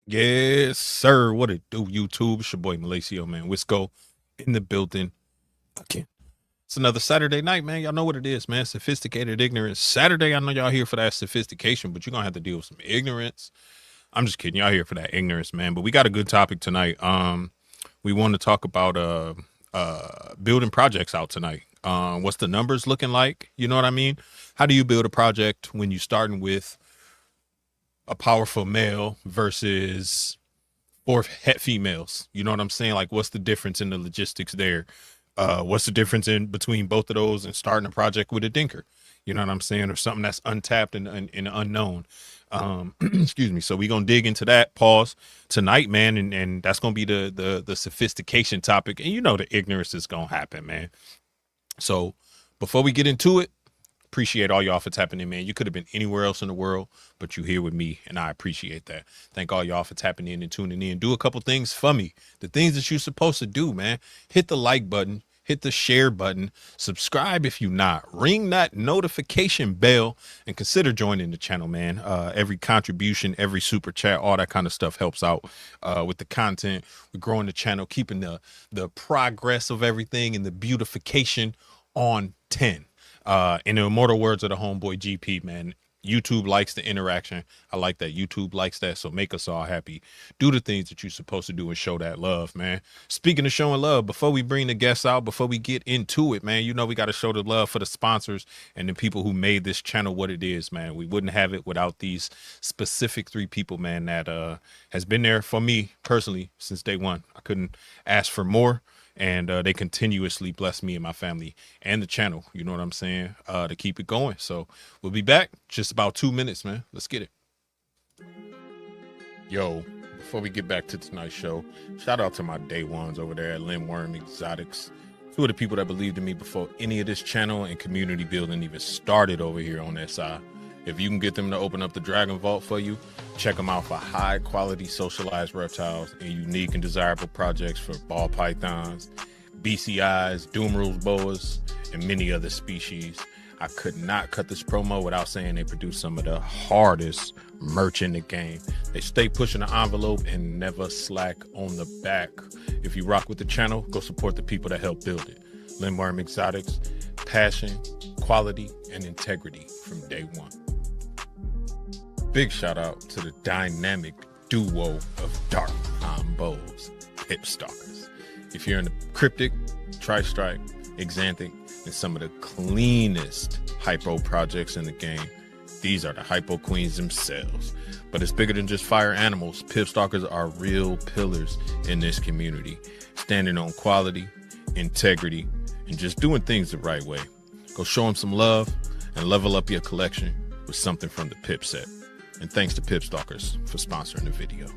Yes, sir. What it do, YouTube? It's your boy Malacio, man. WisCo in the building again. It's another Saturday night, man. Y'all know what it is, man. Sophisticated ignorance. Saturday, I know y'all here for that sophistication, but you're gonna have to deal with some ignorance. I'm just kidding. Y'all here for that ignorance, man. But we got a good topic tonight. We want to talk about building projects out tonight. What's the numbers looking like? You know what I mean? How do you build a project when you're starting with a powerful male versus four het females? You know what I'm saying? Like, what's the difference in the logistics there? What's the difference in between both of those and starting a project with a dinker? You know what I'm saying? Or something that's untapped and unknown. Excuse me. So we're gonna dig into that pause tonight, man, and that's gonna be the sophistication topic. And you know the ignorance is gonna happen, man. So before we get into it, appreciate all y'all for tapping in, man. You could have been anywhere else in the world, but you here with me, and I appreciate that. Thank all y'all for tapping in and tuning in. Do a couple things for me. The things that you're supposed to do, man. Hit the like button, hit the share button, subscribe if you not, ring that notification bell, and consider joining the channel, man. Every contribution, every super chat, all that kind of stuff helps out with the content. We're growing the channel, keeping the progress of everything and the beautification on 10. In the immortal words of the homeboy GP, man, YouTube likes the interaction. I like that. YouTube likes that. So make us all happy. Do the things that you're supposed to do and show that love, man. Speaking of showing love, before we bring the guests out, before we get into it, man, you know we got to show the love for the sponsors and the people who made this channel what it is, man. We wouldn't have it without these specific three people, man, that has been there for me personally since day one. I couldn't ask for more. And they continuously bless me and my family and the channel, you know what I'm saying, to keep it going. So we'll be back just about 2 minutes, man. Let's get it. Yo, before we get back to tonight's show, shout out to my day ones over there at Lindworm Exotics. Two of the people that believed in me before any of this channel and community building even started over here on SI. If you can get them to open up the Dragon Vault for you, check them out for high quality socialized reptiles and unique and desirable projects for ball pythons, BCIs, Doom Rules boas, and many other species. I could not cut this promo without saying they produce some of the hardest merch in the game. They stay pushing the envelope and never slack on the back. If you rock with the channel, go support the people that help build it. Lindworm Exotics, passion, quality, and integrity from day one. Big shout out to the dynamic duo of dark combos, Pip Stalkers. If you're in the cryptic, tri-stripe, exanthic, and some of the cleanest hypo projects in the game, these are the hypo queens themselves. But it's bigger than just fire animals. Pip Stalkers are real pillars in this community, standing on quality, integrity, and just doing things the right way. Go show them some love and level up your collection with something from the Pip set. And thanks to Pip Stalkers for sponsoring the video.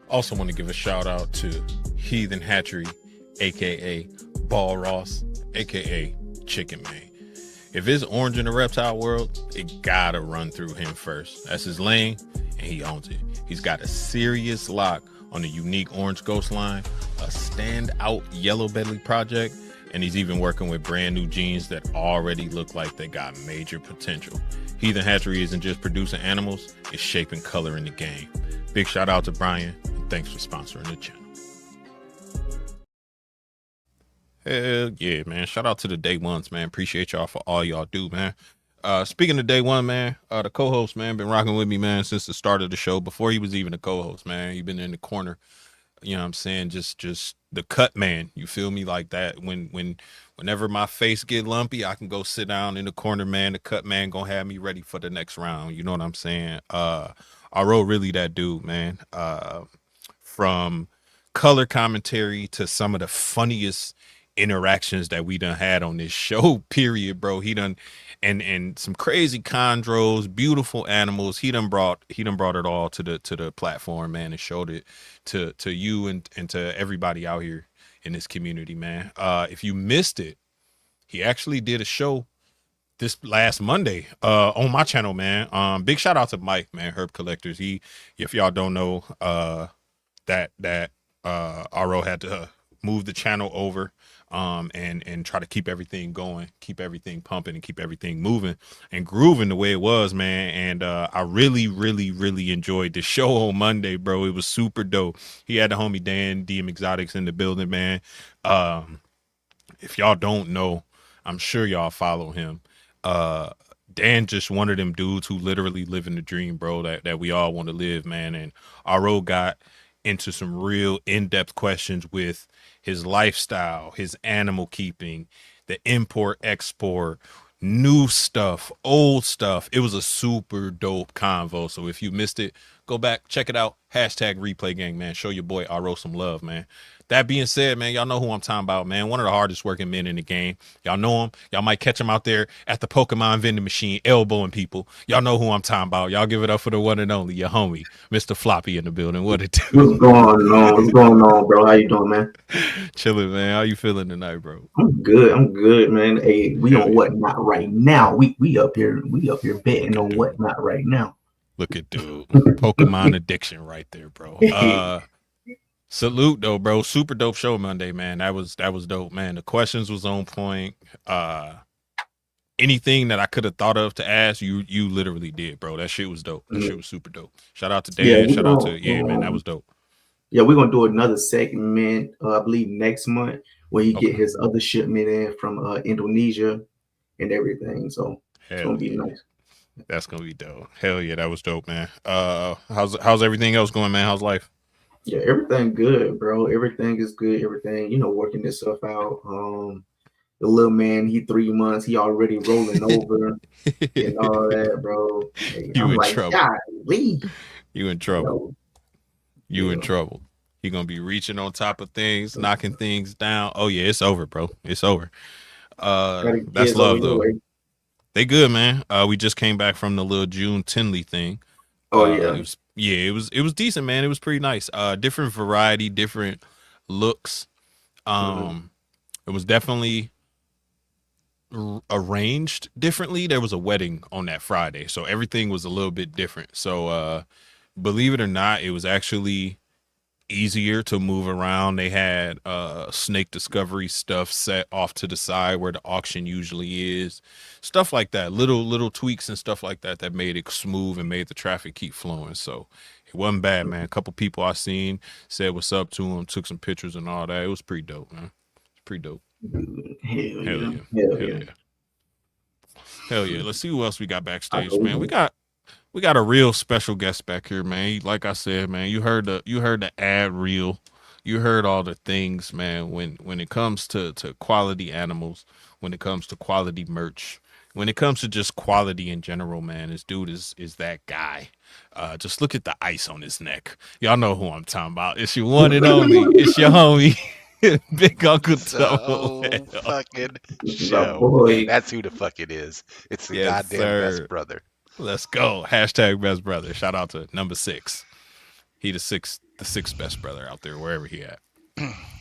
Also want to give a shout out to Heathen Hatchery, aka Ball Ross, aka Chicken Man. If it's orange in the reptile world, it gotta run through him first. That's his lane, and he owns it. He's got a serious lock on the unique orange ghost line, a standout yellow belly project, and he's even working with brand new genes that already look like they got major potential. Heathen Hatchery isn't just producing animals, it's shaping color in the game. Big shout out to Brian, and thanks for sponsoring the channel. Hell yeah, man. Shout out to the day ones, man. Appreciate y'all for all y'all do, man. Speaking of day one, man, the co-host, man, been rocking with me, man, since the start of the show. Before he was even a co-host, man. He been in the corner, you know what I'm saying? Just the cut man, you feel me? Like that. Whenever my face get lumpy, I can go sit down in the corner, man. The cut man gonna have me ready for the next round. You know what I'm saying? Ro really that dude, man. From color commentary to some of the funniest interactions that we done had on this show, period, bro. He done and some crazy chondros, beautiful animals. He done brought it all to the platform, man, and showed it to you and to everybody out here in this community, man. If you missed it, he actually did a show this last Monday on my channel, man. Big shout out to Mike, man, Herb Collectors. He, if y'all don't know, that RO had to move the channel over and try to keep everything going, keep everything pumping, and keep everything moving and grooving the way it was, man. And I really enjoyed the show on Monday, bro. It was super dope. He had the homie Dan DM Exotics in the building, man. Um, if y'all don't know, I'm sure y'all follow him. Uh, Dan just one of them dudes who literally live in the dream, bro, that we all want to live, man. And RO got into some real in-depth questions with his lifestyle, his animal keeping, the import export, new stuff, old stuff. It was a super dope convo. So if you missed it, go back, check it out. Hashtag replay gang, man. Show your boy RO some love, man. That being said, man, y'all know who I'm talking about, man. One of the hardest working men in the game. Y'all know him. Y'all might catch him out there at the Pokemon vending machine, elbowing people. Y'all know who I'm talking about. Y'all give it up for the one and only, your homie, Mr. Floppy in the building. What it do? What's going on? What's going on, bro? How you doing, man? Chilling, man. How you feeling tonight, bro? I'm good. I'm good, man. Hey, we Hell on yeah. whatnot right now. We up here. We up here betting Look at on dude. whatnot right now. Look at dude. Pokemon addiction right there, bro. Salute though, bro. Super dope show Monday, man. That was dope, man. The questions was on point. Anything that I could have thought of to ask, you literally did, bro. That shit was dope. That shit was super dope. Shout out to Yeah, Dan. we Shout out gonna to man. That was dope. yeah, we're gonna do another segment. I believe next month where he get Okay. his other shipment in from Indonesia and everything. So it's Hell gonna be yeah. nice. That's gonna be dope. Hell yeah, that was dope, man. How's everything else going, man? How's life? Yeah, everything good, bro. Everything is good. Everything, working this stuff out. The little man, he 3 months, he already rolling over and all that, bro. Hey, You I'm in like, trouble. golly, You in you trouble. know, You in yeah. trouble. He gonna be reaching on top of things, knocking things down. Oh yeah, it's over, bro. It's over. Got the That's kids over love your though. way. They good, man. We just came back from the little June Tinley thing. Oh yeah. It was decent, man. It was pretty nice. Different variety, different looks. Mhm. Um, it was definitely arranged differently. There was a wedding on that Friday, so everything was a little bit different. So, believe it or not, it was actually easier to move around. They had snake discovery stuff set off to the side where the auction usually is, stuff like that, little tweaks and stuff like that that made it smooth and made the traffic keep flowing. So it wasn't bad, man. A couple people I seen said what's up to them, took some pictures and all that. It was pretty dope, man. It's pretty dope. Hell Hell yeah. yeah. Hell Hell yeah. yeah. Hell yeah. Let's see who else we got I backstage, told man. We you. got a real special guest back here, man. Like I said, man, you heard the ad reel. You heard all the things, man, when it comes to quality animals, when it comes to quality merch, when it comes to just quality in general, man, this dude is that guy. Just look at the ice on his neck. Y'all know who I'm talking about. It's your one and only. It's your homie, Big Uncle It's a Double whole L. fucking My show. boy. That's who the fuck it is. It's the Yes, goddamn best sir. brother. Let's go. Hashtag best brother. Shout out to number 6. He the sixth best brother out there, wherever he at.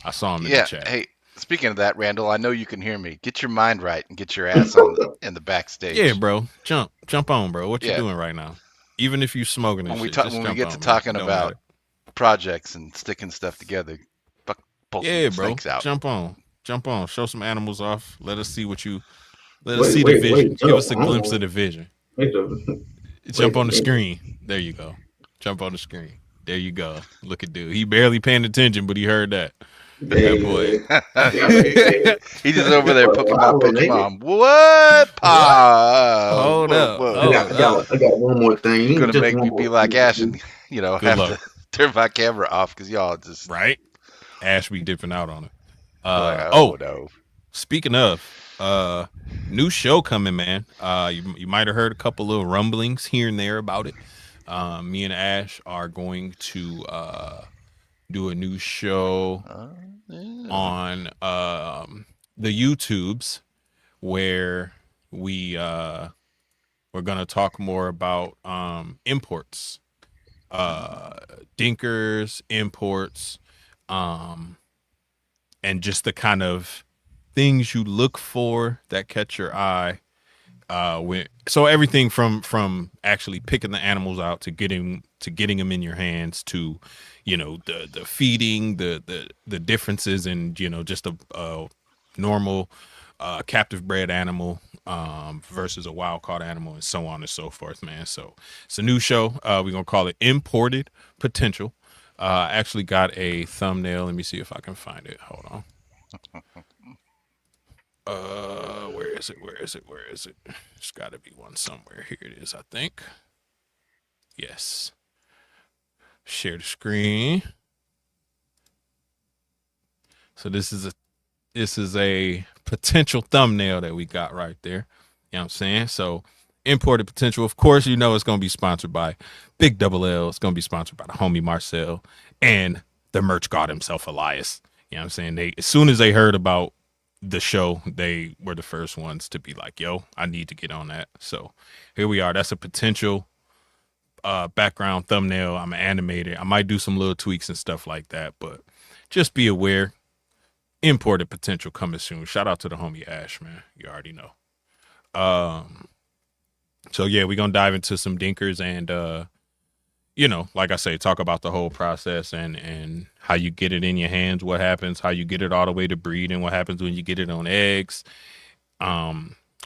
I saw him in the Yeah. chat. Hey, speaking of that, Randall, I know you can hear me. Get your mind right and get your ass on in the Yeah, backstage. bro. Jump on, bro. What you Yeah. doing right now? Even if you smoking and When we shit, talk, just when we jump get to on, man. It talking don't matter. about projects and sticking stuff together, fuck, pull some Yeah, bro. snakes out. Jump on. Jump on. Show some animals off. Let us see what you let us Wait, see the wait, wait. vision. Give Jump us a glimpse of on. the vision. Wait a Jump wait a on the minute. screen. There you go. Jump on the screen. There you go. Look at dude. He barely paying attention, but he heard that. That Hey, boy. hey, He's just over there, for a Pokemon while, Pinch nigga. Mom. What? What? Pause. Hold Whoa, up. whoa. Hold up. I got one more You're thing. gonna Just make one me be more like Ash and thing. Good have luck. to turn my camera off because y'all just Right? Ash be dipping out on it. like, Oh, oh no. speaking of, new show coming, man. You might have heard a couple little rumblings here and there about it. Me and Ash are going to do a new show Uh, yeah. on the YouTubes where we we're gonna talk more about imports, uh dinkers, imports, um and just the kind of things you look for that catch your eye. When so everything from actually picking the animals out to getting them in your hands to, the feeding, the differences in, just normal captive bred animal versus a wild caught animal, and so on and so forth, man. So it's a new show. We're gonna call it Imported Potential. I actually got a thumbnail. Let me see if I can find it. Hold on. Where is it? Where is it? Where is it? There's got to be one somewhere. Here it is, I think. Yes. Share the screen. So this is a potential thumbnail that we got right there. You know what I'm saying? So Imported Potential, of course, you know it's going to be sponsored by Big Double L. It's going to be sponsored by the homie Marcel and the merch god himself, Elias. You know what I'm saying? They, as soon as they heard about the show, they were the first ones to be like, yo, I need to get on that. So here we are. That's a potential background thumbnail. I'm animated. I might do some little tweaks and stuff like that, but just be aware. Imported Potential coming soon. Shout out to the homie Ash, man. You already know. So yeah, we're gonna dive into some dinkers and you know, like I say, talk about the whole process and how you get it in your hands, what happens, how you get it all the way to breed, and what happens when you get it on eggs.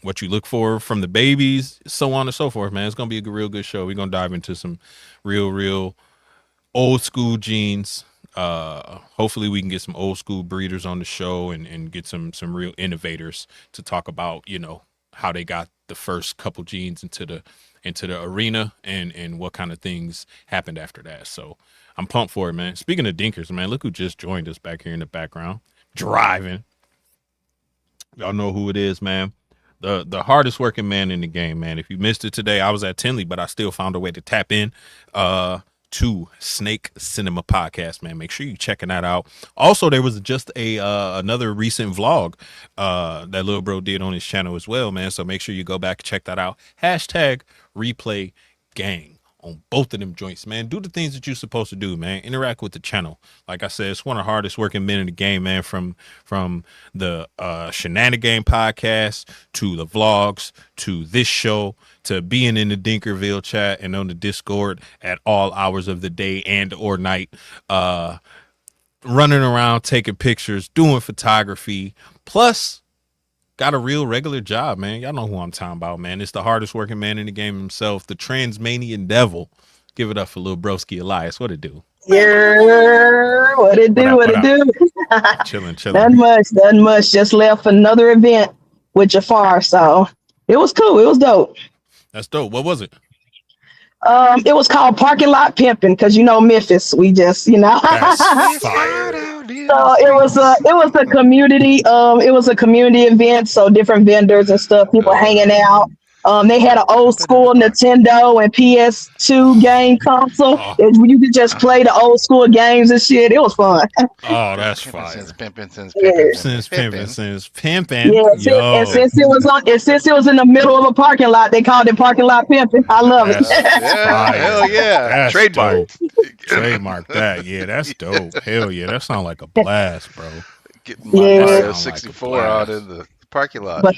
What you look for from the babies, so on and so forth, man. It's gonna be a real good show. We're gonna dive into some real old school genes. Hopefully we can get some old school breeders on the show and get some real innovators to talk about, you know, how they got the first couple genes into the arena and what kind of things happened after that. So I'm pumped for it, man. Speaking of dinkers, man, look who just joined us back here in the background driving. Y'all know who it is, man. The hardest working man in the game, man. If you missed it today, I was at Tinley, but I still found a way to tap in to Snake Cinema Podcast, man. Make sure you checking that out. Also, there was just another recent vlog that little bro did on his channel as well, man. So make sure you go back and check that out. Hashtag replay gang on both of them joints, man. Do the things that you're supposed to do, man. Interact with the channel. Like I said, it's one of the hardest working men in the game, man. From the Shenanigan podcast to the vlogs to this show to being in the Dinkerville chat and on the Discord at all hours of the day and or night. Running around, taking pictures, doing photography, plus got a real regular job, man. Y'all know who I'm talking about, man. It's the hardest working man in the game himself, the Transmanian Devil. Give it up for little broski Elias. What it do? Yeah, what it do? What it do? Chilling. Nothing much. Just left another event with Jafar, so it was cool. It was dope. That's dope. What was it? It was called Parking Lot Pimping because you know Memphis. We just That's fire. So it was a community. It was a community event. So different vendors and stuff, people hanging out. They had an old school Nintendo and PS2 game console. You could just play the old school games and shit. It was fun. Oh, that's fire. Since pimping. Since pimping. Yeah, and since it was in the middle of a parking lot, they called it Parking Lot Pimping. I love it. Yeah, hell yeah. That's Trademark. Trademark that. Yeah, that's dope. Hell yeah, that sounds like a blast, bro. Get my Mario 64 out in the parking lot. But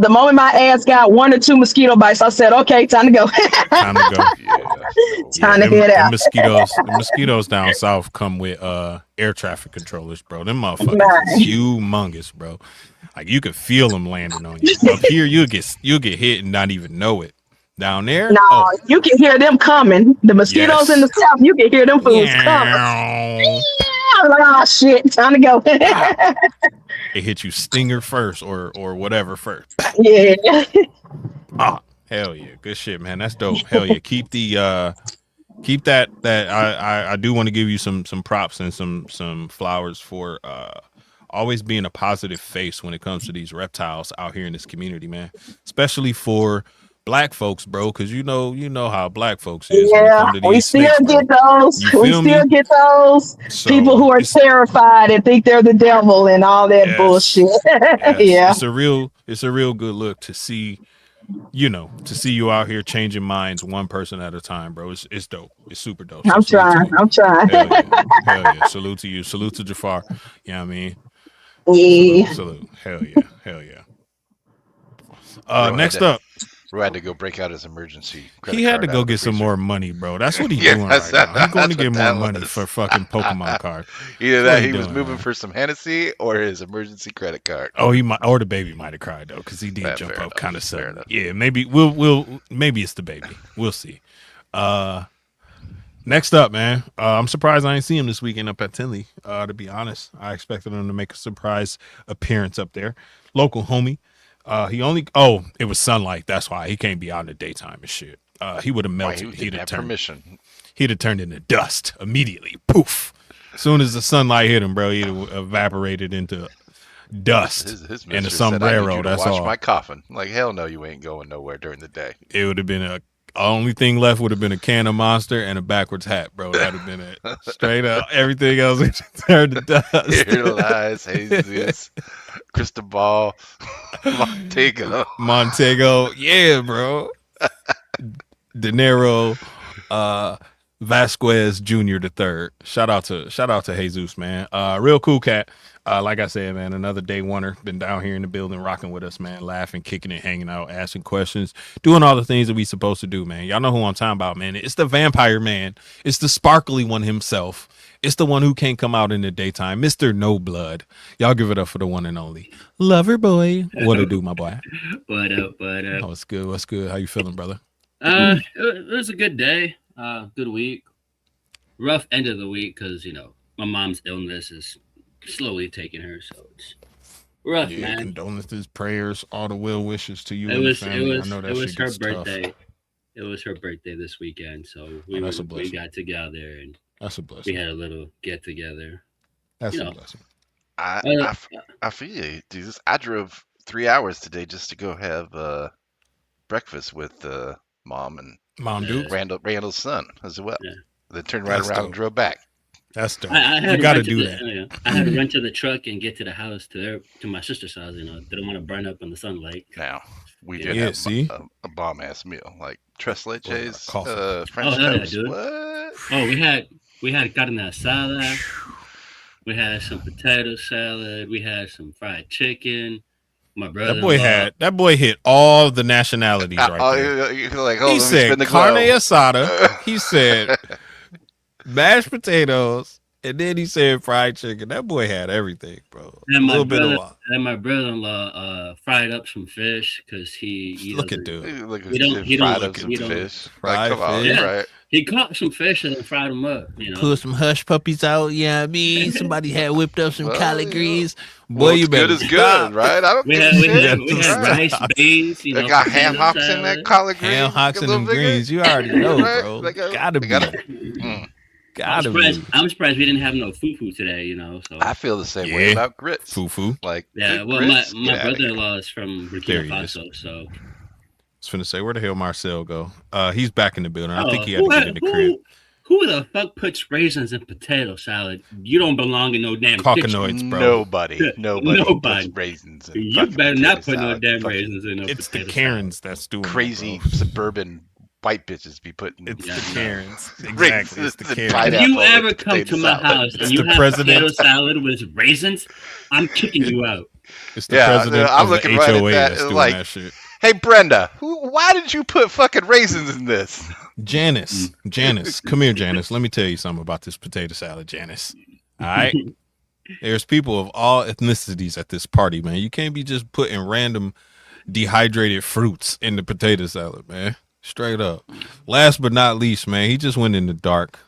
the moment my ass got one or two mosquito bites, I said, okay, time to go. Time to go. Time to head out. The mosquitoes down south come with air traffic controllers, bro. Them motherfuckers is humongous, bro. Like you could feel them landing on you. Up here, you'll get hit and not even know it. Down there, no, you can hear them coming. The mosquitoes in the south, you can hear them fools coming. Like, oh shit, time to go. It hit you stinger first or whatever first. Yeah. Ah, hell yeah, good shit, man. That's dope. Hell yeah, keep that. I do want to give you some props and some flowers for always being a positive face when it comes to these reptiles out here in this community, man. Especially for Black folks, bro, because you know how Black folks is. Yeah, we still get those. Get those people who are terrified and think they're the devil and all that bullshit. Yeah, it's a real good look to see. To see you out here changing minds one person at a time, bro. It's dope. It's super dope. I'm trying. Hell yeah. Salute to you. Salute to Jafar. You know what I mean? Yeah. Salute. Hell yeah. Next up. Bro had to go break out his emergency credit He had to card out go of the get some freezer. more money, bro. That's what he's Yeah, doing right now. He's going to that's get what more that money was. for fucking Pokemon cards. Either That's what that, he he was doing, moving man. for some Hennessy, or his emergency credit card. Oh, he might, or the baby might have cried though, because he did Yeah, jump fair up enough, kind of fair sudden. enough. Yeah, maybe we'll maybe it's the baby. We'll see. Next up, man. I'm surprised I ain't see him this weekend up at Tinley. To be honest, I expected him to make a surprise appearance up there. Local homie. It was sunlight. That's why he can't be out in the daytime and shit. He would have Why, melted. he He'd didn't have have turned. permission. He'd have turned into dust immediately. Poof. As soon as the sunlight hit him, bro, he'd have evaporated into dust His and a mistress said, "I need sombrero. you to That's wash all. my coffin." Like, hell no, you ain't going nowhere during the day. It would have been a only thing left would have been a can of Monster and a backwards hat, bro. That'd have been it. Straight up. Everything else would turned to dust. Here lies Jesus, Cristobal, Montego. Montego, yeah, bro. De Niro, Vasquez Jr. the third. Shout out to Jesus, man. Real cool cat. Like I said, man, another day oneer. Been down here in the building, rocking with us, man, laughing, kicking it, hanging out, asking questions, doing all the things that we supposed to do, man. Y'all know who I'm talking about, man. It's the vampire man. It's the sparkly one himself. It's the one who can't come out in the daytime, Mr. No Blood. Y'all give it up for the one and only Lover Boy. What it do, my boy? What up? Oh, it's good. What's good? How you feeling, brother? It was a good day. Good week. Rough end of the week because my mom's illness is slowly taking her, so it's rough, Yeah, man. condolences, prayers, all the well wishes to you It and was the family. I know it that was shit her gets tough. birthday. It was her birthday this weekend, so we that's a blessing. got together and That's a we blessing. had a little get together. That's you a know. blessing. I feel you, Jesus. I drove 3 hours today just to go have breakfast with Mom and Mom, Duke. Randall's son as well. Yeah. Then turned right That's around dope. and drove back. That's dope. I had You to got to run do the- that. I had to run to the truck and get to the house to my sister's house. Didn't want to burn up in the sunlight. Now we Yeah. did Yeah, have see? a bomb ass meal, like tres leches, coffee. French hell yeah, toast. dude. What? Oh, we had gotten that salad. We had some potato salad. We had some fried chicken. My brother. That boy hit all the nationalities right there. You're like, He let me said spin the carne globe. asada. He said mashed potatoes, and then he said fried chicken. That boy had everything, bro. And a little bit of lot. And my brother-in-law fried up some fish because he Look at doesn't- dude. Look, He don't- he fried don't- up some he don't- fish. Fried Like, come on, fish. right? He caught some fish and then fried them up. Put some hush puppies out. Yeah, I mean, somebody had whipped up some Well, collard yeah. greens. Boy, Well, you it's better good is stop. good, right? I don't We give had a we shit. had, we had Right. rice, beans. They got ham potato hocks in salad. that collard greens. Ham hocks a and little them bigger. greens. You already know, Right? bro. They got- Gotta they be. got- Mm. Gotta be. I'm surprised we didn't have no fufu today. So I feel the same way Yeah. about grits. Fufu. Like, yeah. good Well, grits, my get outta here. brother-in-law is from There Burkina he is. Faso, so I was finna say, where the hell Marcel go? He's back in the building. I think he had who to get in the crib. Who the fuck puts raisins in potato salad? You don't belong in no damn kitchen. Cockanoids, bro. Nobody Nobody. puts raisins in You fucking better not potato put no salad. damn Fucking raisins in no It's the potato Karens that's doing crazy it, bro. suburban white bitches be putting. It's Yeah, the no. Karens. Exactly. Raisins It's the and Karens. pineapple. If you with ever come potato to my salad. house It's and you the have president. potato salad with raisins, I'm kicking you out. It's the Yeah, president I'm of the looking right at HOA that, that's doing like- that shit. Hey Brenda, why did you put fucking raisins in this? Janice, come here, Janice. Let me tell you something about this potato salad, Janice. All right. There's people of all ethnicities at this party, man. You can't be just putting random dehydrated fruits in the potato salad, man. Straight up. Last but not least, man, he just went in the dark.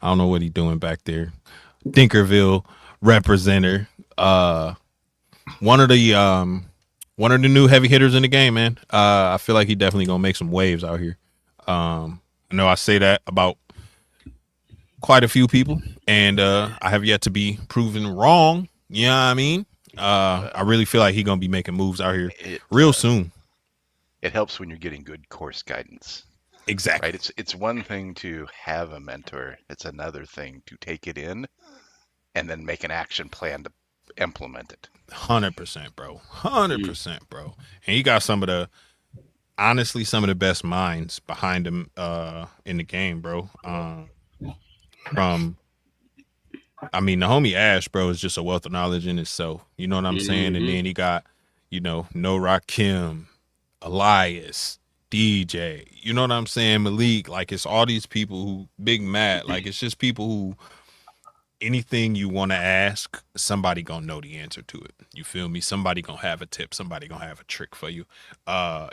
I don't know what he doing back there. Dinkerville representer. One of the new heavy hitters in the game, man. I feel like he definitely gonna make some waves out here. I know I say that about quite a few people, and I have yet to be proven wrong. You know what I mean? I really feel like he gonna be making moves out here real soon. It helps when you're getting good course guidance, Exactly. right? It's one thing to have a mentor. It's another thing to take it in and then make an action plan to implement it. 100%, bro. 100%, bro. And he got some of the best minds behind him in the game, bro. The homie Ash, bro, is just a wealth of knowledge in itself. You know what I'm saying? And then he got, No Rakim, Elias, DJ, you know what I'm saying? Malik, like it's all these people who Big Matt, like it's just people who anything you want to ask, somebody gonna know the answer to it. You feel me? Somebody gonna have a tip, somebody gonna have a trick for you.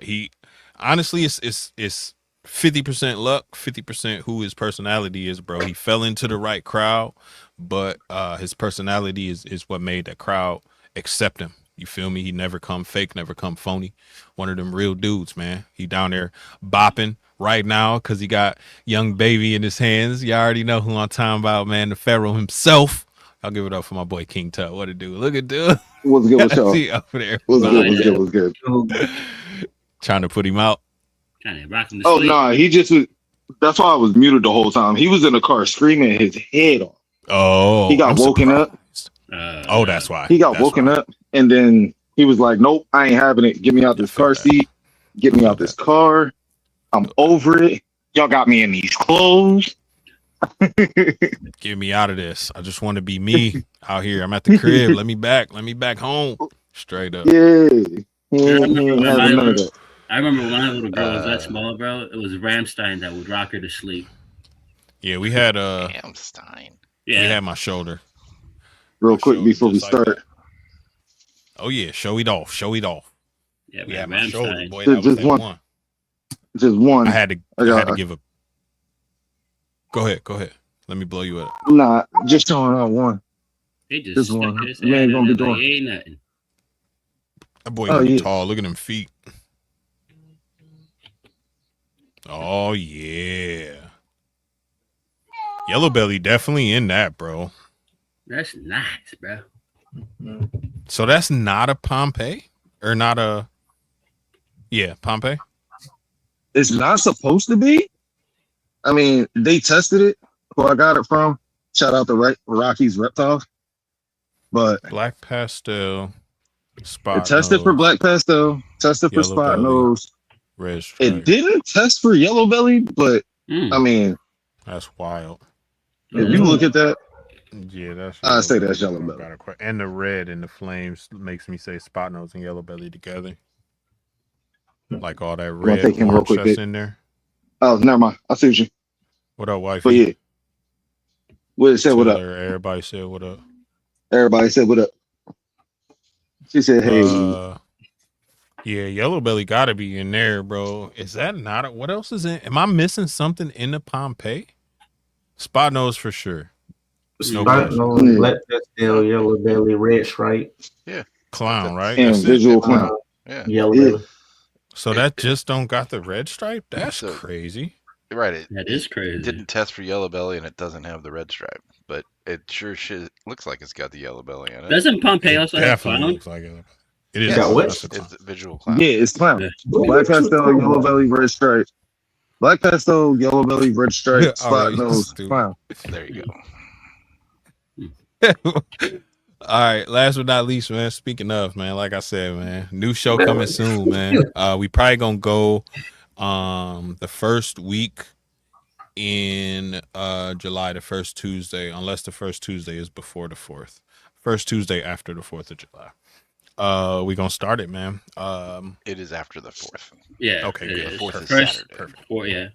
He honestly it's 50% luck, 50% who his personality is, bro. He fell into the right crowd, but his personality is what made that crowd accept him. You feel me? He never come fake, never come phony. One of them real dudes, man. He down there bopping right now because he got young baby in his hands. You already know who I'm talking about, man. The Pharaoh himself. I'll give it up for my boy King Tut. What it do? Look at dude. What's good with y'all? See over there. What's good? Trying to put him out. Trying to rock him to Oh, sleep. nah, he just was. That's why I was muted the whole time. He was in the car screaming his head off. Oh, He got I'm woken surprised. up. That's why. He got That's woken why. up, and then he was like, "Nope, I ain't having it. Get me out this I feel car that. seat. Get me out this car. I'm over it. Y'all got me in these clothes." Get me out of this. I just want to be me out here. I'm at the crib. Let me back home. Straight up. Yeah, he ain't having none of that. I remember when my little girl was that small, bro. It was Ramstein that would rock her to sleep. Yeah, we had Hamstein. Yeah. we had my shoulder. Real My quick shoulder before we just like start, that. Oh yeah, show it off. Yeah, We man, had my shoulder, Ramstein. boy. That was Just that one. one. just one. I had to got- give a. Go ahead. Let me blow you up. Nah, just showing out one. He just This stuck one. his You head ain't gonna in be it like doing- he ain't nothing. That boy Oh, gonna be yeah. tall. Look at them feet. Oh yeah. Yellow belly definitely in that, bro. That's nice, bro. So that's not a Pompeii or not a. Yeah, Pompeii. It's not supposed to be. I mean, they tested it. Who I got it from? Shout out to Rocky's Reptiles. But Black pastel. Spot it tested for nose, black pastel, tested for Yellow spot belly. nose. red stripe. It didn't test for yellow belly, but I mean, That's wild. if you look at that, Yeah, that's. I say that's belly. yellow belly. Got a and the red and the flames makes me say spot nose and yellow belly together. Like all that Wanna red take him real orange quick, that's Vic? in there. Oh, never mind. I see what you. What up, wifey? But yeah, what it said, what Tell up? her everybody said what up. Everybody said, what up? She said, hey, Yeah, yellow belly gotta be in there, bro. Is that not what else is in? Am I missing something in the Pompeii? Spot nose for sure. Spot question. nose, Yeah. black pastel, yellow belly, red stripe, Clown, right? and That's it. visual clown. Yeah. yellow Yeah. belly. So that just don't got the red stripe? That's So- crazy. Right. It That is crazy. didn't test for yellow belly and it doesn't have the red stripe, but it sure looks like it's got the yellow belly in it. Doesn't Pompeii It also have definitely clown? looks like it. It is. You got what? That's a clown. It's a visual clown. Yeah, it's clown. Yeah. Black pastel, yellow belly, red stripe. Black pastel, yellow belly, red stripe, All spot right, you nose, stupid. clown. There you go. All right, last but not least, man. Speaking of, man, like I said, man, new show coming soon, man. We probably gonna go the first week in July, the first Tuesday, unless the first Tuesday is before the 4th. First Tuesday after the 4th of July. We gonna start it, man. It is after the 4th. Yeah. Okay, it good. is. Fourth is First, Saturday. Perfect. Fourth, yeah.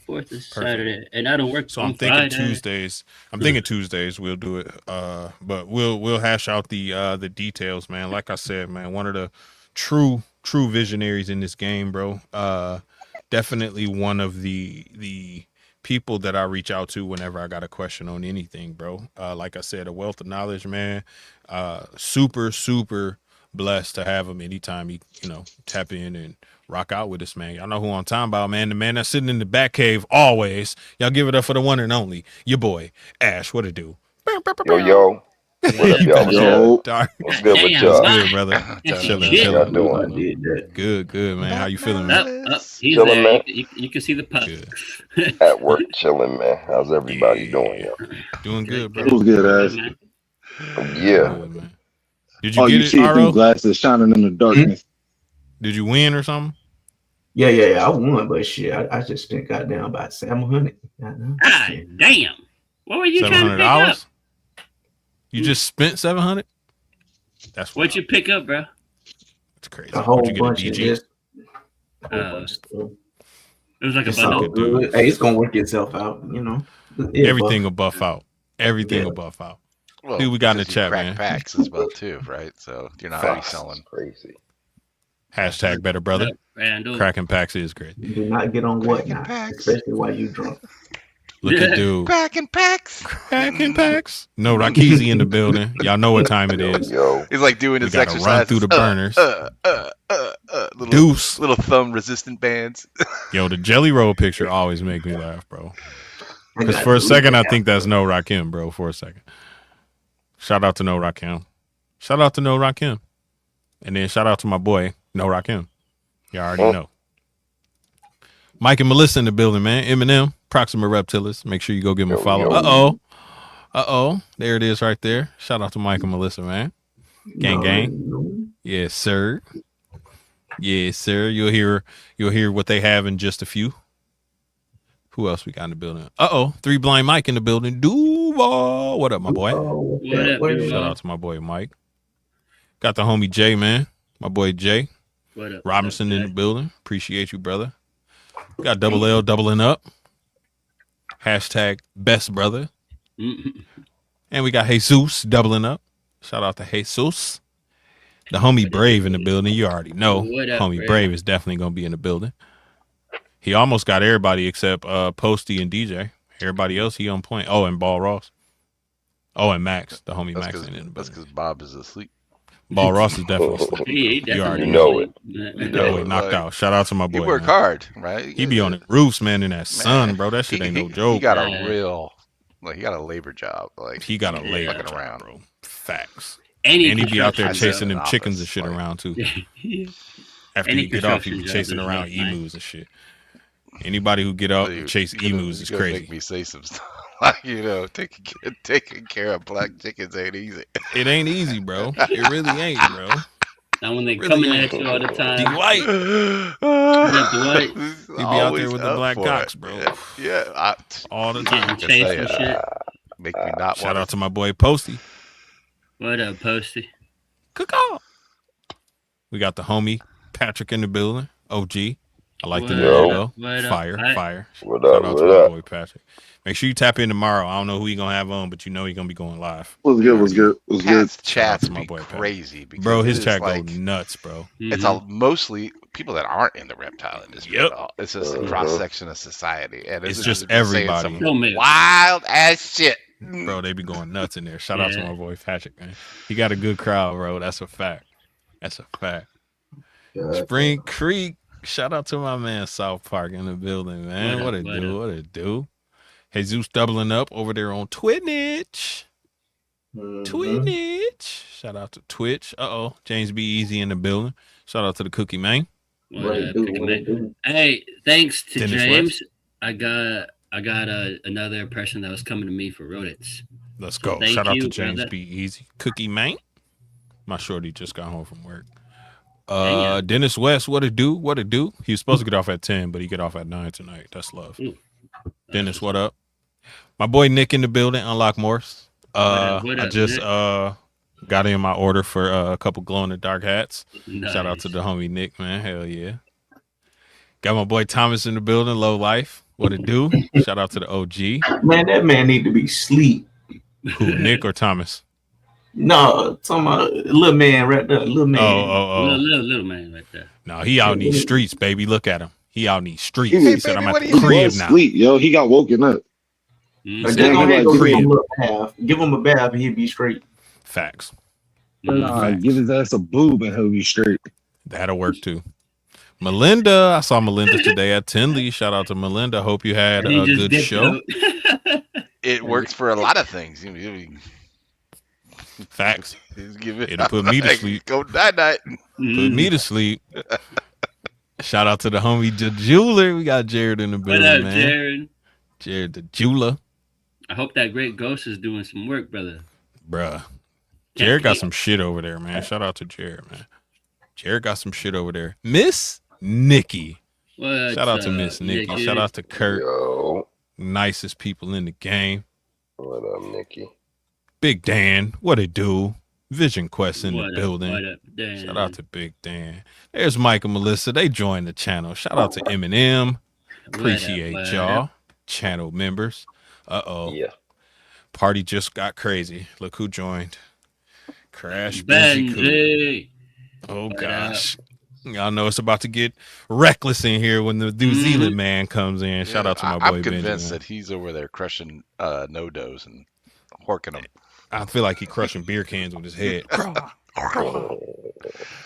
Fourth is Perfect. Saturday, and I don't work. So on I'm thinking Friday. Tuesdays. I'm thinking Tuesdays we'll do it. But we'll hash out the details, man. Like I said, man, one of the true visionaries in this game, bro. Definitely one of the people that I reach out to whenever I got a question on anything, bro. Like I said, a wealth of knowledge, man. Super blessed to have him anytime he, tap in and rock out with us, man. Y'all know who I'm talking about, man. The man that's sitting in the back cave always. Y'all give it up for the one and only, your boy, Ash. What it do? Yo. What up, y'all? Yo. Dark. What's good with Damn, y'all? bye. Good, brother. Chilling, Shit. Y'all chilling. doing? I did that. Good, man. How you feeling, Up, man? up. He's Chilling, there. man. You can see the pup. Good. At work, chilling, man. How's everybody Yeah. doing, yo? Doing good, bro. It was good, Ash. man. Yeah. Good, man. Did you Oh, you get see it, it through RO? glasses shining in the darkness. Did you win or something? Yeah. I won, but shit, I just spent goddamn about 700. God damn. What were you trying to pick up? $700? You just spent $700? That's What'd you pick up, bro? It's crazy. A whole What'd you get, a bunch of DG? just A whole bunch of stuff. It was like a It's all bundle. good. Hey, it's gonna work itself out. You know, Everything will buff out. Everything will buff out. Well, Who we got in the because you chat, crack man? packs as well too, right? So you're not Facts. reselling. Crazy. Hashtag better brother. Randall. Cracking packs is great. Do not get on Cracking whatnot, packs. especially while you drunk. Look at dude. Cracking packs. Cracking packs. No, Rakizi in the building. Y'all know what time it is. Yo, He's like doing We his gotta exercises. run through the burners. Little, Deuce. little thumb resistant bands. Yo, the jelly roll picture always make me laugh, bro. Because for a second, I think that's No Rakim, bro. For a second. Shout out to No Rakim. Shout out to No Rakim. And then shout out to my boy, No Rakim. You already know. Mike and Melissa in the building, man. Eminem, Proxima Reptilis. Make sure you go give him a follow. Uh-oh. There it is right there. Shout out to Mike and Melissa, man. Gang, gang. Yes, sir. Yes, sir. You'll hear what they have in just a few. Who else we got in the building? Uh-oh. 3 Blind Mike in the building. Duval. What up, my boy? What up, dude? Shout out to my boy Mike. Got the homie Jay, man. My boy Jay. What up? Robinson in the building. Appreciate you, brother. Got Double L doubling up. Hashtag best brother. And we got Jesus doubling up. Shout out to Jesus. The homie Brave in the building. You already know. What up, Homie Brave is definitely going to be in the building. He almost got everybody except Posty and DJ. Everybody else, he on point. Oh, and Ball Ross. Oh, and Max. The homie Max ain't in the That's building. because Bob is asleep. Ball Ross is definitely asleep. He You already know it. That boy knocked out. Shout out to my boy. You work man. hard, right? He be on the roofs, man, in that sun, bro. That shit ain't no joke. He got Yeah. a real, he got a labor job. Like He got a ain't labor fucking job, around. bro. Facts. Any And he be out there construction chasing them office, chickens and shit like- around too. job. After Any you get off, he be construction job chasing is around rough, man. emus and shit. Anybody who get out and chase emus is Make crazy. me say some stuff. Like, taking care of black chickens ain't easy. It ain't easy, bro. It really ain't, bro. Now when they Really coming ain't. at you all the time, Dwight. Dwight. He be out there with the black cocks, bro. Yeah, All the getting time. chased and shit. make me not Shout want out to my boy Posty. What up, Posty? Cook-off. We got the homie Patrick in the building. OG. I like the What logo. up? What up? Fire, Hi. fire. what Shout up? out What to my up? boy Patrick. Make sure you tap in tomorrow. I don't know who he gonna have on, but you know he gonna be going live. What's good? What's good? What's good? Pat's chats to my be boy, Pat. crazy because Bro, it his is chat like, go nuts, bro. it's Mhm. all mostly people that aren't in the reptile industry Yep. at all. It's just a cross section of society, and It's it's just saying everybody. some No, man. wild ass shit. Bro, they be going nuts in there. Shout out to Yeah. my boy Patrick, man. He got a good crowd, bro. That's a fact. That's a fact. Spring Creek. Shout out to my man South Park in the building, man. What What up, it what do? up? What it do? Jesus doubling up over there on Twitch. Twitch. Shout out to Twitch. Uh-oh. James B. Easy in the building. Shout out to the Cookie Man. What up, Cookie Man? Hey, thanks to Dennis James. I got another person that was coming to me for rodents. Let's go. Thank Shout out you, to James brother. B. Easy. Cookie Man. My shorty just got home from work. Damn. Dennis West, what it do? What it do? He was supposed to get off at 10, but he get off at 9 tonight. That's love. Ooh. Dennis, what up? My boy Nick in the building, Unlock Morse. What up, I just Nick? got in my order for a couple glow in the dark hats. Nice. Shout out to the homie Nick, man. Hell yeah. Got my boy Thomas in the building, Low Life. What it do? Shout out to the OG. Man, that man need to be asleep. Who, Nick or Thomas? No, talking about little man right there, little man. Oh. Little man right there. No, he out in these streets, baby. Look at him. He out in these streets. Hey, He said, baby, I'm what at are the you crib He now. sleep, yo. He got woken up. Mm. But Said, just go I'm ahead at and the go give crib. him a little bath. Give him a bath and he'll be straight. Facts. Mm. Give his ass a boob and he'll be straight. That'll work too. Melinda, I saw Melinda today at Tinley. Shout out to Melinda. Hope you had He a just good dipped show. out. It works for a lot of things. Facts. Give it. It'll put me to sleep. Go night night. Put me to sleep. Shout out to the homie the jeweler. We got Jared in the What building, up, man. Jared? Jared the jeweler. I hope that great ghost is doing some work, brother. Bruh. Jared got some shit over there, man. Shout out to Jared, man. Jared got some shit over there. Miss Nikki. What's Shout out to up, Miss Nikki. Nikki? Shout out to Kurt. Yo, Nicest people in the game. what up, Nikki? Big Dan. What it do? Vision Quest in the What up? building. What up, Dan? Shout out to Big Dan. There's Mike and Melissa. They joined the channel. Shout out to Eminem. Appreciate What y'all. up? Channel members. Yeah. Party just got crazy. Look who joined. Crash Benji. Benji. Oh What gosh. Y'all know it's about to get reckless in here when the New Zealand man comes in. Shout out to my boy I'm Benji. convinced Man. that he's over there crushing no-dos and horking them. I feel like he crushing beer cans with his head.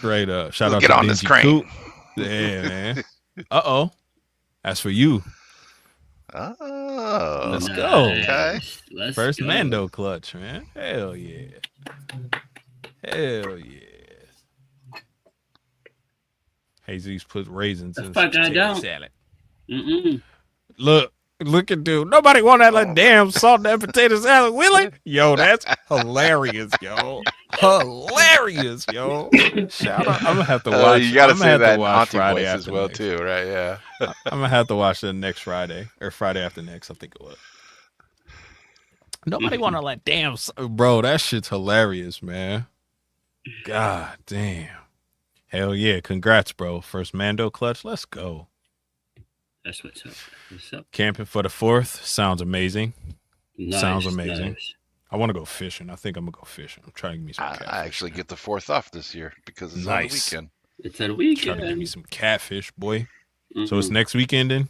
Great up. Shout out Get to on this Benji crane. Coop. Yeah, man. That's for you. Oh, Let's go. Okay. Let's First go. Mando clutch, man. Hell yeah. Hell yeah. Jesus put raisins The in fuck I potato don't. salad. Mm-mm. Look at dude. Nobody want that like damn salt and potato salad, Willie. Yo, that's hilarious, yo. Hilarious, yo. Shout out. I'm gonna have to watch. You gotta I'm say gonna have that to in watch auntie Friday voice after as well next. too, right? Yeah. I'm gonna have to watch the next Friday or Friday after next. I think it was. Nobody want to like damn, bro. That shit's hilarious, man. God damn. Hell yeah. Congrats, bro. First Mando clutch. Let's go. That's what's up. What's up? Camping for the 4th. Sounds amazing. Sounds Nice, amazing. nice. I want to go fishing. I think I'm going to go fishing. I'm trying to give me some catfish. I actually man. get the 4th off this year because it's Nice. on the weekend. It's at a Trying to give me weekend. some catfish, boy. Mhm. So it's next weekend then?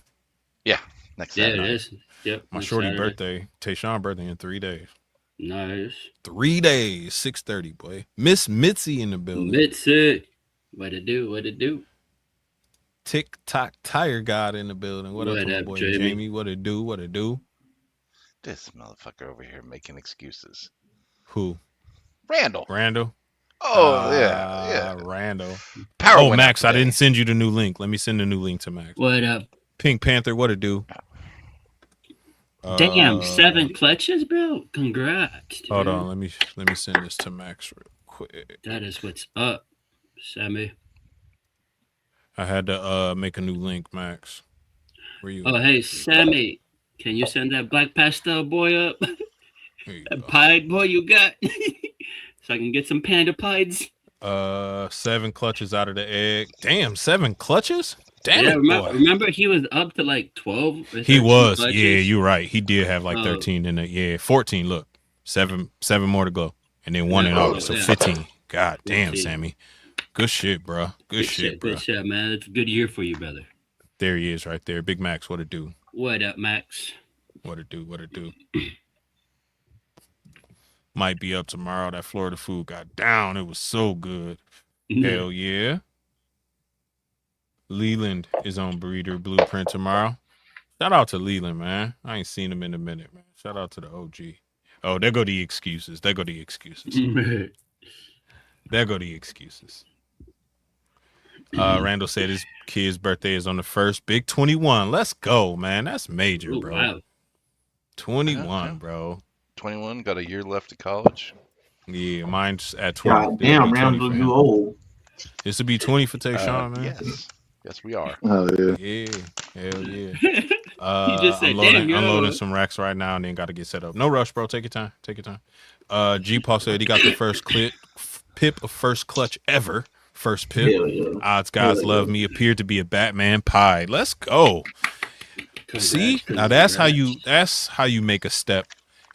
Next Yeah, it Saturday. is. Yep. My next shorty Saturday. birthday, Tayshawn birthday in 3 days. Nice. 3 days, 6:30, boy. Miss Mitzi in the building. Mitzi. What it do? What it do? TikTok Tire God in the building. What up, What my up, boy Jamie? Jamie? What it do? What it do? This motherfucker over here making excuses. Who? Randall. Randall? Oh, yeah. Randall. Power Oh, went Max, up I today. didn't send you the new link. Let me send the new link to Max. What up? Pink Panther, what it do? Damn, Uh, 7 clutches, bro. Congrats. Dude. Hold on, let me send this to Max real quick. That is what's up, Sammy. I had to make a new link, Max. Where you? Oh, hey, Sammy. Can you send that black pastel boy up? Here you That go. pied boy you got? So I can get some panda pieds. 7 clutches out of the egg. Damn, 7 clutches? Damn Yeah, it, boy. remember he was up to like 12. or 13 He was. clutches? Yeah, you're right. He did have like Oh. 13 in it. Yeah, 14. Look, seven more to go, and then 1 in Yeah. August, so Yeah. 15. God damn, 15. Sammy. Good shit, bro. Good shit, bro. Good shit, man. It's a good year for you, brother. There he is, right there. Big Max, what it do? What up, Max? What it do? What it do? Might be up tomorrow. That Florida food got down. It was so good. Hell yeah. Leland is on Breeder Blueprint tomorrow. Shout out to Leland, man. I ain't seen him in a minute, man. Shout out to the OG. Oh, there go the excuses. There go the excuses. There go the excuses. Randall said his kid's birthday is on the 1st. Big 21. Let's go, man. That's major, Ooh, bro. wow. 21, Yeah. bro. 21, got a year left of college. Yeah, mine's at 20. God damn, Randall, you old. This would be 20 for Tayshawn, man. Yes, we are. Oh yeah. Yeah, hell yeah. You just said, I'm loading, damn, yo. unloading some racks right now and then got to get set up. No rush, bro. Take your time. Take your time. G-Paul said he got the first pip of first clutch ever. First pip. Hell yeah. Odds guys Hell love yeah. me. Appeared to be a Batman pie. Let's go. See, now that's how you make a step.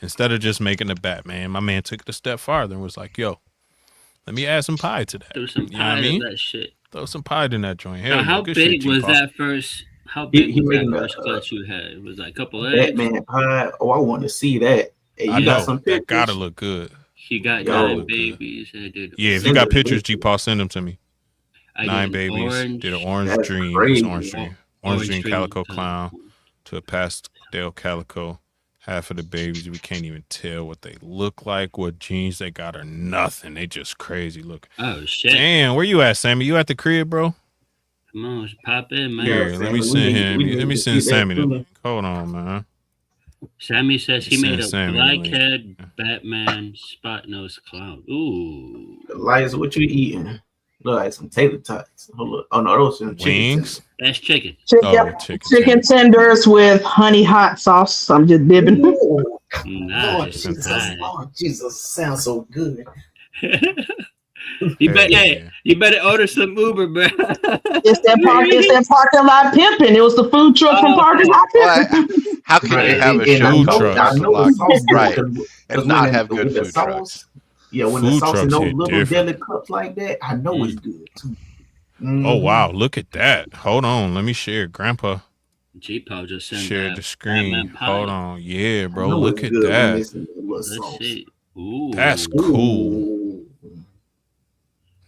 Instead of just making a Batman, my man took it a step farther and was like, yo, let me add some pie to that. Throw some You know what I pie mean? in that shit. Throw some pie in that joint. Hell Now, yeah, how good big shit, was G-Paul. that first? How big He was that making a, first clutch you had? It was like a couple eggs. Batman pie. Oh, I want to see that. Hey, I you know. got some That pictures? gotta look good. He got Yo. 9 Look good. babies. And dude, Yeah, if you Send got it, pictures, please. G-Paul, send them to me. I 9 did babies. orange, Did an orange That's dream. crazy. It's orange dream. Orange dream calico clown to a pastel calico. Half of the babies, we can't even tell what they look like, what genes they got or nothing. They just crazy looking. Oh shit! Damn, where you at, Sammy? You at the crib, bro? Come on, let's pop in, man. Here, Yeah, let me Sammy, send we him. need Let me to send see that Sammy the too. link. Hold on, man. Sammy says he Send made a Sammy the link. blackhead Batman spot nose clown. Ooh, Liza, what you eating? Look like some tater tots. Hold up. Oh no, those some chicken Wings? tenders. that's chicken. Oh, Chicken tenders with honey hot sauce. I'm just dipping. Ooh, Lord Nice. Jesus, Nice. Lord Jesus, sounds so good. You bet, Hell yeah, you better order some Uber, bro. It's that parking lot pimping. It was the food truck from parking lot pimping. How can you have a And show Food called trucks. I Parking know the Lot sauce good right because and when not have good with the food sauce, trucks? yeah, when the Food sauce in trucks those hit little different. deli cups like that, I know it's good too. Oh wow, look at that. Hold on, let me share. Grandpa G-Paw just sent shared that the screen. Batman pie. Hold on. Yeah, I bro. know Look it's at good when that. it's in the little Let's sauce. see. Ooh. That's cool. Ooh.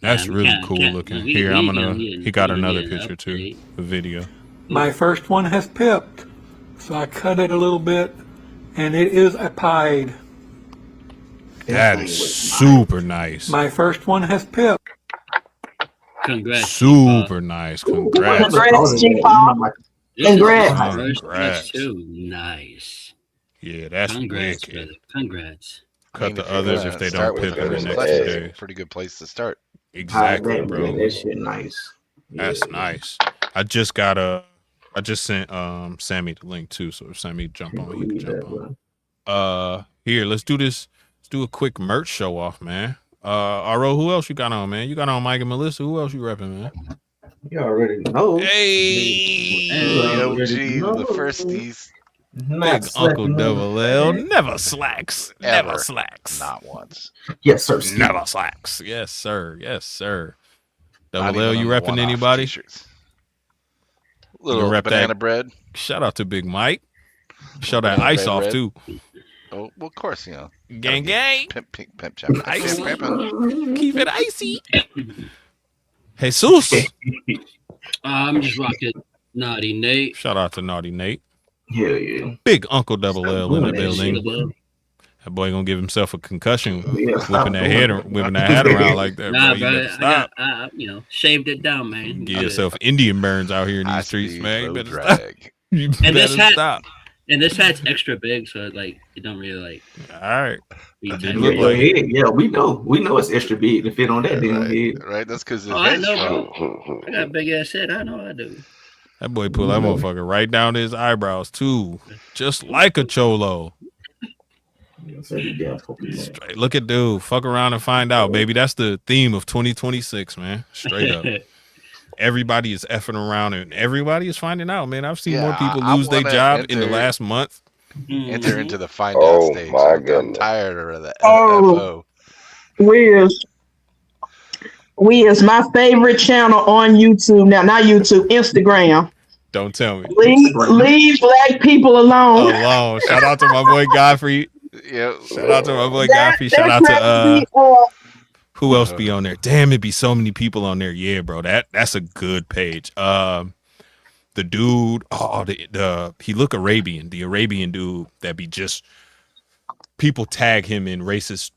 That's we really can't- cool can't- looking. we- Here, we I'm gonna gonna. get- He got we gonna another get an picture too. update. A video. My first one has pipped, so I cut it a little bit, and it is a pied. That thing is was super nice. My first one has pipped. Congrats, Super nice. Congrats. Congrats, G-Paw. Congrats. First Congrats. too. Nice. Yeah, that's Congrats, wicked. brother. Congrats. Cut if the you're others gonna if they start don't with pip in the first next place, few that's a days. pretty good place to start. Exactly, bro. That shit nice. That's nice. I just sent Sammy the link too, so if Sammy jump on, he can jump on. Here, let's do this. Let's do a quick merch show off, man. RO, who else you got on, man? You got on Mike and Melissa. Who else you repping, man? You already know. Hey, The OG, the firsties. Big Uncle Double L never slacks. Never Ever. slacks. Not once. Yes, sir. Never slacks. Yes, sir. Yes, sir. Not Double L, even you on the repping one-off anybody? T-shirts. Little rep banana that? bread. Shout out to Big Mike. Show that Banana ice bread off red. too. Oh, well, of course, you know. Gang, gang. Pimp champ. Icy. Pimpin'. Keep it icy. Jesus. I'm just rocking Naughty Nate. Shout out to Naughty Nate. Hell yeah. Big Uncle Double L in the doing that building. shit. That boy gonna give himself a concussion Yeah, whipping that head around like that, Nah, bro. You bro. better stop. I shaved it down, man. Give yourself Indian burns out here in High these streets, speed, man. You low better stop. drag. You And better this hat- stop. And this hat's extra big, so it don't really All right. be It tight. didn't look Your like it. head, yeah, we know it's extra big to fit on that damn head. Right, that's because his Oh, I head's know, strong. bro. I got a big ass head. I know I do. That boy pulled that motherfucker right down to his eyebrows too, just like a cholo. Straight, look at dude. Fuck around and find out, baby. That's the theme of 2026, man. Straight up. Everybody is effing around and everybody is finding out, man. I've seen Yeah, more people I lose their wanna job in the enter- last month. Enter into the find Oh, out stage. my I'm goodness. tired of the Oh. FO. We is my favorite channel on YouTube now. Not YouTube, Instagram. Don't tell me. Leave black people alone. Alone. Shout out to my boy Godfrey. Yeah. Shout out to my boy That- Godfrey. Shout that out cracks to me up. who else be on there? Damn, it be so many people on there. Yeah, bro. That's a good page. The dude, he look Arabian. The Arabian dude that be just people tag him in racist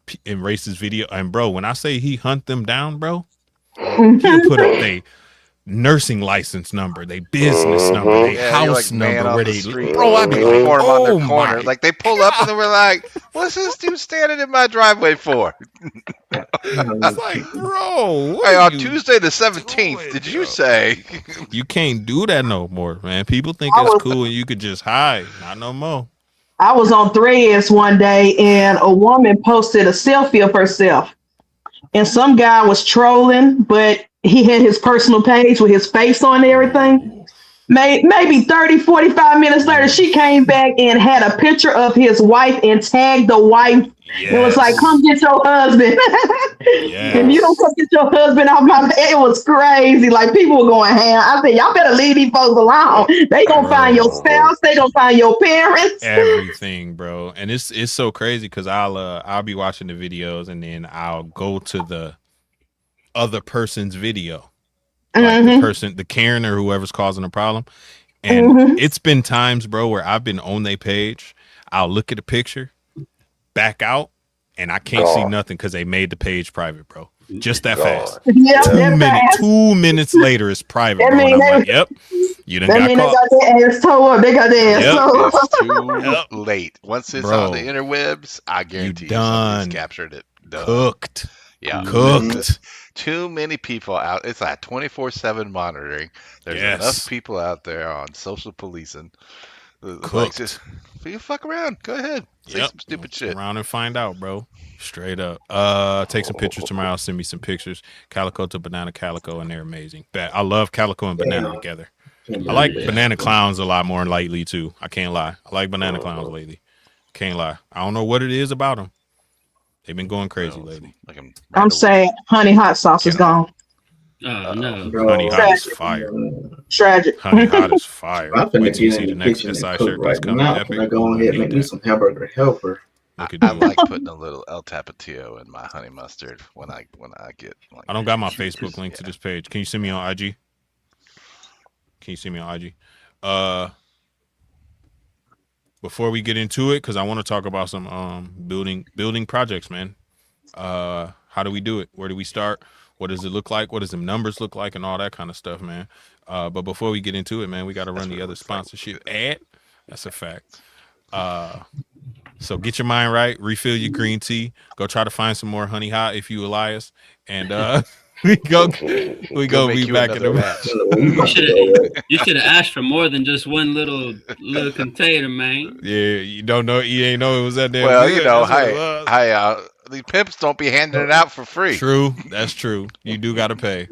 video. And bro, when I say he hunt them down, bro, he'll put up they nursing license number, they business number, they Yeah, house you're like man number, on where the they street. bro. I be like, Report 'em on oh their corner. my Like they pull up and then we're like, "What's this dude standing in my driveway for?" It's like, bro, what Hey, are on you Tuesday the 17th, doing, did you bro? say? You can't do that no more, man. People think I it's was- cool and you could just hide. Not no more. I was on Threads one day and a woman posted a selfie of herself. And some guy was trolling, but he had his personal page with his face on and everything. Maybe 30, 45 minutes later, she came back and had a picture of his wife and tagged the wife. It was like, come get your husband. If you don't come get your husband out my bed, it was crazy. Like people were going ham. I said, y'all better leave these folks alone. They gonna find your spouse. They gonna find your parents. Everything, bro. And it's so crazy because I'll be watching the videos and then I'll go to the other person's video. Like the person, the Karen or whoever's causing a problem. And it's been times, bro, where I've been on their page. I'll look at a picture, back out, and I can't see nothing because they made the page private, bro. Just that fast. Yeah, 2 minutes later, it's private. That Bro, and mean I'm they- like, yep, you done That got mean they caught. got their ass tore up. They got their ass Yep, tore up. it's too Yep. late. Once it's Bro, on the interwebs, I guarantee you done. somebody's captured it. Done. Cooked. Yeah, Cooked. Too many people out. It's like 24/7 monitoring. There's Yes. enough people out there on social policing Like, just you fuck around. Go ahead. Say some stupid shit. Around and find out, bro. Straight up. Take some pictures tomorrow. Send me some pictures. Calico to Banana Calico, and they're amazing. I love Calico and Banana together. I like Banana Clowns a lot more lately too. I can't lie. I like Banana Clowns lately. Can't lie. I don't know what it is about them. They've been going crazy lately. Like I'm saying, honey hot sauce is gone. Oh no! Honey hot is fire. Tragic. Honey hot is fire. I'm finna Wait till you get see in the the next kitchen SI and cook shirt that's right coming. now. Epic. I'm go ahead and make me some hamburger helper. I like putting a little El Tapatio in my honey mustard when I get. Like, I don't got my Facebook link to this page. Can you send me on IG? Can you see me on IG? Before we get into it, because I want to talk about some building projects, man. How do we do it? Where do we start? What does it look like? What does the numbers look like, and all that kind of stuff, man. But before we get into it, man, we got to run the other sponsorship ad. That's a fact. So get your mind right, refill your green tea, go try to find some more honey hot if you Elias, and we go be back in the match. You should have asked for more than just one little container, man. Yeah, you don't know, you ain't know it was that damn. Well, good. you know, these pimps don't be handing it out for free. True, that's true. You do got to pay.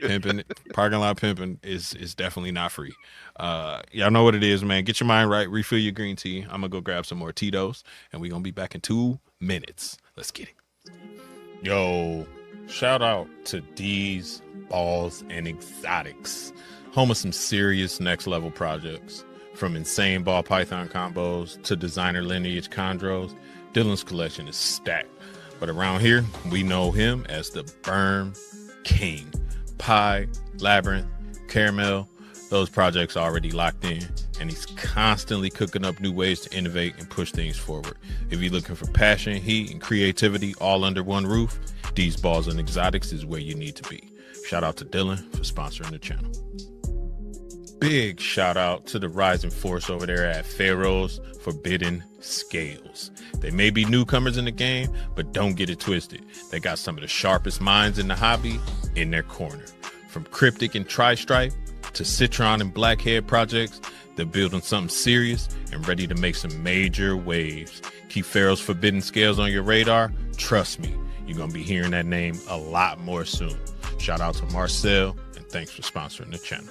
Pimping, parking lot pimping is definitely not free. Y'all know what it is, man. Get your mind right, refill your green tea. I'm gonna go grab some more Tito's, and we're gonna be back in 2 minutes. Let's get it. Yo, shout out to D's Balls and Exotics, home of some serious next level projects. From insane ball python combos to designer lineage chondros, Dylan's collection is stacked. But around here, we know him as the Berm King. Pie, Labyrinth, Caramel, those projects are already locked in, and he's constantly cooking up new ways to innovate and push things forward. If you're looking for passion, heat, and creativity all under one roof, These Balls and Exotics is where you need to be. Shout out to Dylan for sponsoring the channel. Big shout out to the rising force over there at Pharaoh's Forbidden Scales. They may be newcomers in the game, but don't get it twisted. They got some of the sharpest minds in the hobby in their corner. From Cryptic and Tri-Stripe to Citron and Blackhead projects, they're building something serious and ready to make some major waves. Keep Pharaoh's Forbidden Scales on your radar. Trust me, you're going to be hearing that name a lot more soon. Shout out to Marcel, and thanks for sponsoring the channel.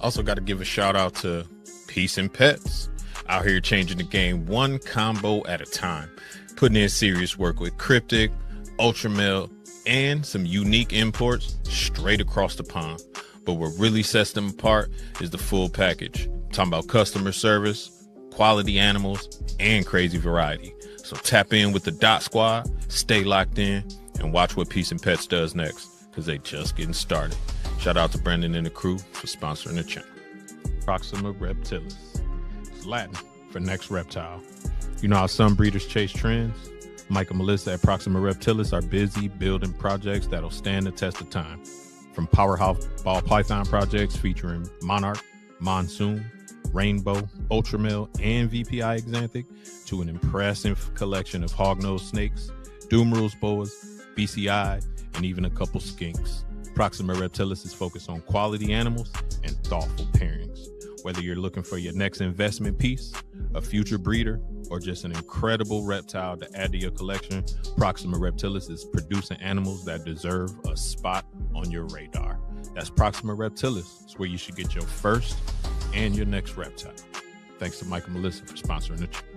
Also got to give a shout out to Peace and Pets, out here changing the game one combo at a time, putting in serious work with Cryptic, Ultramel, and some unique imports straight across the pond. But what really sets them apart is the full package. I'm talking about customer service, quality animals, and crazy variety. So tap in with the Dot Squad, stay locked in, and watch what Peace and Pets does next, because they just getting started. Shout out to Brendan and the crew for sponsoring the channel. Proxima Reptilis. It's Latin for next reptile. You know how some breeders chase trends? Mike and Melissa at Proxima Reptilis are busy building projects that'll stand the test of time. From powerhouse ball python projects featuring Monarch, Monsoon, Rainbow, Ultramel, and VPI Exanthic, to an impressive collection of hognose snakes, Doomrules boas, BCI, and even a couple skinks. Proxima Reptilis is focused on quality animals and thoughtful pairings. Whether you're looking for your next investment piece, a future breeder, or just an incredible reptile to add to your collection, Proxima Reptilis is producing animals that deserve a spot on your radar. That's Proxima Reptilis. It's where you should get your first and your next reptile. Thanks to Mike and Melissa for sponsoring the channel.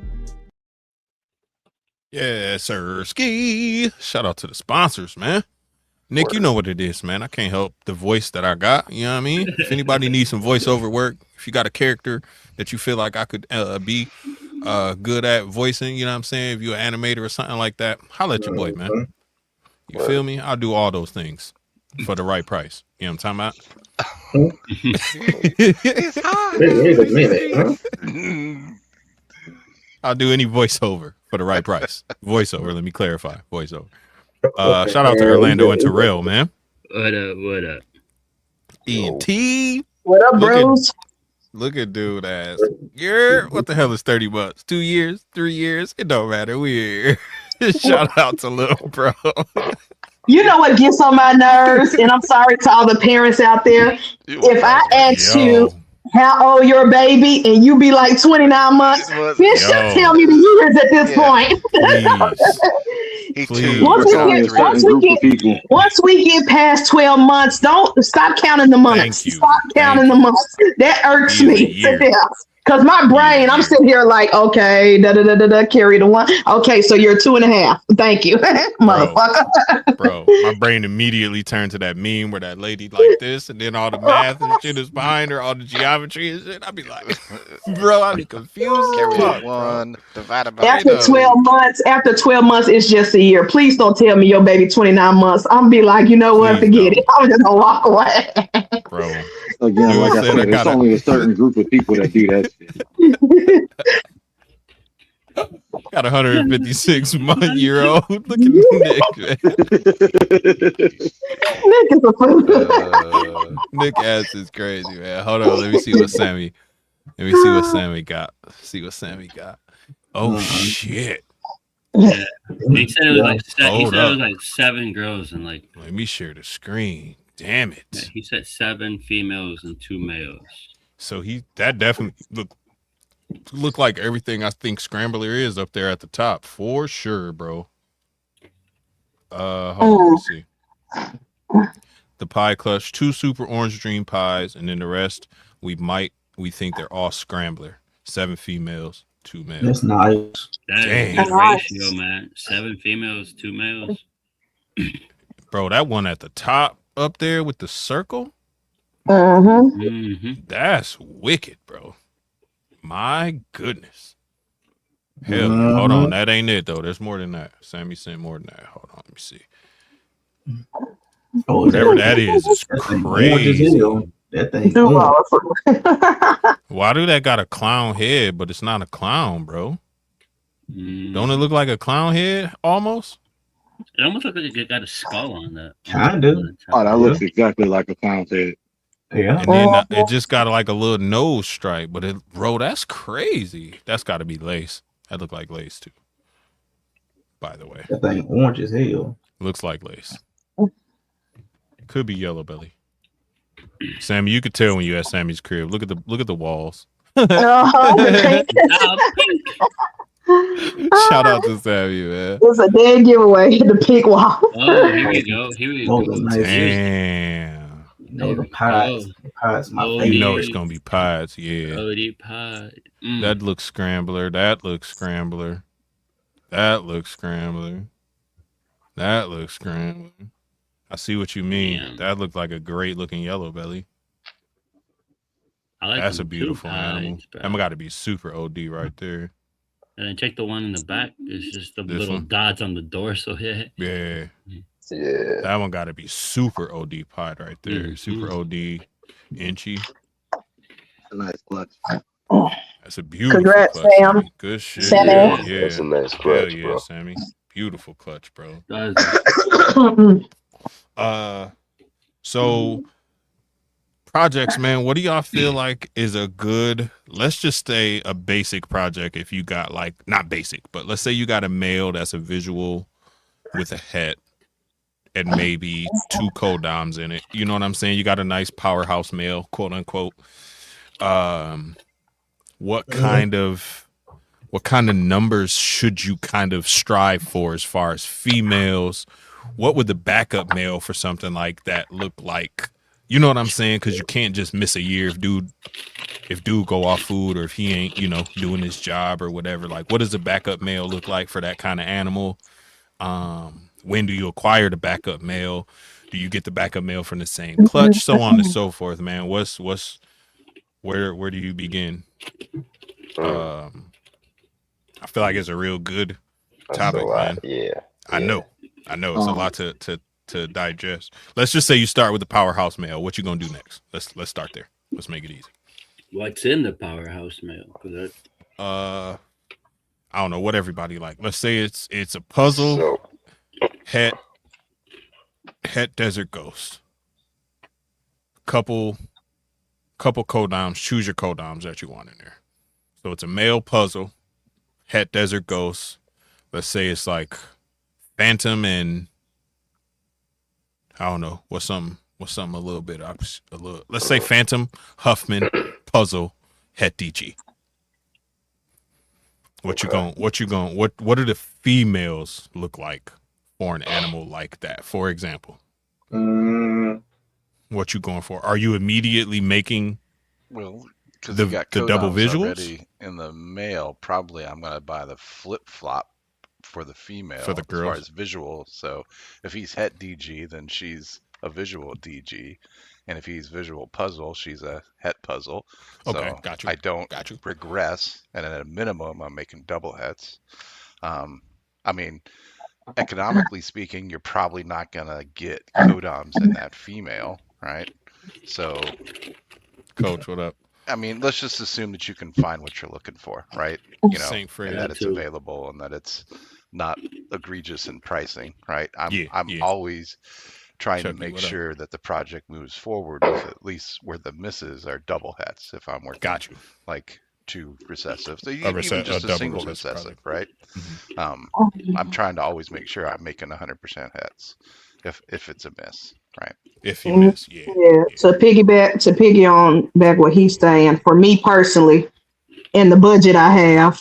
Yes, sir. Ski. Shout out to the sponsors, man. Nick, you know what it is, man. I can't help the voice that I got. You know what I mean? If anybody needs some voiceover work, if you got a character that you feel like I could be good at voicing, you know what I'm saying? If you're an animator or something like that, holla at your boy, man. You feel me? I'll do all those things for the right price. You know what I'm talking about? Wait a minute, huh? I'll do any voiceover for the right price. Voiceover, let me clarify. Voiceover. Shout out to Orlando and Terrell, man. What up? What up? ET. What up, bros? Look at dude ass. What the hell is $30? 2 years? 3 years? It don't matter. We're shout out to little bro. You know what gets on my nerves, and I'm sorry to all the parents out there. If I ask you how old your baby, and you be like 29 months. Bitch, should tell me the years at this point. Please. Once we get past 12 months, don't stop counting the months. Stop counting the months. That irks me. Because my brain, I'm sitting here like, okay, carry the one. Okay, so you're 2.5. Thank you, motherfucker. Bro, my brain immediately turned to that meme where that lady like this, and then all the math and shit is behind her, all the geometry and shit. I'd be like, bro, I'd be confused. Carry one divided by after 12 months, it's just a year. Please don't tell me your baby 29 months. I'm be like, you know what? Forget it. I'm just gonna walk away. Bro. Again, like I said, it's only a certain group of people that do that shit. Got 156-year-old. Look at Nick, man. Nick is a fool. Nick ass is crazy, man. Hold on, let me see what Sammy got. Oh shit. Yeah. He said it was like 7 girls and like. Let me share the screen. Damn it. Yeah, he said 7 females and 2 males. So that definitely look like everything I think Scrambler is up there at the top for sure, bro. Hold on, let's see. The pie clutch, 2 super orange dream pies, and then the rest we think they're all Scrambler. 7 females, 2 males. That's nice. That is a good ratio, man. 7 females, 2 males. Bro, that one at the top up there with the circle. That's wicked, bro. My goodness. Hell, hold on. That ain't it though. There's more than that. Sammy sent more than that. Hold on, let me see. Whatever that is crazy. That thing. Why do that got a clown head, but it's not a clown, bro? Don't it look like a clown head almost? It almost looks like it got a skull on that. Kind of. Oh, that looks exactly like a clown's head. Yeah. And then it just got like a little nose stripe, but bro, that's crazy. That's got to be lace. That look like lace too. By the way, that thing orange as hell. Looks like lace. Could be yellow belly. Sammy, you could tell when you at Sammy's crib. Look at the walls. Shout out to Sammy, man. It's a dead giveaway. The pink wall. Oh, here we go. Damn. No, the pies. The pies, my favorite. You know it's gonna be pies, yeah. OD pie. That looks Scrambler. That looks Scrambler. That looks Scrambler. That looks Scrambler. I see what you mean. Damn. That looked like a great looking yellow belly. Like that's a beautiful animal. Bro. That got to be super OD right there. And then check the one in the back. It's just the This little one? dots on the dorsal head. Yeah. Yeah. That one got to be super OD pod right there. Super OD inchy. A nice clutch. That's a beautiful Congrats, clutch. Sam. Sammy. Good shit. Sammy. Yeah. That's a nice clutch, yeah, bro. Sammy. Beautiful clutch, bro. So projects, man, what do y'all feel like is a good, let's just say a basic project if you got like, not basic, but let's say you got a male that's a visual with a head and maybe 2 codoms in it. You know what I'm saying? You got a nice powerhouse male, quote unquote. What kind of numbers should you kind of strive for as far as females? What would the backup male for something like that look like? You know what I'm saying? Because you can't just miss a year if dude go off food or if he ain't, doing his job or whatever. Like, what does the backup male look like for that kind of animal? When do you acquire the backup male? Do you get the backup male from the same clutch? So on and so forth, man. Where do you begin? I feel like it's a real good topic, man. Yeah. I know it's a lot to digest. Let's just say you start with the powerhouse male. What you gonna do next? Let's start there. Let's make it easy. What's in the powerhouse male? I don't know what everybody like. Let's say it's a puzzle. So, Het Desert Ghost. Couple codoms. Choose your codoms that you want in there. So it's a male puzzle. Het Desert Ghost. Let's say it's like Phantom and I don't know what's something a little bit let's say Phantom, Huffman, puzzle, het DG. What do the females look like for an animal like that? For example, what you going for? Are you immediately making Well, because you got the double codoms visuals already in the male, probably I'm gonna buy the flip flop for the female for the as far girls? as visual. So if he's het DG, then she's a visual DG, and if he's visual puzzle, she's a het puzzle. Okay, So got you. I don't Got you. regress, and at a minimum, I'm making double hets. I mean, economically speaking, you're probably not gonna get codoms in that female, right? So, Coach, what up? I mean, let's just assume that you can find what you're looking for, right? You know, Saint Fred. and that it's Too. available and that it's not egregious in pricing, right? I'm Yeah. always trying Chucky, to make what up? sure that the project moves forward with at least where the misses are double hets if I'm working Got you. like two recessive. So A even just a double single recessive recessive, right? I'm trying to always make sure I'm making 100% hets if it's a miss, right? If you miss, yeah. To piggy on back what he's saying, for me personally, in the budget I have,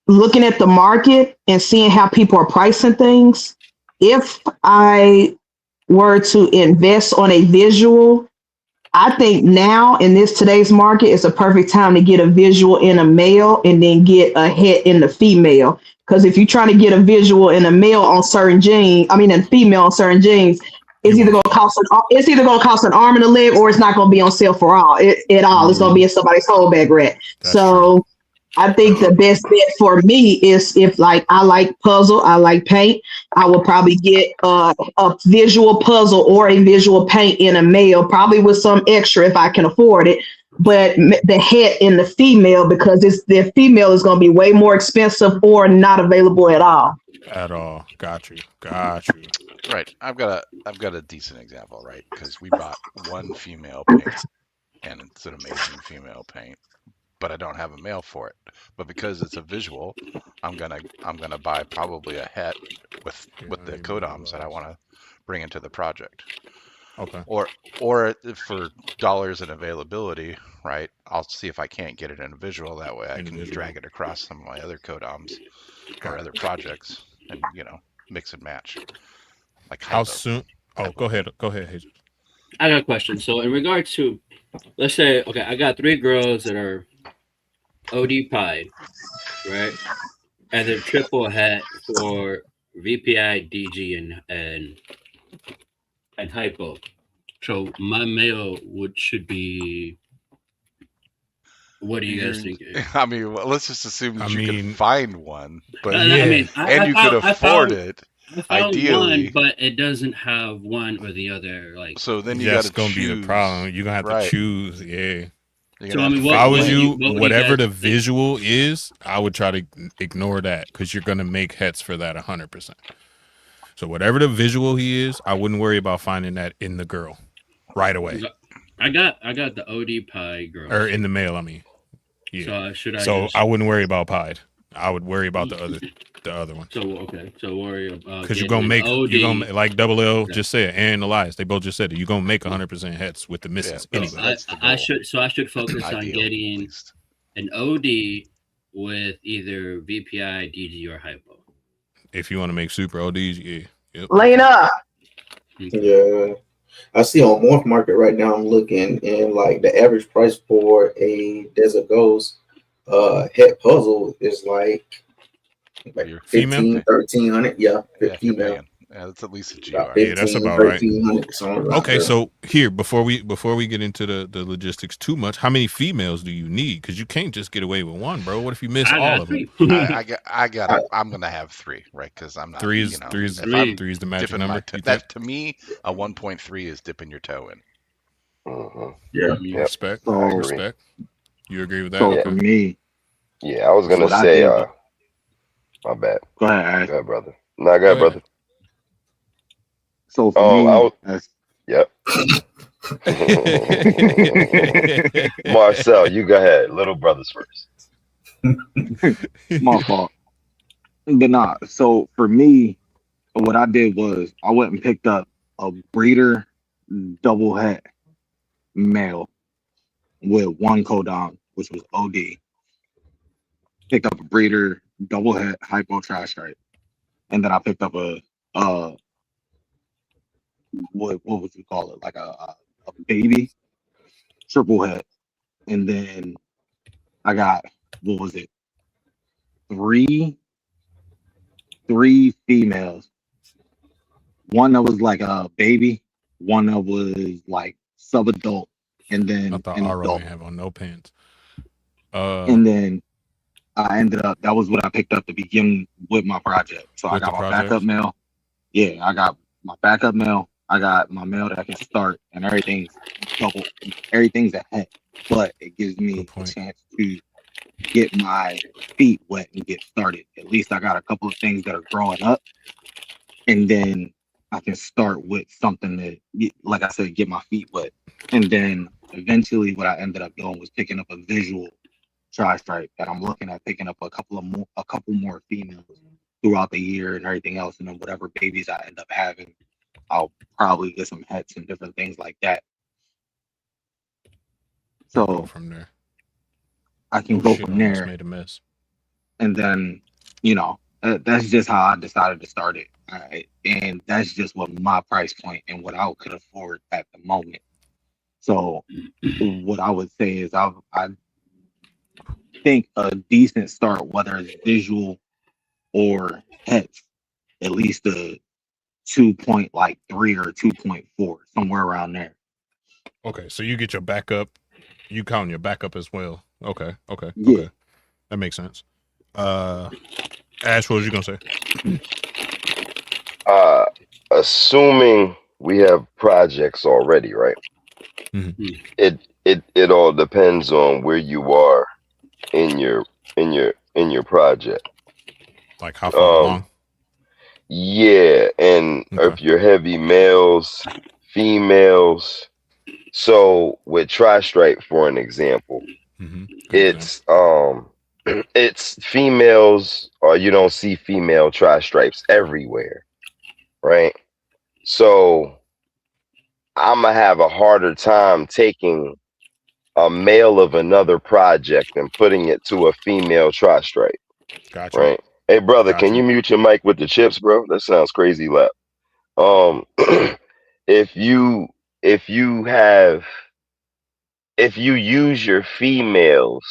looking at the market and seeing how people are pricing things, if I were to invest on a visual, I think now in today's market is a perfect time to get a visual in a male and then get a het in the female. Because if you're trying to get a visual in a male on certain genes, in female on certain genes, it's either going to cost an arm and a leg, or it's not going to be on sale for all. At all, it's going to be in somebody's holdback rack. So I think the best bet for me is if I like puzzle, I like paint, I will probably get a visual puzzle or a visual paint in a male, probably with some extra if I can afford it. But the het in the female, because the female is going to be way more expensive or not available at all. Got you. Right. I've got a decent example, right? Because we bought one female paint, and it's an amazing female paint, but I don't have a male for it. But because it's a visual, I'm gonna buy probably a het with the codoms that I want to bring into the project. Okay. Or for dollars and availability, right? I'll see if I can't get it in a visual. That way I can drag it across some of my other codoms or other projects, and mix and match. Like how soon? Oh, go ahead, Jesus. I got a question. So in regards to, let's say, okay, I got 3 girls that are OD pied, right? And then triple het for VPI, DG, and hypo. So my male should be. What do you guys think? I mean, let's just assume that you can find one, but you could afford it. I found Ideally, one, but it doesn't have one or the other. Like, so then that's gonna be the problem. You're gonna have to choose. Yeah. So I mean, if I was you, whatever the visual is, I would try to ignore that because you're gonna make hets for that 100%. So whatever the visual he is, I wouldn't worry about finding that in the girl right away. I got the OD pie girl, or in the male. I mean, yeah. So I wouldn't worry about pied. I would worry about the other one. So worry about because you're gonna make like Double L just said, and Elias, they both just said it. You're gonna make 100% hets with the misses anyway. I should focus on getting an OD with either VPI, DG, or hypo. If you want to make super ODs, yeah. Yep. Lane up. Yeah. I see on Morph Market right now, I'm looking, and like the average price for a Desert Ghost het puzzle is like 15, 1300. Yeah, 15. Yeah, that's at least a GR. Yeah, that's about right. Okay, so here before we get into the logistics too much, how many females do you need? Because you can't just get away with one, bro. What if you miss all of them? I'm gonna have 3, right? Because I'm not three is the magic number. That to me, a 1.3 is dipping your toe in. Yeah, respect. You agree with that? So for me, yeah, I was gonna say, my bad. Go ahead, go ahead, brother. No, go ahead, brother. So for me, yep. Marcel, you go ahead. Little brothers first. My fault. But nah, so for me, what I did was I went and picked up a breeder double het male. with one codom, which was OD. Picked up a breeder, double head, hypo trash right, and then I picked up a what would you call it, like a baby triple head, and then I got what was it, three females. One that was like a baby, one that was like sub-adult, and I then thought an Aro adult. didn't have on no pants. And then I ended up, that was what I picked up to begin with my project. So I With the got my backup projects? male. Yeah, I got my backup male. I got my male that I can start, and everything's double, everything's ahead. But it gives me Good a point. chance to get my feet wet and get started. At least I got a couple of things that are growing up, and then I can start with something that, like I said, get my feet wet. And then eventually, what I ended up doing was picking up a visual tri-stripe that I'm looking at picking up a couple more females throughout the year and everything else, and then whatever babies I end up having, I'll probably get some hets and different things like that. Go So from there. I can Oh go shit! I from almost there, made a mess. and then that's just how I decided to start it. All right, and that's just what my price point and what I could afford at the moment. So what I would say is I think a decent start, whether it's visual or hets, at least a 2.3 or 2.4, somewhere around there. Okay, so you get your backup. You count your backup as well. Okay. Yeah. That makes sense. Ash, what was you gonna say? Assuming we have projects already, right? Mhm. It all depends on where you are in your project. Like how far along? Yeah, and Okay. if you're heavy males, females. So with tri-stripe, for an example, Mm-hmm. it's it's females, or you don't see female tri-stripes everywhere, right? So I'm gonna have a harder time taking a male of another project and putting it to a female tri-stripe, Gotcha. right? Hey brother, Gotcha. can you mute your mic with the chips, bro? That sounds crazy loud. If you have, if you use your females,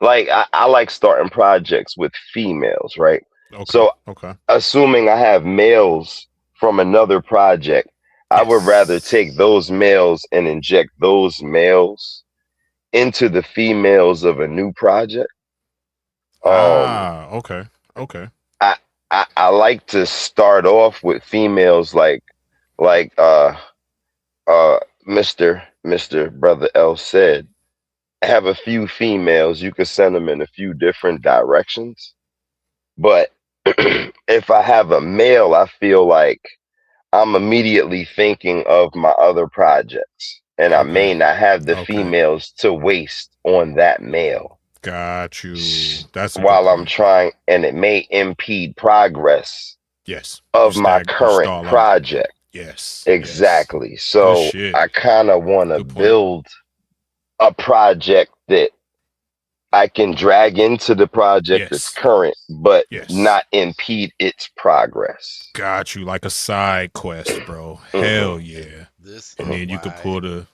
like I like starting projects with females, right? Okay. So Okay. assuming I have males from another project, I would rather take those males and inject those males into the females of a new project. Okay. Okay. I like to start off with females like Mr. Brother L said, have a few females. You could send them in a few different directions. But if I have a male, I feel like I'm immediately thinking of my other projects, and I may not have the females to waste on that male. Got you. That's a while good I'm point. trying, and it may impede progress. Yes. Of my current project. Yes. Exactly. Yes. So I kind of want to build a project that I can drag into the project that's current, but not impede its progress. Got you, like a side quest, bro. Hell yeah. And then you could pull the.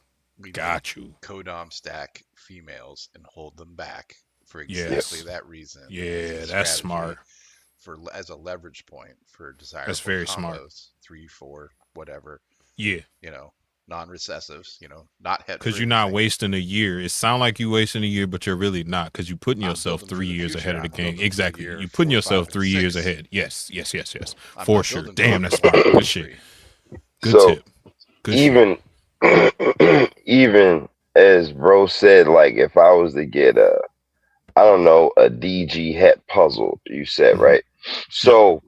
Got you. Codom stack females and hold them back for exactly that reason. Yeah, that's smart. For as a leverage point for desirable that's very combos, smart. 3, 4, whatever. Yeah. Non-recessives, not head. Because you're not wasting a year. It sounds like you wasting a year, but you're really not, because you're putting yourself 3 years ahead of the game. Exactly. You're putting yourself 3 years ahead. Yes. For sure. Damn, that's smart. Good shit. Good tip. Good even shit. Even as bro said, like if I was to get a DG het puzzle, you said, right? So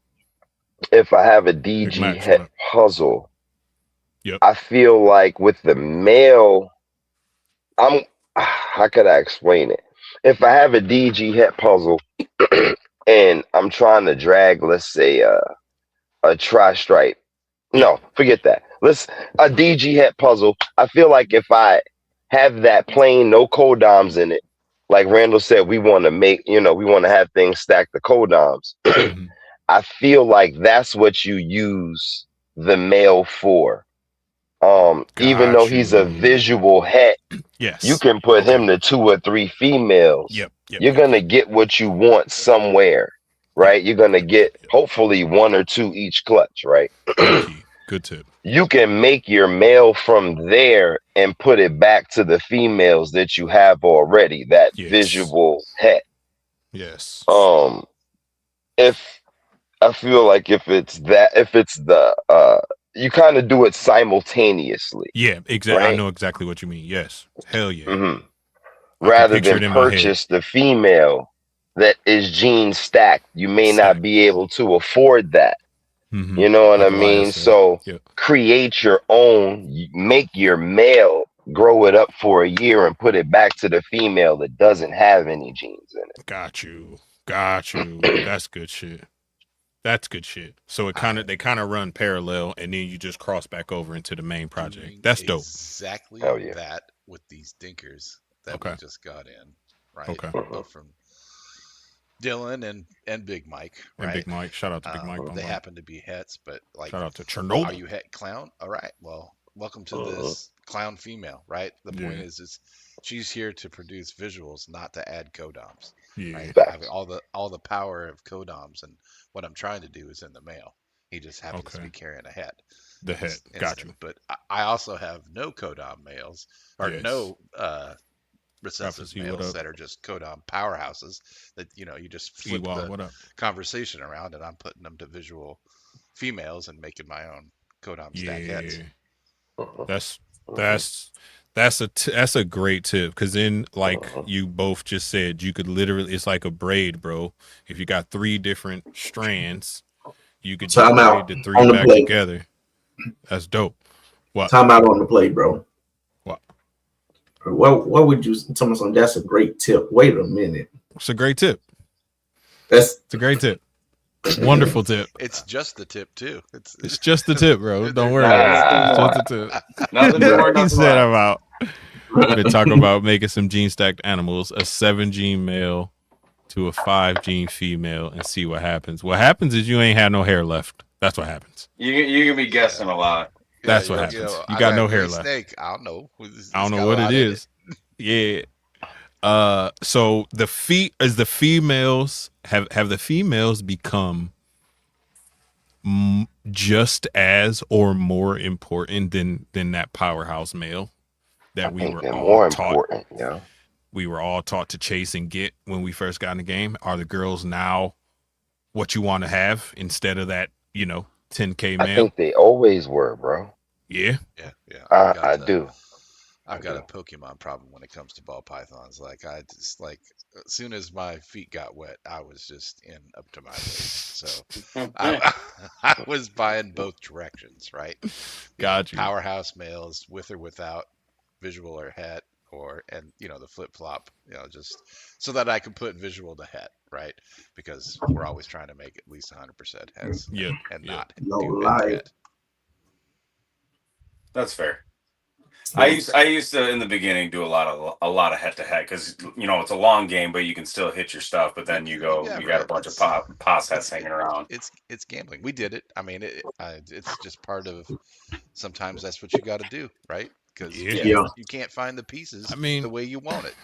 if I have a DG het puzzle, I feel like with the male, how could I explain it? If I have a DG het puzzle and I'm trying to drag, let's say, a tri-stripe. No, forget that. A DG het puzzle. I feel like if I have that plain, no codoms in it. Like Randall said, we want to make, we want to have things stack the codoms. Mhm. I feel like that's what you use the male for. Even though Got he's a you. visual het, you Yes. can put Okay. him to 2 or 3 females. Yep. You're gonna get what you want somewhere, right? You're gonna get Yep. hopefully 1 or 2 each clutch, right? Good key. Good tip. You can make your male from there and put it back to the females that you have already, that Yes. visual het. Yes. If I feel like if it's the you kind of do it simultaneously, Yeah, exactly. I right? know exactly what you mean. Yes. Hell yeah. hmm I can Rather picture than it in my head. purchase the female that is gene stacked, you may not Stacked. be able to afford that. Mhm. You know what Like I Elias mean? said. So Yep. create your own, make your male, grow it up for a year and put it back to the female that doesn't have any genes in it. Got you. That's good shit. That's good shit. So they kind of run parallel, and then you just cross back over into the main project. Doing That's dope. exactly Hell yeah. that with these dinkers that Okay. we just got in, right? Okay. Both from Dylan and Big Mike, right? And Big Mike. Shout out to Big Mike. They happen to be hets, but like, Shout out to are Chernobyl. you het clown? All right, well, welcome to this clown female, right? The point Yeah. is she's here to produce visuals, not to add codoms. Yeah. Right? Facts. Having all the power of codoms, and what I'm trying to do is in the male. He just happens to Okay. be carrying a het. The head. Got you. But I also have no codom males, or Yes. no recessive Prophecy, what males up? that are just codom powerhouses that you just flip Ewald, what the up? conversation around, and I'm putting them to visual females and making my own codom stack heads. Yeah. That's a great tip, because then, like you both just said, you could literally, it's like a braid, bro. If you got 3 different strands, you could just Time braid out the on 3 the back plate. together. That's dope. What? Time out on the play, bro. What? What would you tell me? Something that's a great tip. Wait a minute. It's a great tip. It's a great tip. Wonderful tip. It's just the tip too. It's just the tip, bro. Don't worry about it. It's just the tip. Nothing more, He nothing said less. about. Been talking about making some gene stacked animals, a 7 gene male to a 5 gene female, and see what happens. What happens is you ain't had no hair left. That's what happens. You can be guessing a lot. That's what happens. You got no hair left. Snake. I don't know. I don't know what it is. Yeah. So the females have the females become just as or more important than that powerhouse male that we were all taught. Yeah. We were all taught to chase and get when we first got in the game. Are the girls now what you want to have instead of that, 10K male? I think they always were, bro. Yeah. Yeah. I do. I've got a Pokemon problem when it comes to ball pythons. Like I just as soon as my feet got wet, I was just in up to my waist. So I was buying both directions, right? Got you. Powerhouse males with or without visual or het, and the flip flop, just so that I could put visual to het, right? Because we're always trying to make at least 100% heads, and not do het. That's fair. I used to in the beginning do a lot of head to head because it's a long game, but you can still hit your stuff. But then you got a bunch of pos heads hanging around. It's gambling. We did it. I mean, it's just part of. Sometimes that's what you got to do, right? Because you can't find the pieces the way you want it.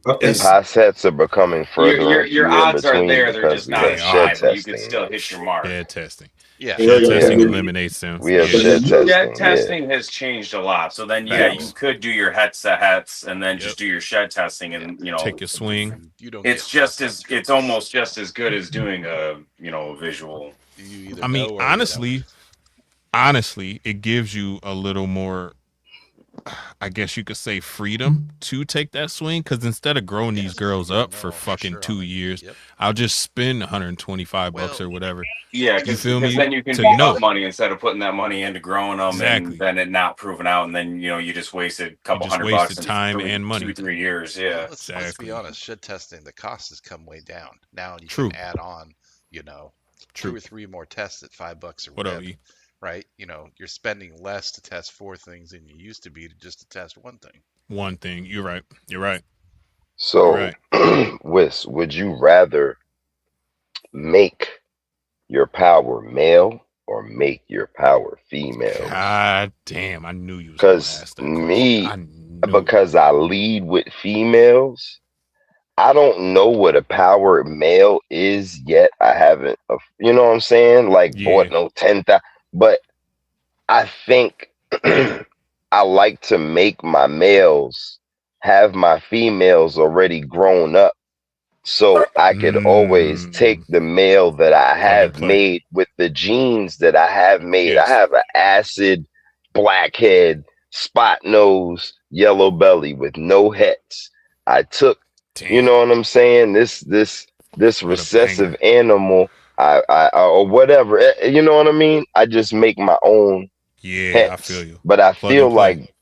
Pos sets are becoming further. Your odds are there. They're just not as high, but you can still hit your mark. Shed testing. Yeah. Shed testing eliminates them. We have shed testing. Shed testing has changed a lot. So then, you could do your hets to hets and then just do your shed testing and, take your swing. It's almost just as good as doing a visual. I mean, honestly, it gives you a little more, I guess you could say, freedom to take that swing, because instead of growing these girls up for fucking 2 years, I'll just spend $125 or whatever. Yeah, because then you can make up money instead of putting that money into growing them and then it not proving out, and then you just wasted a couple $100 in time and money. 2-3 years. Yeah, let's be honest. Shed testing, the cost has come way down. Now you True. can add on, 2 or 3 more tests at $5 a rip. Right, you're spending less to test 4 things than you used to be to test 1 thing. one thing. You're right. You're right. So, Wis, would you rather make your power male or make your power females? God damn, I knew you was gonna ask that question. Because I lead with females, I don't know what a power male is yet. I haven't, you know what I'm saying? Like, bought no 10,000, but I think I like to make my males have my females already grown up, so I could always take the male that I have made with the genes that I have made. I have an acid, blackhead, spot nose, yellow belly with no hets. I took, you know what I'm saying? This recessive animal, I or whatever, you know what I mean? I just make my own. Yeah, I feel you. But I feel like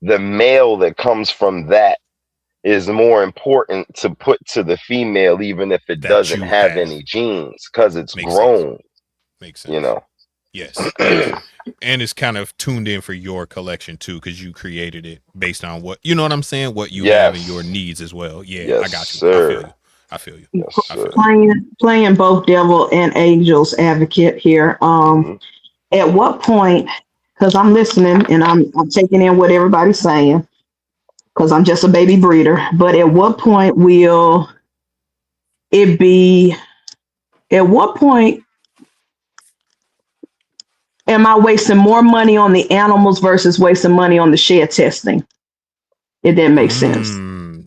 the male that comes from that is more important to put to the female, even if it doesn't have any genes, because it's grown. Makes sense. You know. Yes. And it's kind of tuned in for your collection too, because you created it based on what, you know what I'm saying, what you have and your needs as well. Yeah, I got you. Sir. I feel you. Yes, I feel you. Playing both devil and angel's advocate here. At what point? Because I'm listening and I'm taking in what everybody's saying, because I'm just a baby breeder. But at what point will it be? At what point am I wasting more money on the animals versus wasting money on the shed testing? If that makes sense.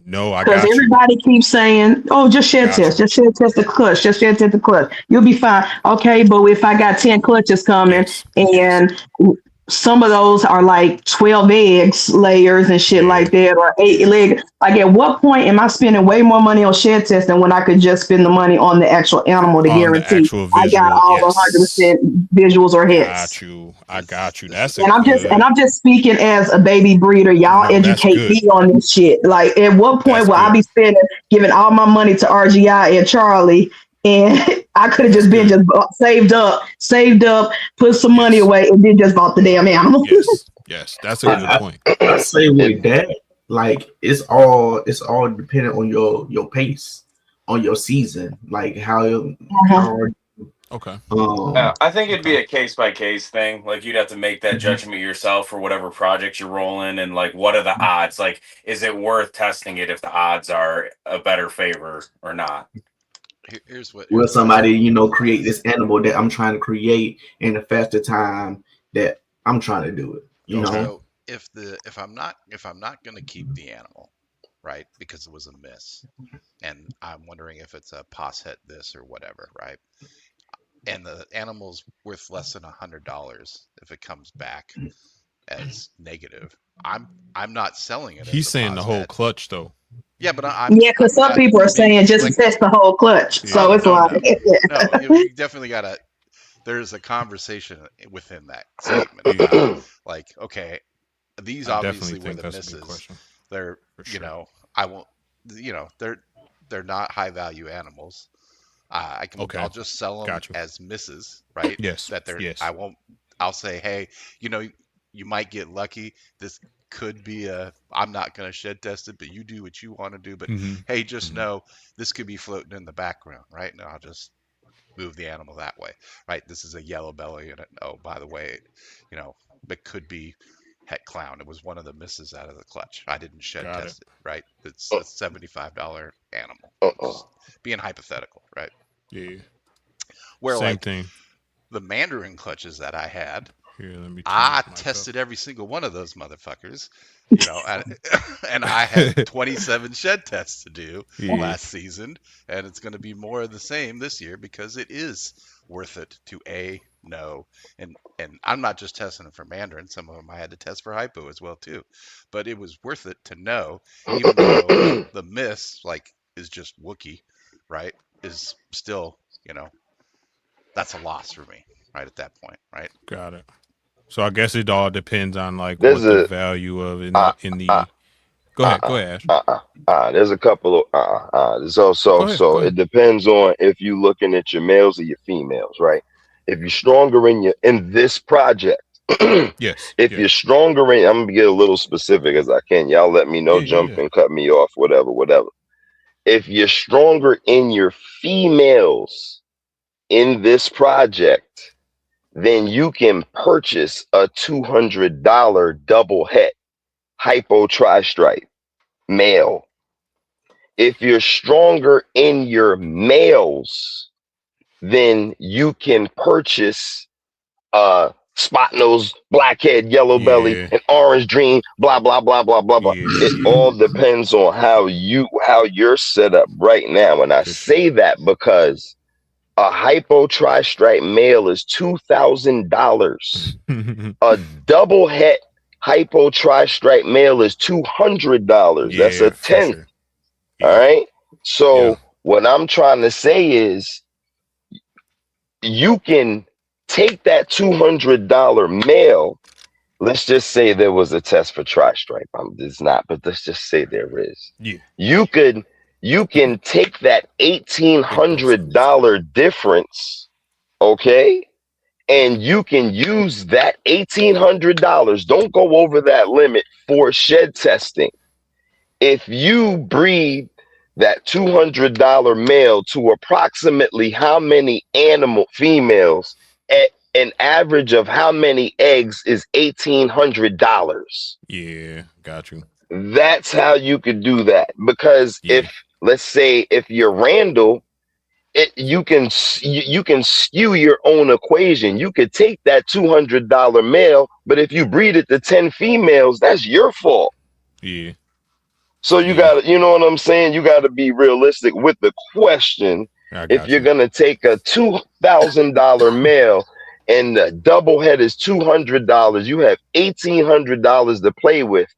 No, I got you. Because everybody keeps saying, "Oh, just shed test the clutch, just shed test the clutch. You'll be fine." Okay, but if I got 10 clutches coming and some of those are like 12 eggs layers and shit like that, or 8 leg. Like, at what point am I spending way more money on shed testing when I could just spend the money on the actual animal to guarantee I got all the 100% visuals or hits? I got you. That's and I'm just speaking as a baby breeder. Y'all educate me on this shit. Like, at what point will I be giving all my money to RGI and Charlie? And I could have just been saved up, put some money away, and then just bought the damn animal. Yes, that's a good point. I say with that, like, it's all dependent on your pace, on your season, like how okay. I think it'd be a case by case thing. Like, you'd have to make that judgment yourself for whatever project you're rolling, and like, what are the odds? Like, is it worth testing it if the odds are a better favor or not? Will somebody, create this animal that I'm trying to create in the faster time that I'm trying to do it? So if I'm not going to keep the animal, right, because it was a miss, and I'm wondering if it's a pos het this or whatever, right, and the animal's worth less than $100 if it comes back as negative, I'm not selling it. He's saying the whole clutch though. Yeah, but because some people are saying just test the whole clutch. Yeah. So it's you definitely gotta. There's a conversation within that statement. Like, okay, these obviously were the misses. They're I won't. They're not high value animals. I'll just sell them as misses, right? Yes. I won't. I'll say, hey, you might get lucky. This could be I'm not going to shed test it, but you do what you want to do. But hey, just know this could be floating in the background, right? And I'll just move the animal that way, right? This is a yellow belly, and by the way, it could be het clown. It was one of the misses out of the clutch. I didn't shed test it, right? It's a $75 animal. Just being hypothetical, right? Yeah. Where same thing. The Mandarin clutches that I had. Here, let me I tested every single one of those motherfuckers, and I had 27 shed tests to do last season, and it's going to be more of the same this year because it is worth it to know. And I'm not just testing them for Mandarin. Some of them I had to test for hypo as well too, but it was worth it to know, even though the miss is just Wookiee, right? Is still, that's a loss for me, right at that point, right? Got it. So I guess it all depends on what the value of in the. Go ahead, Ash. There's a couple of So it depends on if you're looking at your males or your females, right? If you're stronger in this project, Yes. If you're stronger in, I'm gonna get a little specific as I can. Y'all let me know, jump and cut me off, whatever. If you're stronger in your females in this project, then you can purchase a $200 double het hypo tri-stripe male. If you're stronger in your males, then you can purchase spot nose, blackhead, yellow belly, and orange dream, blah blah blah blah blah blah. It all depends on how you're set up right now. And I say that because a hypo tri-stripe male is $2,000. A double het hypo tri-stripe male is $200. That's a tenth. Sure. All right. So what I'm trying to say is you can take that $200 male. Let's just say there was a test for tri-stripe. It's not, but let's just say there is. Yeah. You can take that $1,800 difference, okay, and you can use that $1,800. Don't go over that limit for shed testing. If you breed that $200 male to approximately how many animal females at an average of how many eggs is $1,800. Yeah, got you. That's how you could do that. Because if, let's say, if you're Randall, you can skew your own equation. You could take that $200 male, but if you breed it to 10 females, that's your fault. Yeah. So you got, you know what I'm saying? You got to be realistic with the question. If you're going to take a $2,000 male and the double head is $200, you have $1,800 to play with.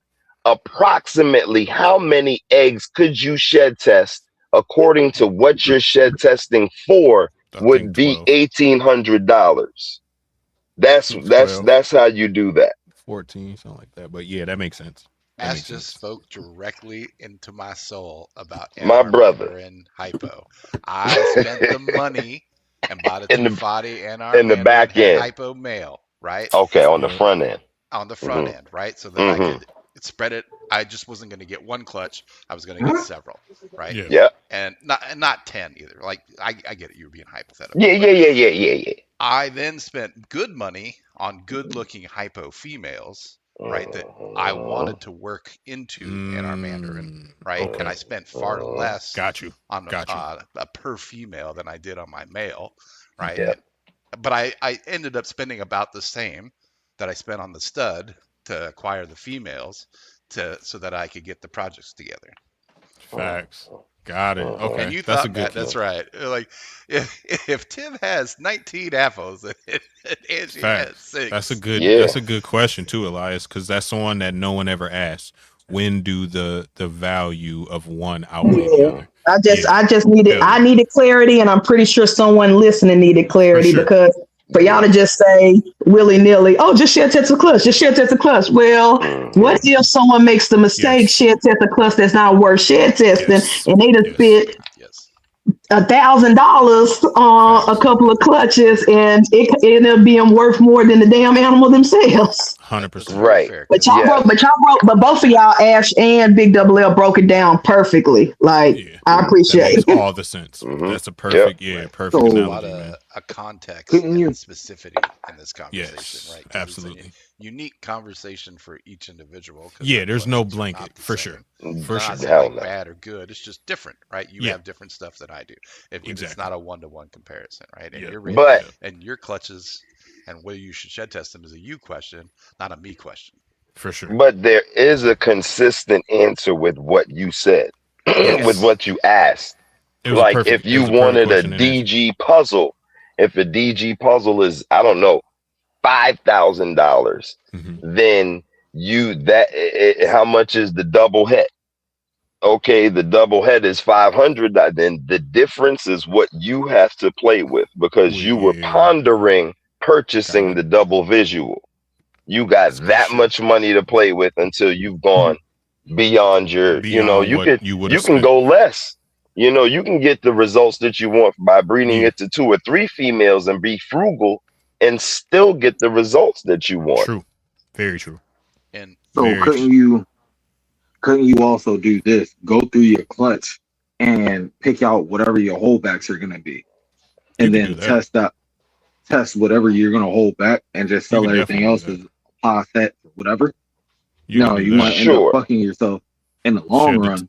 Approximately how many eggs could you shed test according to what you're shed testing for would be $1,800. That's how you do that. 14, something like that. But yeah, that makes sense. Ash just spoke directly into my soul about my brother and hypo. I spent the money and bought a Tufati and in the back end hypo male, right? Okay, on the front end. On the front end, right? So that I could spread it. I just wasn't going to get one clutch. I was going to get several, right? Yeah. And not 10 either. Like I get it. You were being hypothetical. Yeah. I then spent good money on good-looking hypo females, right? That I wanted to work into in our Mandarin, right? Okay. And I spent far less on a per female than I did on my male, right? Yeah. But I ended up spending about the same that I spent on the stud to acquire the females so that I could get the projects together. Facts. Got it. Okay. And you that's thought a good that's right. Like if Tim has 19 apples and Angie has 6. That's a good question too, Elias, because that's the one that no one ever asked. When do the value of one outweigh the other? I just needed clarity, and I'm pretty sure someone listening needed clarity because for y'all to just say willy-nilly, oh, just shed test a clutch, Well, what if someone makes the mistake, shed test a clutch that's not worth shed testing, and they just spit $1,000 on a couple of clutches, and it ended up being worth more than the damn animal themselves. 100%. Right. But both of y'all, Ash and Big Double L, broke it down perfectly. Like I appreciate it. All the sense. That's a perfect, perfect analogy, a lot of context and specificity in this conversation, right? Absolutely. It's a unique conversation for each individual. There's no blanket for sure. For sure. Not bad or good. It's just different, right? You have different stuff that I do. It's not a one-to-one comparison, right? And and your clutches and whether you should shed test them is a you question, not a me question. For sure. But there is a consistent answer with what you said, with what you asked. Like if you wanted a DG puzzle, if a DG puzzle is, I don't know, $5,000, then how much is the double head? Okay, the double head is $500. Then the difference is what you have to play with because you were pondering purchasing the double visual. You got that much money to play with until you've gone beyond your, you can go less. You can get the results that you want by breeding it to 2 or 3 females and be frugal and still get the results that you want. True. Very true. And So Very couldn't you also do this? Go through your clutch and pick out whatever your holdbacks are gonna be, You and can do then that. test whatever you're gonna hold back, and just You sell can everything definitely else do as that. pie set, whatever. You No, can do you that. might end up Sure. fucking yourself in the long Shit, run.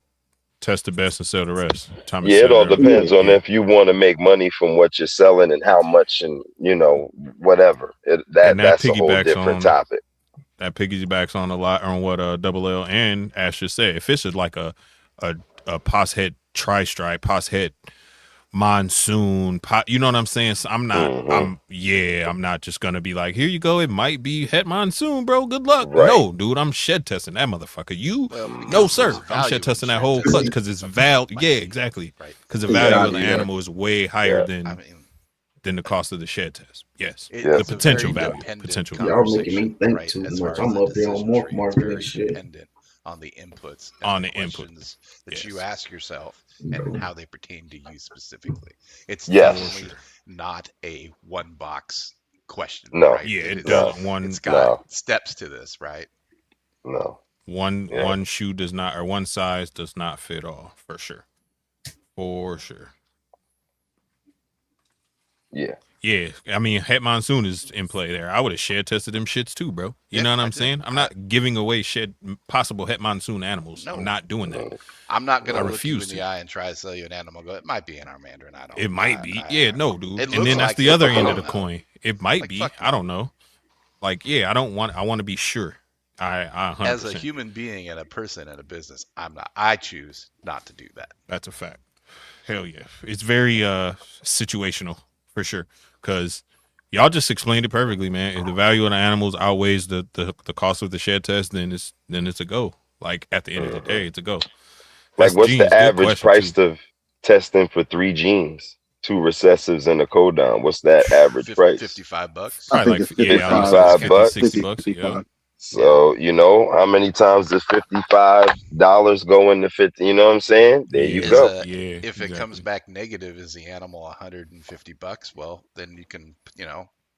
test the best and sell the rest. Thomas Yeah, said it all earlier. depends on Yeah. if you want to make money from what you're selling and how much, and whatever. And that That's a whole piggybacks different on topic. a lot on what Double L and Ash just said. If it's just like a pos head tri-stripe, pos head monsoon, you know what I'm saying? So I'm not just gonna be like, here you go, it might be het monsoon, bro. Good luck. Right. No, dude, I'm shed testing that motherfucker. well, No, because sir. there's I'm value shed in testing that shed whole testing. clutch because it's value. Yeah, exactly. Right. Because the value of the Exactly, yeah. animal is way higher Yeah. than I mean, the cost of the shed test. Yes. it- Yeah. it's The a potential very value. dependent Potential Y'all making me conversation, think right? too As much. far as I'm the up there on decision morph tree, it's market very and shit. dependent on the inputs and On the the inputs. questions that you Yes. ask yourself and how they pertain to you specifically. It's Yes. definitely not a one box question, No. right? Yeah, It it is. doesn't. It's got No. steps to this, right? No. One Yeah. shoe does not, or one size does not fit all, for sure. For sure. Yeah. Yeah, I mean, Het Monsoon is in play there. I would have shed tested them shits too, bro. You Yeah, know what I I'm did. saying? I'm not giving away possible Het Monsoon animals. No. I'm not doing that. I'm not going I to look you in refuse the to. eye and try to sell you an animal. Go, it might be in our Mandarin. I don't. It might be. Yeah, no, dude. It And looks then that's like the it, other but I end of don't the know. coin. It might Like, be. fuck I don't know. Like, yeah, I want to be sure. I 100%. As a human being and a person and a business, I'm not. I choose not to do that. That's a fact. Hell yeah. It's very situational for sure. Because y'all just explained it perfectly, man. If the value of the animals outweighs the cost of the shed test, then it's a go. Like at the end of the day, it's a go. Like, what's Genius. the Good average question, price too. of testing for 3 genes, 2 recessives, and a codon? What's that average price? $55. I Probably think like it's 55, 55 bucks. 60 bucks. 55. Yeah. So, how many times does $55 go into 50? You know what I'm saying? There you Yeah. go. Yeah. If it comes exactly. back negative, is the animal $150? Well, then you can,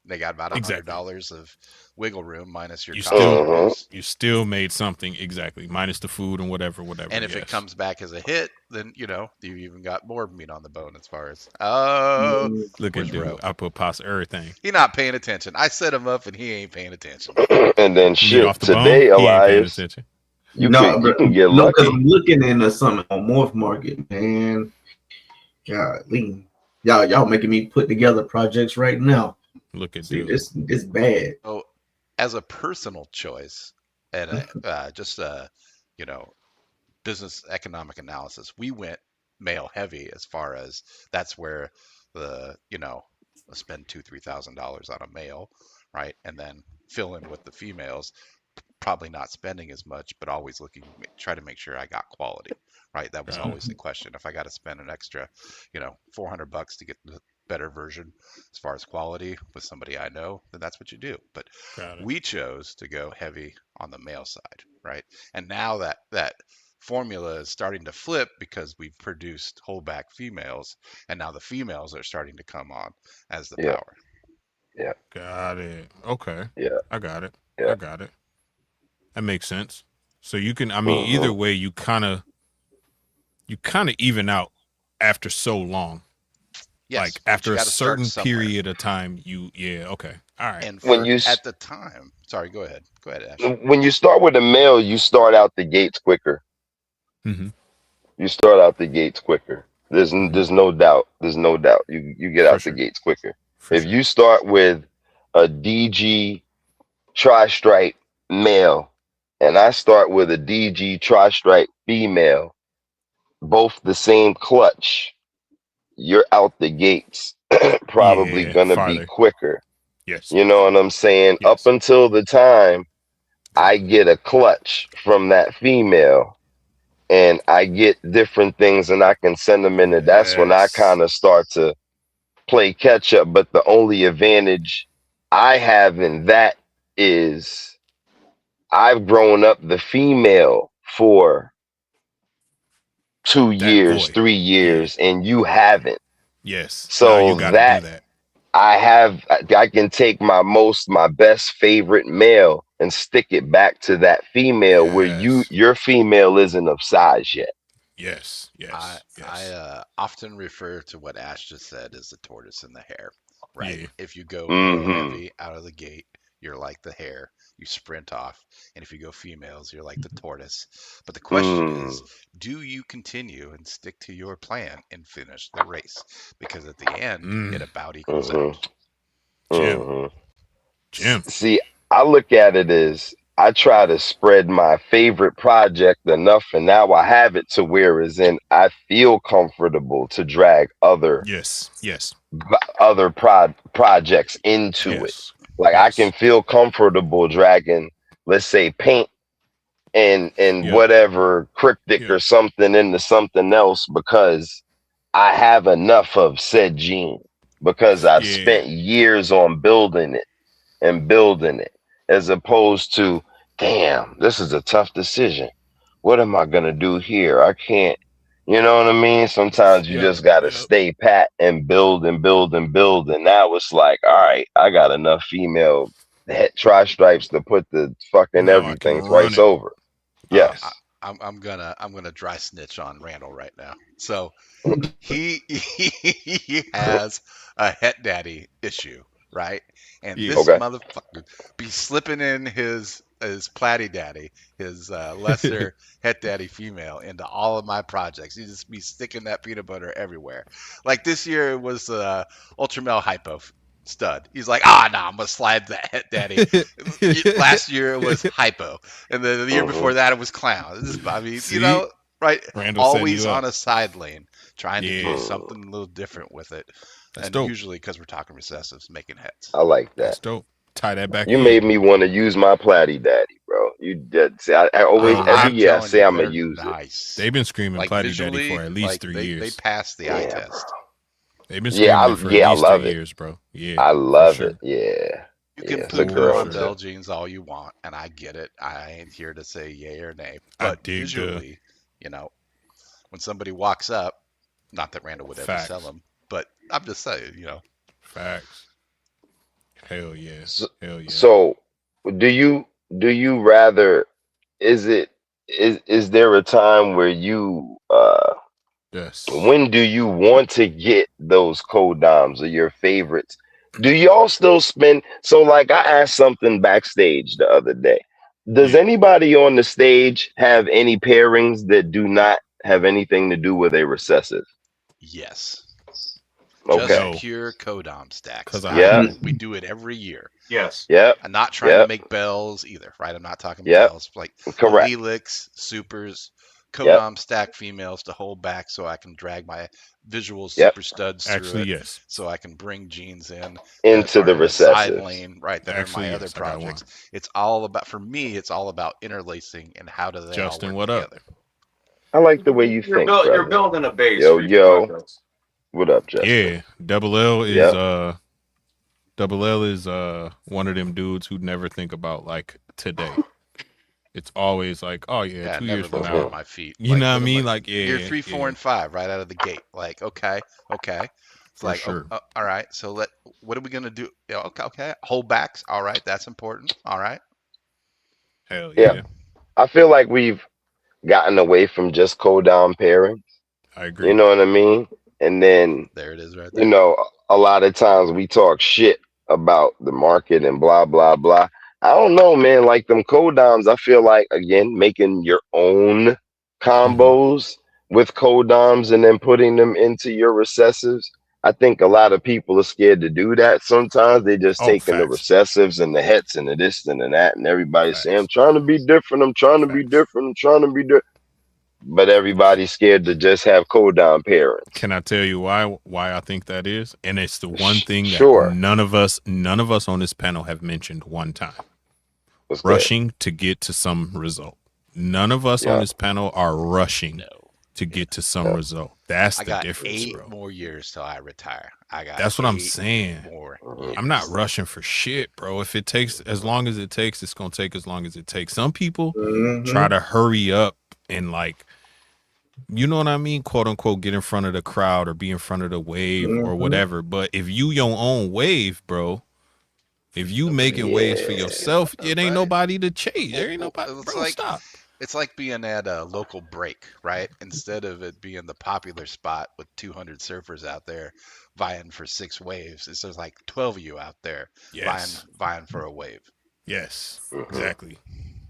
they got about Exactly. $100 of wiggle room minus your You cost to Mhm. produce. You still made something exactly minus the food and whatever. And if yes. it comes back as a hit, then you even got more meat on the bone as far as Look where's at dude, Ro? I put pasta everything. He not paying attention. I set him up and he ain't paying attention. And then Meat shit, off the bone. today, He ain't paying Elias, attention. you No, can but get no, because lucky. I'm looking into something on morph market, man. Golly. Y'all making me put together projects right now. Look at See, dude. it's bad. So, as a personal choice and just business economic analysis, we went male heavy as far as that's where the spend $2,000-$3,000 on a male, right, and then fill in with the females. Probably not spending as much, but always try to make sure I got quality, right? That was always the question. If I got to spend an extra, $400 to get the better version as far as quality with somebody I know, then that's what you do. But we chose to go heavy on the male side, right? And now that formula is starting to flip because we've produced holdback females, and now the females are starting to come on as the power. Yeah. Got it. Okay. Yeah. I got it. Yeah. I got it. That makes sense. So you can, I mean, either way, you kind of even out after so long. Yes, like after a certain period somewhere. of time, okay. All right. And When you at the time, sorry, go ahead, Ash. When you start with a male, you start out the gates quicker. Mm-hmm. You start out the gates quicker. There's no doubt. There's no doubt. You get out the gates quicker. If you start with a DG tri-stripe male, and I start with a DG tri-stripe female, both the same clutch, you're out the gates probably gonna be quicker. Yes. You know what I'm saying? Yes. Up until the time I get a clutch from that female and I get different things and I can send them in, and that's when I kind of start to play catch up. But the only advantage I have in that is I've grown up the female for 2 years, 3 years, and you haven't. Yes. So now you gotta do that. I can take my best favorite male and stick it back to that female where Yes. your female isn't of size yet. Yes. Yes. Yes. I often refer to what Ash just said as the tortoise and the hare, right? Yeah. If you go male Mm-hmm. heavy out of the gate, you're like the hare, you sprint off. And if you go females, you're like the tortoise. But the question is, do you continue and stick to your plan and finish the race? Because at the end, it about equals Mm-hmm. out. Jim. Mm-hmm. Jim. See, I look at it as I try to spread my favorite project enough, and now I have it to where is in I feel comfortable to drag Yes. Yes. other projects into it. Yes. Like I can Yes. feel comfortable dragging, let's say, paint and Yep. whatever cryptic Yep. or something into something else because I have enough of said gene because I've Yeah. spent years on building it and building it, as opposed to, damn, this is a tough decision. What am I gonna do here? I can't, you know what I mean? Sometimes you Yep. just gotta Yep. stay pat and build and build and build. And now it's like, all right, I got enough female tri-stripes to put the fucking Now I can everything run twice it. over. Uh, Yes. I, I'm gonna dry snitch on Randall right now. So he has a het daddy issue, right? And Yeah. this Okay. motherfucker be slipping in his platy daddy, his lesser het daddy female into all of my projects. He just be sticking that peanut butter everywhere. Like this year it was ultra male hypo stud. He's like, no, I'm gonna slide that het daddy. Last year it was hypo, and then the year before that it was clown. I mean, See? you know, right? Randall setting Always you on up. a side lane, trying to do Yeah. something a little different with it. That's And dope. usually because we're talking recessives, making heads. I like that. That's dope. Tie that back You in. made me want to use my platy daddy, bro. You did. See, I always, Bro, every I'm year I telling say you, I'm going they're to use it. nice. They've been screaming Like Platy Daddy visually, for at least like 3 they years. passed the eye Yeah, test. bro. They've been Yeah, screaming it for at I least love 3 it. years, bro. Yeah. I for love sure. it. Yeah. You Yeah, can it's a poo-poo girl. on sure. Bell jeans all you want, and I get it. I ain't here to say yay or nay. I But dig the visually, you know, when somebody walks up, not that Randall would ever sell facts. them, but I'm just saying, you know. Facts. Hell yeah. So, Hell yeah. so do you rather, is there a time where you Yes. when do you want to get those codoms or your favorites? Do y'all still spend, so like I asked something backstage the other day. Does Yeah. anybody on the stage have any pairings that do not have anything to do with a recessive? Yes. Just Okay. No. pure codom stacks. Because I Yeah. haven't. We do it every year. Yes. Yep. I'm not trying to Yep. make bells either, right? I'm not talking Yep. bells. Like Correct. helix, supers, Yep. codom stack females to hold back so I can drag my visual Yep. super studs through Actually, it. yes. So I can bring genes in that Into are the in a side recessives. lane, right? That are in Actually, my other yes. I got one. projects. It's all about, for me, it's all about interlacing and how do they Justin, all what work up? together. I like the way you think, You're brother. building a base Yo, for your yo. projects. What up, Justin? Yeah. Double L is Yep. one of them dudes who never think about like today. It's always like, oh yeah, Yeah, 2 never years from looking now. at my feet. You Like, know what I what am mean? I? Like, yeah, Year 3, 4, yeah, and 5, right out of the gate. Like, okay. It's for like, sure. all right. So what are we gonna do? Yeah, okay. Holdbacks. All right, that's important. All right. Hell Yeah. yeah. I feel like we've gotten away from just codom pairing. I You agree. know what I mean? And then, There it is, right you there. know, a lot of times we talk shit about the market and blah, blah, blah. I don't know, man. Like them codoms, I feel like, again, making your own combos with codoms and then putting them into your recessives. I think a lot of people are scared to do that sometimes. They just Oh, taking the facts. recessives and the hets and the this and the that, and everybody's saying, I'm Facts. trying to be different, I'm trying to be Facts. different, I'm trying to be different. But everybody's scared to just have codom pairings. Can I tell you why I think that is? And it's the one thing that Sure. none of us on this panel have mentioned one time. What's that? Rushing to get to some result. None of us on Yeah. this panel are rushing No. to get to some Yeah. result. That's I the got difference, 8 bro. more years till I retire. I got That's what I'm 8 saying. more I'm not years. rushing for shit, bro. If it takes as long as it takes, it's gonna take as long as it takes. Some people try to hurry up and like you know what I mean, quote unquote, get in front of the crowd or be in front of the wave or whatever. But if you your own wave, bro, if you making waves for yourself, it ain't nobody to chase. There ain't nobody. Bro, stop. It's like being at a local break, right? Instead of it being the popular spot with 200 surfers out there vying for 6 waves, it's just like 12 of you out there vying for a wave. Yes, exactly.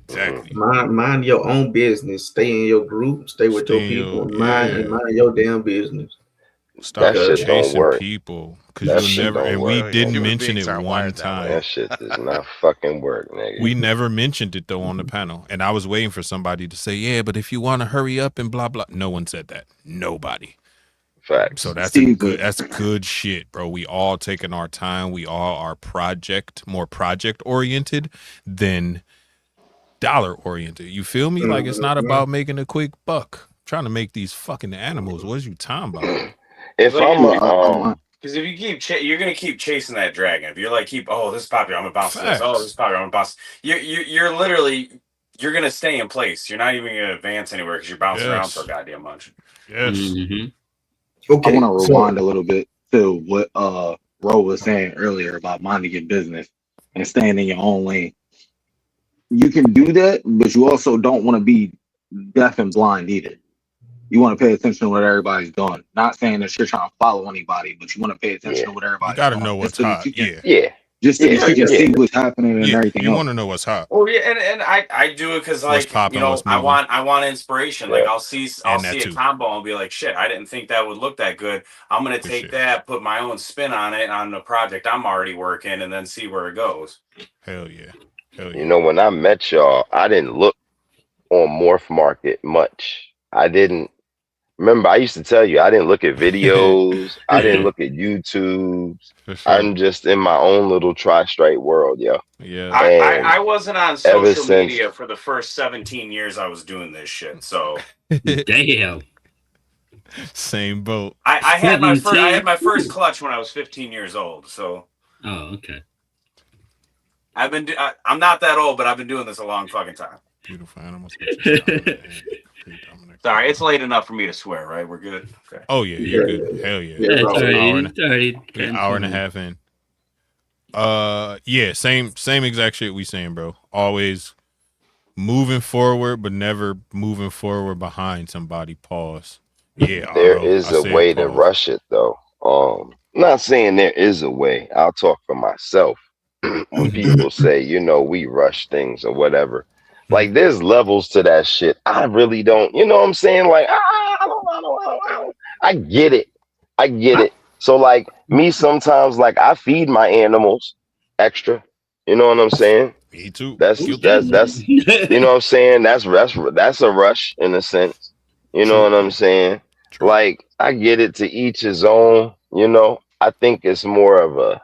Exactly. Mind your own business. Stay in your group. Stay with your people. Mind your damn business. Stop chasing people because you'll never. And we didn't mention it one time. That shit does not fucking work, nigga. We never mentioned it though on the panel, and I was waiting for somebody to say, "Yeah, but if you want to hurry up and blah blah." No one said that. Nobody. Facts. So that's good shit, bro. We all taking our time. We all are more project oriented than dollar oriented. You feel me? Like it's not about making a quick buck. I'm trying to make these fucking animals. What is you talking about? If I'm because if you you're gonna keep chasing that dragon. If you're like this is popular, I'm gonna bounce this. Oh, this is popular, I'm gonna bounce. You're literally gonna stay in place. You're not even gonna advance anywhere because you're bouncing around so goddamn much. Yes. Okay, I want to rewind a little bit to what Ro was saying earlier about minding your business and staying in your own lane. You can do that, but you also don't want to be deaf and blind either. You want to pay attention to what everybody's doing. Not saying that you're trying to follow anybody, but you want to pay attention to what everybody's doing. You got to know what's hot. Just so you can see what's happening and everything. You want to know what's hot. Oh yeah, and I do it because like I want inspiration. Like I'll see a combo and be like, shit, I didn't think that would look that good. I'm gonna take that, put my own spin on it on the project I'm already working, and then see where it goes. Hell yeah. You know, when I met y'all, I didn't look on Morph Market much. I didn't. Remember, I used to tell you, I didn't look at videos. I didn't look at YouTube. Sure. I'm just in my own little tri-straight world, yo. Yeah. I wasn't on social media for the first 17 years I was doing this shit. So, damn. Same boat. I had my first clutch when I was 15 years old. So. Oh, okay. I'm not that old, but I've been doing this a long fucking time. Beautiful animals. Sorry, it's late enough for me to swear, right? We're good. Okay. Oh yeah, you're good. Hell yeah. An hour and a half in. Yeah, same exact shit we saying, bro. Always moving forward, but never moving forward behind somebody. Pause. Yeah. There is a way to rush it though. I'm not saying there is a way. I'll talk for myself. When people say, we rush things or whatever. Like there's levels to that shit. I really don't, you know what I'm saying? Like, I get it. So like me sometimes, like I feed my animals extra. You know what I'm saying? Me too. That's you know what I'm saying? That's a rush in a sense. You know what I'm saying? True. Like I get it, to each his own, I think it's more of a,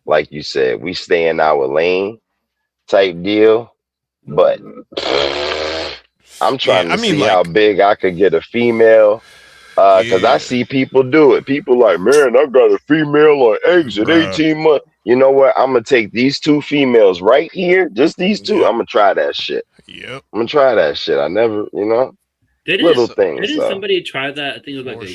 like you said, we stay in our lane type deal. But I'm trying to see how big I could get a female, because I see people do it. People like, man, I got a female on eggs at 18 months. You know what? I'm going to take these 2 females right here, just these 2. I'm going to try that shit. Yep. I'm going to try that shit. I never, little things. Didn't somebody try that? I think it was like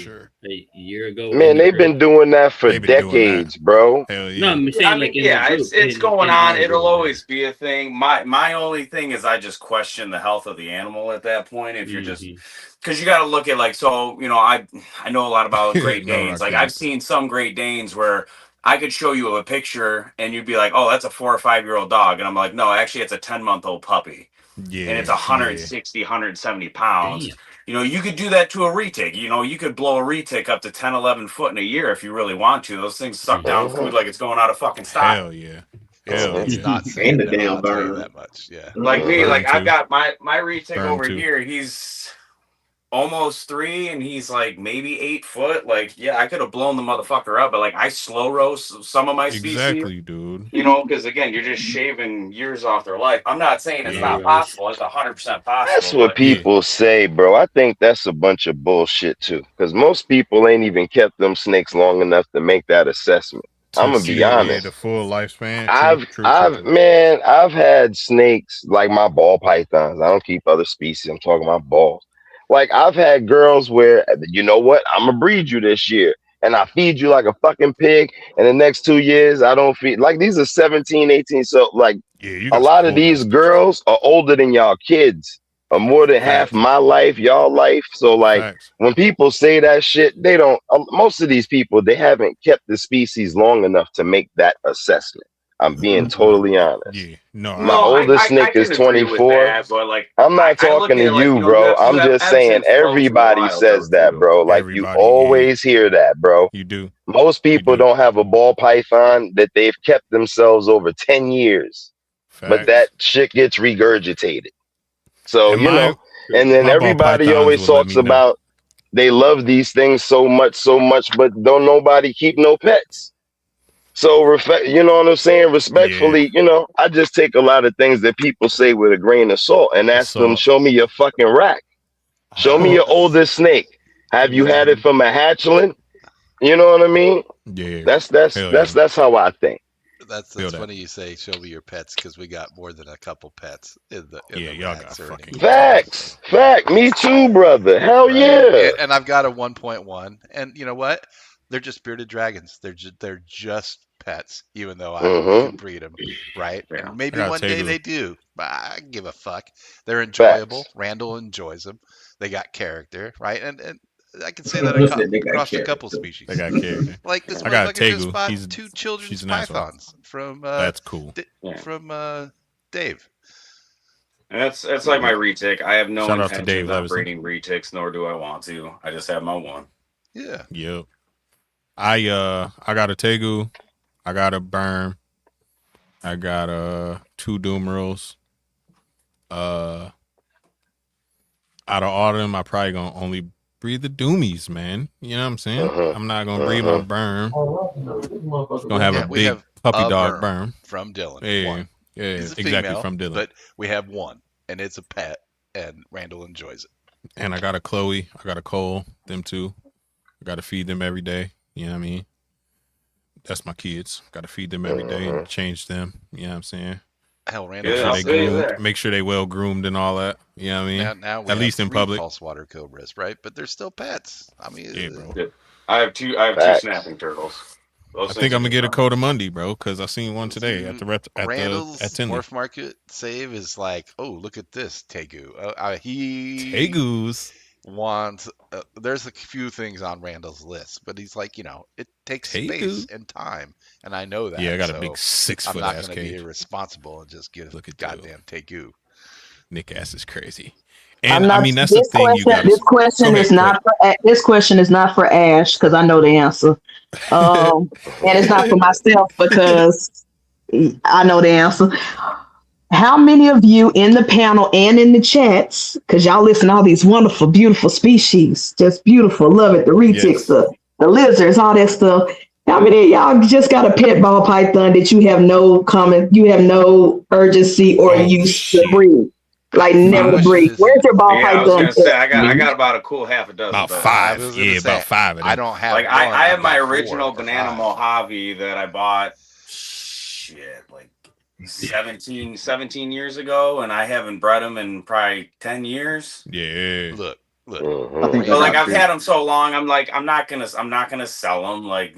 a year ago. Man, they've been doing that for decades, bro. Hell yeah. No, I'm saying it's going on. It'll always be a thing. My only thing is I just question the health of the animal at that point. If you're just, because you got to look at I know a lot about Great Danes. Like I've seen some Great Danes where I could show you a picture and you'd be like, oh, that's a 4 or 5 year old dog, and I'm like, no, actually, it's a 10-month-old puppy. Yeah, and it's 160, 170 pounds. Damn. You could do that to a retic. You could blow a retic up to 10, 11 foot in a year if you really want to. Those things suck down food like it's going out of fucking style. Hell yeah. It's not saying the damn burn that much. Yeah. Like me, I've got my retic over here. He's almost 3 and he's like maybe 8 foot. Like, yeah, I could have blown the motherfucker up, but like I slow roast some of my species. Exactly, dude. Because again, you're just shaving years off their life. I'm not saying it's not possible. It's 100% possible. That's what people say, bro. I think that's a bunch of bullshit too, because most people ain't even kept them snakes long enough to make that assessment. I'm gonna be honest. The full lifespan. I've had snakes like my ball pythons. I don't keep other species. I'm talking about balls. Like I've had girls where, you know what, I'm gonna breed you this year, and I feed you like a fucking pig, and the next 2 years I don't feed. Like these are 17, 18. So like Yeah, you a got some lot of old these ass bitches. girls are older than y'all kids, or more than half Facts. my life, y'all life. So like Facts. when people say that shit, they don't. Most of these people, they haven't kept the species long enough to make that assessment. I'm being totally honest. Yeah. No, My No, oldest I Nick is can agree with 24. that, but like I'm not I look talking at to it like, you, you know, bro. I'm you have just ebbs saying and flows in the everybody wild though says that, too. bro. Like you everybody, always hear that, bro. you do. Most You people do. don't have a ball python that they've kept themselves over 10 years, but that Facts. shit gets regurgitated. So, And and then my ball everybody pythons always will let talks me know. about they love these things so much, but don't nobody keep no pets. So, you know what I'm saying? Yeah. Respectfully, I just take a lot of things that people say with a grain of salt and ask them, So show me your fucking rack. Show me your oldest snake. Have you had it from a hatchling? You know what I mean? yeah. That's Hell yeah. that's how I think. That's Feel that. funny you say show me your pets because we got more than a couple pets in the Yeah, y'all got racks or fucking anything. Facts. Fact. Me too, brother. Hell Right. yeah. And I've got a 1.1, and you know what? They're just bearded dragons. They're just pets, even though we Mm-hmm. can breed them, right? Yeah. And I maybe got one day Tegu. they do, but I give a fuck. They're enjoyable. Facts. Randall enjoys them. They got character, right? And I can say that Who said they got across a couple character? species. They got character. Like this I got motherfucker just Tegu. bought 2 She's children's a nice one. pythons from That's cool. Dave. And that's like my retic. I have no Shout out to intentions Dave of Levison. breeding retics, nor do I want to. I just have my one. Yeah. Yep. I got a Tegu. I got a Berm. I got 2 Doomerals. Out of all of them, I probably gonna only breed the Doomies, man. You know what I'm saying? I'm not gonna breed my Berm. Gonna have a We big have puppy a dog Berm Berm. from Dylan. Yeah, One. yeah, He's a exactly female, from Dylan. but we have one, and it's a pet, and Randall enjoys it. And I got a Chloe. I got a Cole. Them 2. I gotta feed them every day. You know what I mean? That's my kids. Gotta feed them every day and change them. You know what I'm saying? Hell, Randall. Yeah, I'll say that. Make sure they well groomed and all that. You know what I mean? Now we At have least in 3 public. false water cobras, right? But they're still pets. I mean, Yeah, bro. I have two Facts. snapping turtles. I think I'm gonna get a Codamundi, bro, because I seen one today at the Randall's at Tinley. Morph Market save is like, oh, look at this Tegu. He Tegus. wants. There's a few things on Randall's list, but he's like, it takes space and time, and I know that. Yeah, I got a so big 6-foot I'm not ass going to be cage. irresponsible and just get a goddamn Tegu. Nick ass is crazy. I'm And not, I mean that's the thing you got. This question is not for Ash because I know the answer. And it's not for myself because I know the answer. How many of you in the panel and in the chats, because y'all listen to all these wonderful, beautiful species, just beautiful, love it, the retics, the lizards, all that stuff. How many of y'all just got a pet ball python that you have no urgency or use to breed? Like never to breed. Where's your ball python? I was gonna say I got about a cool half a dozen. About 5. Yeah, about 5 of them. I don't have like one, I have my got 4 original or banana 5. Mojave that I bought like 17 years ago, and I haven't bred them in probably 10 years. Yeah. Look. I think But like I've had them so long, I'm not gonna sell them. Like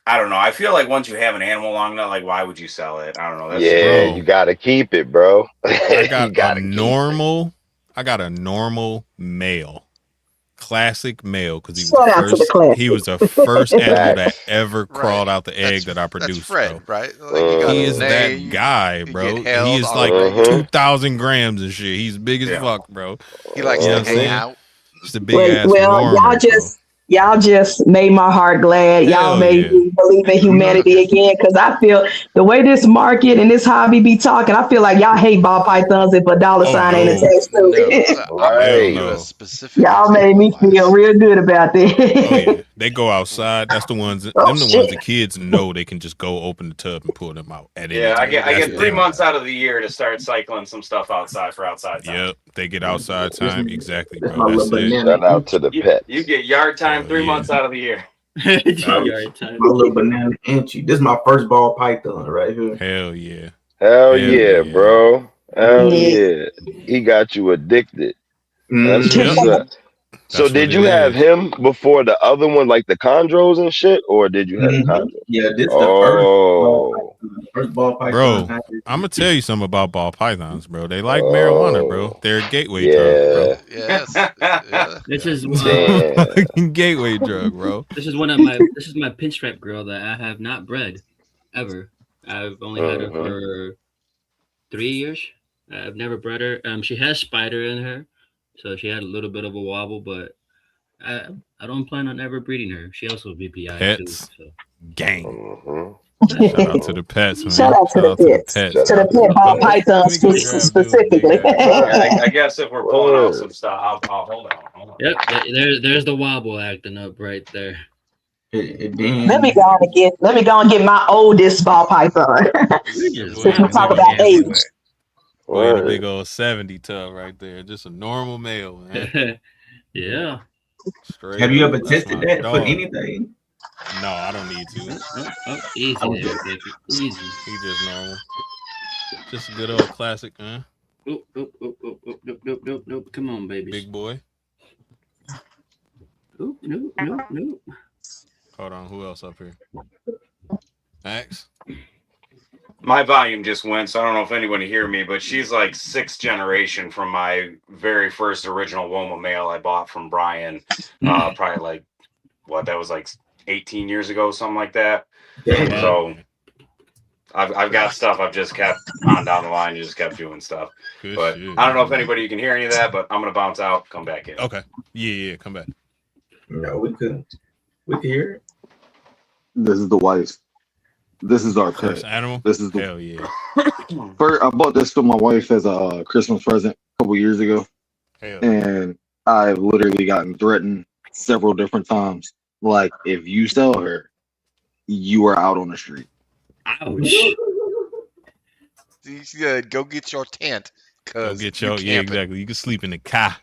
I don't know. I feel like once you have an animal long enough, like why would you sell it? I don't know. That's you gotta keep it, bro. I got a normal male. Classic male because he was the first animal that ever crawled out the egg that I produced. That's Fred, bro. right? Like he is that guy, bro. He is like 2,000 grams and shit. He's big as fuck, bro. He likes to hang out. Just a big ass normal, y'all just made my heart glad. Y'all made me believe in humanity again because I feel the way this market and this hobby be talking, I feel like y'all hate ball pythons if a dollar sign ain't attached to it. Y'all made me feel real good about that. They go outside. That's the ones. The ones the kids know they can just go open the tub and pull them out. At any time. I get 3 months out of the year to start cycling some stuff outside for outside time. Yep, they get outside time. Exactly, bro. That's it. Shout out to the pets. You get yard time 3 months out of the year. Yard time. My little banana Inchi. This is my first ball python right here. Hell yeah. Hell yeah, bro. Hell yeah. He got you addicted. That's Mhm. what's up. So That's where did you they have live. him before the other one, like the chondros and shit, or did you have the Mhm. chondros? Yeah, this the Oh, first ball python. Bro, I had. I'm gonna tell you something about ball pythons, bro. They like marijuana, bro. oh, They're a gateway drug, bro. yeah. Yes. Yeah. This is Damn. Fucking gateway drug, bro. this is my pinstripe girl that I have not bred ever. I've only had her Mhm. for 3 years. I've never bred her. She has spider in her, so she had a little bit of a wobble, but I don't plan on ever breeding her. She also BPI too. Pets. So Gang. Mhm. Shout out to the pets, man. Shout out to the pets. pets. To the pet ball pythons Let me go grab specifically. dude, they I guess if we're pulling out some stuff, I'll hold on. yep, there's the wobble acting up right there. Let me go and get my oldest ball python. Just Since we talk about age. Boy, in a big old 70 tub right there. Just a normal male, man. Yeah. Straight Have you up. ever That's tested my that for dog. anything? No, I don't need to. Easy there, baby. Easy. He just normal. Just a good old classic, man. Nope. Come on, baby. Big boy. Nope. Hold on, who else up here? Max? My volume just went, so I don't know if anyone can hear me, but she's like 6th generation from my very first original Woma male I bought from Brian. Probably like, that was like 18 years ago, something like that. Damn. So I've got stuff I've just kept on down the line, just kept doing stuff. Good but shit. I don't know if anybody can hear any of that, but I'm going to bounce out, come back in. Okay. Yeah, come back. No, we could hear it. This is the wife. This is our First pet. animal? This is the Hell yeah. first, I bought this for my wife as a Christmas present a couple years ago, Hell. and I've literally gotten threatened several different times. Like, if you sell her, you are out on the street. Ouch. Go get your tent. Go get your, camping. exactly. You can sleep in the car.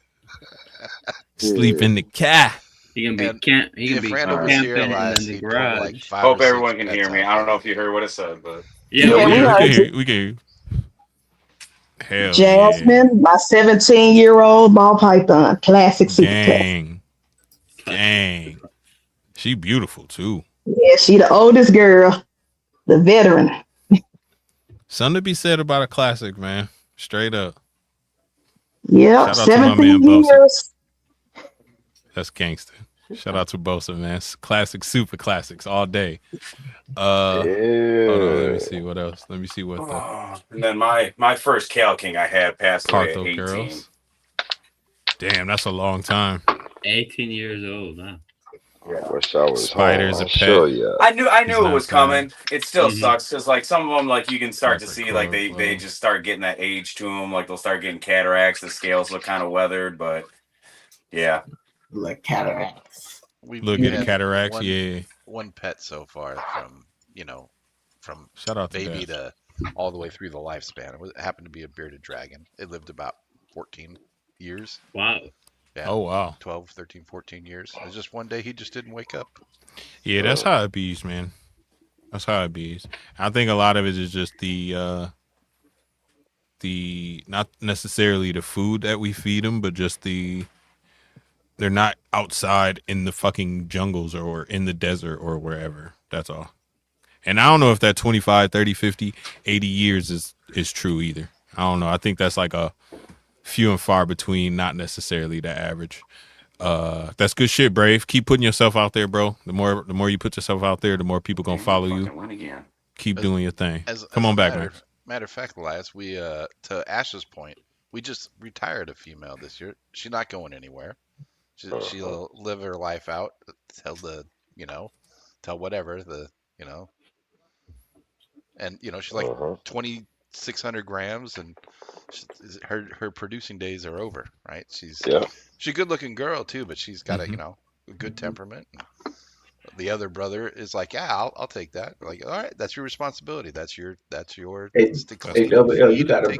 Sleep in the car. He can be If Randall was here, camping Elias, in the he'd pull garage. like 5 Hope or 6 everyone can pets hear me. out I don't there. know if you heard what it said, but Yeah, we we heard can you. hear you. We can hear you. Hell Jasmine, my 17-year-old ball python, classic super yeah. Gang. She beautiful too. Yeah, she the oldest girl, the veteran. Something to be said about a classic, man. Straight up. Yeah, Shout out to my man 17 Bosa. years. That's gangster. Shout out to Bosa, man. Classic, super classics all day. Hold on, let me see what else. Let me see what the and then my first Cal King I had passed away at Cartho 18. girls. Damn, that's a long time. 18 years old. Huh? I wish I was Spider's home. a pet. Sure, yeah. I knew He's it not was coming. coming. It still Mhm. sucks because like some of them, like you can start to That's a see like club, they just start getting that age to them. Like they'll start getting cataracts. The scales look kind of weathered, but yeah. Like cataracts. We've Look at the had cataracts, yeah. one pet so far from Shout out to baby that. to all the way through the lifespan. It happened to be a bearded dragon. It lived about 14 years. Wow. Yeah, Oh wow. 12, 13, 14 years. It was just one day he just didn't wake up. Yeah, that's how it bees, man. That's how it bees. I think a lot of it is just the not necessarily the food that we feed them, but just they're not outside in the fucking jungles or in the desert or wherever. That's all. And I don't know if that 25, 30, 50, 80 years is true either. I don't know. I think that's like a few and far between, not necessarily the average. That's good shit, Brave. Keep putting yourself out there, bro. The more you put yourself out there, the more people gonna follow you. Keep doing your thing. Come on back, man. Matter of fact, Elias, we to Ash's point, we just retired a female this year. She's not going anywhere. She'll live her life out till till whatever and she's like 2,600 grams, and her producing days are over, right? She's a good looking girl too, but she's got a good temperament. The other brother is like, yeah, I'll take that. Like, all right, that's your responsibility. That's your Hey, Double L, you gotta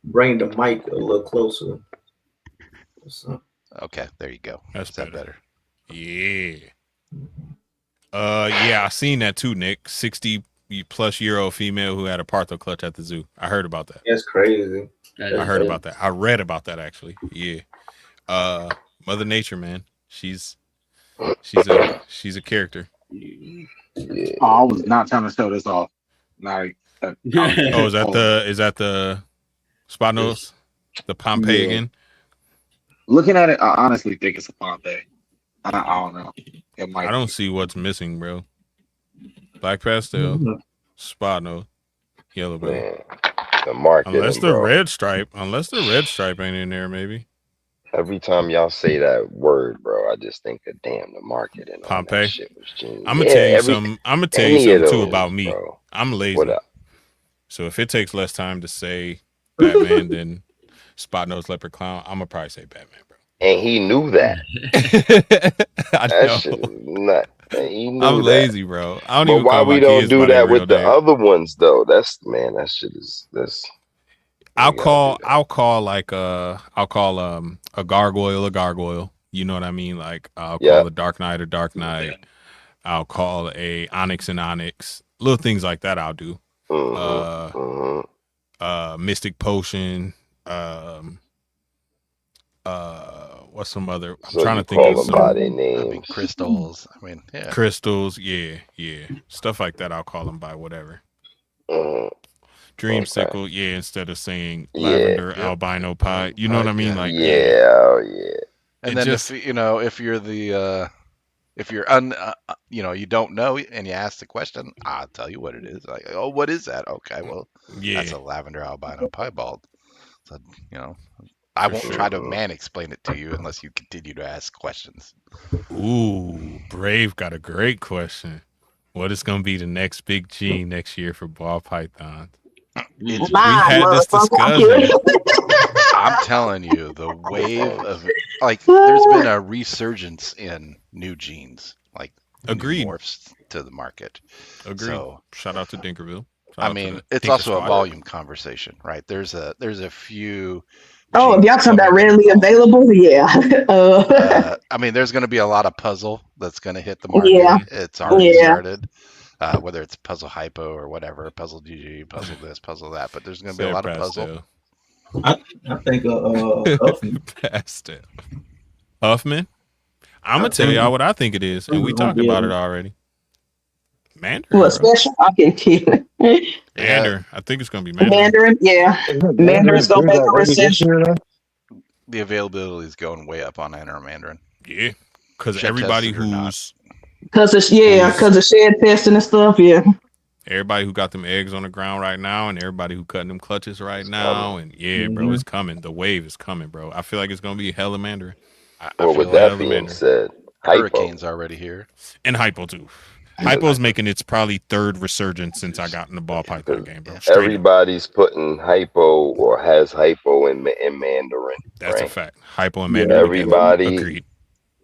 bring the mic a little closer. Okay, there you go. That's better. Yeah. Yeah, I seen that too, Nick. 60-plus-year-old female who had a Partho clutch at the zoo. I heard about that. That's crazy. I heard about that. I read about that actually. Yeah. Mother Nature, man. She's a character. Yeah. Oh, I was not trying to show this off. Like, Oh, is that the spot nose? The Pompeii Yeah. again? Looking at it, I honestly think it's a Pompeii. I don't know. It might. I don't see what's missing, bro. Black pastel, spot nose, yellow belly. Man, the marketing, Unless the bro. red stripe ain't in there, maybe. Every time y'all say that word, bro, I just think of damn the marketing on Pompeii. that shit was genius. I'm gonna tell you something. I'm gonna tell you any of something too those, about me. bro. I'm lazy. What up? So if it takes less time to say Batman than Spot Nose Leopard Clown, I'm gonna probably say Batman, bro. And he knew that. I That know. shit was nuts. He knew I'm that. lazy, bro. I don't But even why call we my don't kids do by their that real with the name. other ones though? That's man, that shit is this. I'll call a gargoyle a gargoyle. You know what I mean? Like I'll call a Dark Knight a Dark Knight. I'll call a Onyx an Onyx. Little things like that I'll do. Mystic Potion. What's some other? I'm trying to think of some. By their names. Crystals. I mean, yeah. Crystals. Yeah. Stuff like that. I'll call them by whatever. Dreamsicle. Yeah. Instead of saying lavender albino pie. You know what I mean? Like yeah. And then if you're the if you're you don't know and you ask the question, I'll tell you what it is. Like, oh, what is that? Okay, well, that's a lavender albino piebald. So, I won't try to explain it to you unless you continue to ask questions. Ooh, Brave got a great question. What is going to be the next big G next year for ball pythons? We had this discussion. I'm telling you, the wave of there's been a resurgence in new genes, like Agreed. new morphs to the market. Agreed. So, shout out to Dinkerville. It's also a volume conversation, right? There's a few. Oh, if y'all talking about readily available, yeah. There's going to be a lot of puzzle that's going to hit the market. Yeah. It's already started. Whether it's puzzle hypo or whatever, puzzle GG, puzzle this, puzzle that, but there's going to be a lot of puzzle. I think Huffman. Pastel. Huffman? I'm going to tell y'all what I think it is, and we talked about it already. Mandarin. What special? I can keep Mandarin. I think it's going to be Mandarin. Mandarin, yeah. Mandarin's going to make a recession. The availability is going way up on Enter Mandarin. Yeah. Because everybody who's... Because of shed testing and stuff, yeah. Everybody who got them eggs on the ground right now and everybody who cutting them clutches right now. And bro, it's coming. The wave is coming, bro. I feel like it's going to be hella Mandarin. Well, with that being said, Hurricane's already here. And Hypo, too. Hypo's making its probably third resurgence since I got in the ball python game, bro. Everybody's putting Hypo or has Hypo in Mandarin. That's a fact. Hypo and Mandarin. Everybody agreed.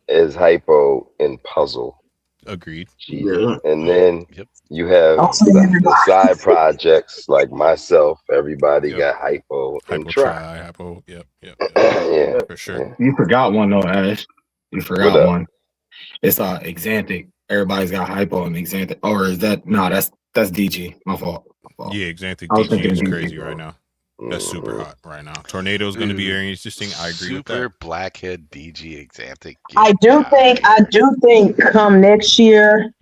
Is Hypo in puzzle. Agreed. Yeah. And then you have the side projects like myself. Everybody got Hypo and Try. Hypo. Yep. Yeah, for sure. You forgot one though, Ash. You forgot one. It's Exanthic. Everybody's got Hypo and Exanthic. Or is that that's DG? My fault. Yeah, Exanthic DG is crazy right now. That's super hot right now. Tornado's going to be very interesting. I agree with that. Super blackhead DG Exanthic. I do think come next year,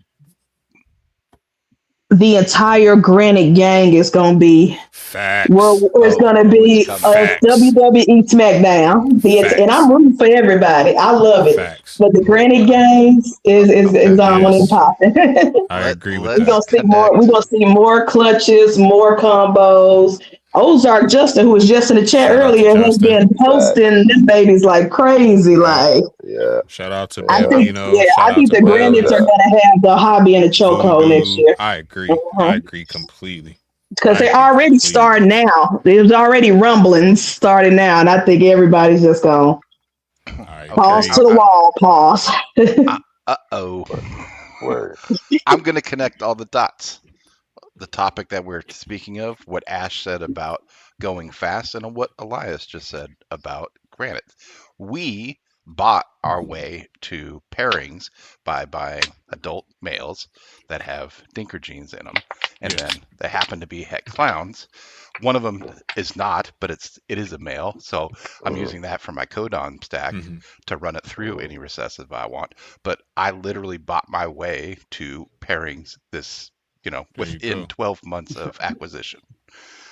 the entire Granite gang is going to be facts. Well, it's going to be WWE SmackDown, and I'm rooting for everybody. I love it, but the Granite gang is on and popping. I agree with that. We're going to see more clutches, more combos. Ozark Justin, who was just in the chat earlier, has been posting this baby's like crazy. Shout out to I think the Granites are gonna have the hobby in a chokehold next year. I agree. I agree completely. Because they're already starting now. There's already rumblings starting now, and I think everybody's just going pause to the wall. Pause. Word. I'm gonna connect all the dots. The topic that we're speaking of, what Ash said about going fast, and what Elias just said about Granite. We bought our way to pairings by buying adult males that have dinker genes in them, and Yeah. then they happen to be het clowns. One of them is not, but it is a male, so I'm using that for my codon stack Mhm. to run it through any recessive I want. But I literally bought my way to pairings this, There you within go. 12 months of acquisition.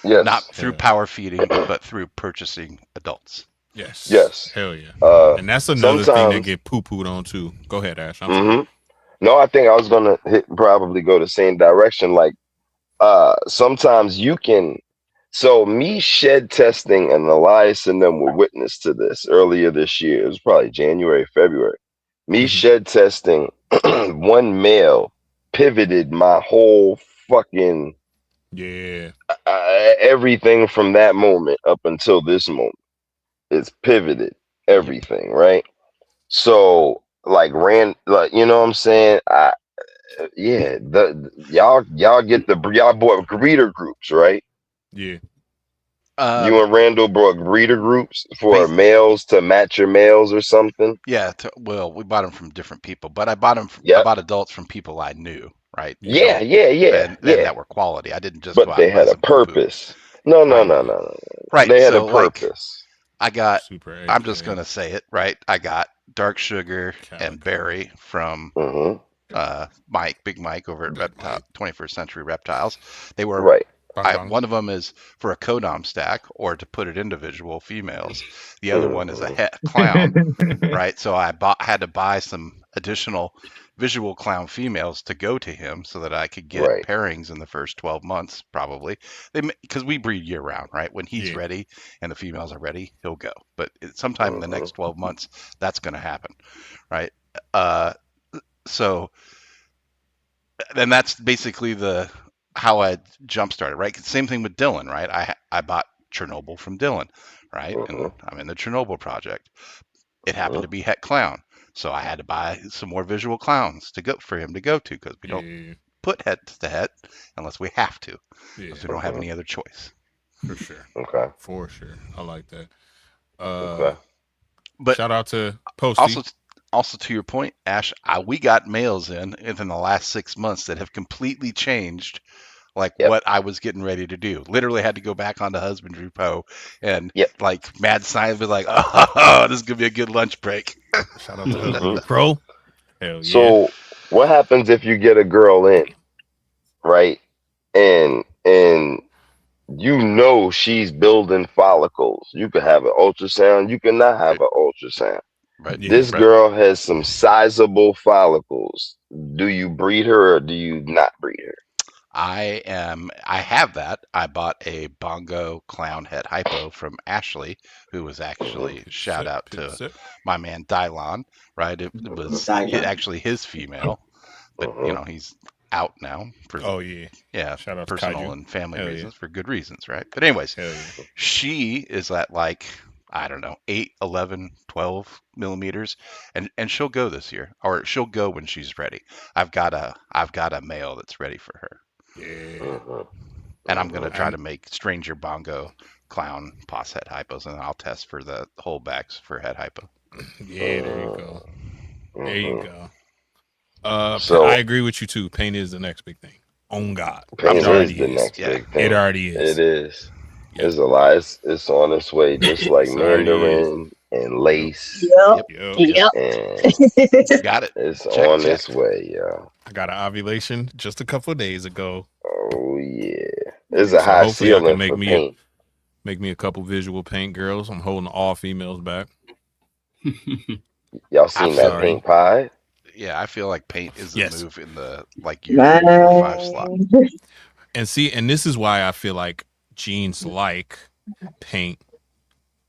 Yes. Not through Hell. power feeding, but through purchasing adults. Yes. Yes. Hell yeah. Uh, And that's another thing that sometimes. get poo-pooed on too. Go ahead, Ash. I'm sorry. hmm No, I think I was gonna probably go the same direction. Like, sometimes you can. So me shed testing, and Elias and them were witness to this earlier this year. It was probably January, February. Me Mhm. shed testing one male pivoted my whole fucking Yeah. everything from that moment up until this moment. It's pivoted Yep. everything, right? So like you know what I'm saying? Yeah, y'all get y'all bought breeder groups, right? Yeah. You and Randall brought breeder groups for Bas- males to match your males or something. Yeah, well, we bought them from different people, but I bought Yep. adults from people I knew, right? Yeah, So yeah, and yeah. that were quality. I didn't just go But out they and buy had a some poo poo. purpose. No, no, Right. no, no, no. Right. They had a So like purpose. I got Super I'm just AKA. gonna say it, right? I got Dark Sugar and Calico. Barry from hmm Big Mike over at Big Reptile Mike. 21st Century Reptiles. They were Right. Bang bang. one of them is for a codom stack or to put it individual females. The other one is a hmm het clown, right? So I had to buy some additional visual clown females to go to him so that I could get Right. pairings in the first 12 months, probably. Because we breed year round, right? When he's Yeah. ready and the females are ready, he'll go. But sometime in the next 12 months, that's going to happen, right? So then that's basically how I jump started, right? Same thing with Dylan, right? I bought Chernobyl from Dylan, right? And I'm in the Chernobyl project. It happened to be Het Clown, so I had to buy some more visual clowns to go for him to go to because we don't Yeah. put het to het unless we have to, Yeah. because we don't have any other choice. For sure. Okay. For sure. I like that. Okay. But Shout out to Posty. Also to your point, Ash, we got males in within the last 6 months that have completely changed like Yep. what I was getting ready to do. Literally had to go back onto Husbandry Po and Yep. like mad science was like, oh, this is gonna be a good lunch break. Shout out to Husband Pro. Hell yeah. So what happens if you get a girl in, right? And you know she's building follicles. You could have an ultrasound, you cannot have an ultrasound. Right. Yeah. This Right. girl has some sizable follicles. Do you breed her or do you not breed her? I have that. I bought a bongo clown head hypo from Ashley, who was actually shout out to my man Dylon, right? It was actually his female, but he's out now for Shout out personal to Kaiju. and family Hell reasons, for good reasons, right? But anyways, Hell yeah. she is at like, I don't know, 8, 11, 12 millimeters, and she'll go this year, or she'll go when she's ready. I've got a male that's ready for her. Yeah. And I'm gonna try to make stranger bongo clown pos head hypos, and I'll test for the holdbacks for head hypo. Yeah, there you go. There you go. So I agree with you too. Paint is the next big thing. On God. paint It already is the next big thing. It already is. It is. Yep. It's a lie. It's on its way, just like It already Mandarin and lace. Yep. Yep. And Got it. it's Check, on check. its way, y'all. I got an ovulation just a couple of days ago. Oh yeah. There's So a high hopefully I can ceiling make for me paint. make me a couple visual paint girls. I'm holding all females back. Y'all seen I'm that sorry. paint pie? Yeah, I feel like paint is the Yes. move in the like year 3 or 5 slot. And this is why I feel like jeans like paint,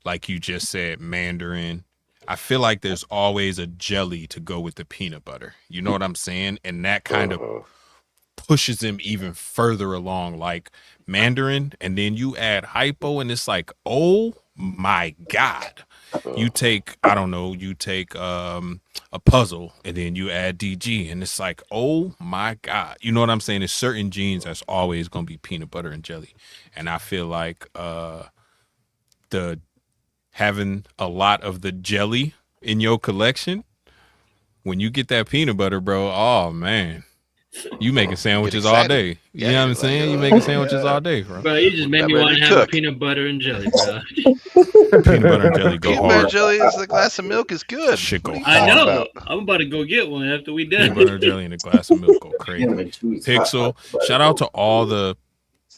like you just said, Mandarin. I feel like there's always a jelly to go with the peanut butter. You know what I'm saying? And that kind of pushes them even further along, like Mandarin. And then you add hypo, and it's like, oh my God. You take, I don't know, a puzzle, and then you add DG, and it's like, oh my God. You know what I'm saying? There's certain genes that's always going to be peanut butter and jelly. And I feel like having a lot of the jelly in your collection, when you get that peanut butter, bro, oh man, you making sandwiches all day. You know what I'm saying? You making sandwiches all day, bro. Bro, you just made me want to have a peanut butter and jelly, bro. Peanut butter and jelly go Peanut butter hard. jelly is a glass of milk is good. Shit go hard. I know. I'm about to go get one after we done. Peanut butter and jelly and a glass of milk go crazy. Pixel, shout out to all the,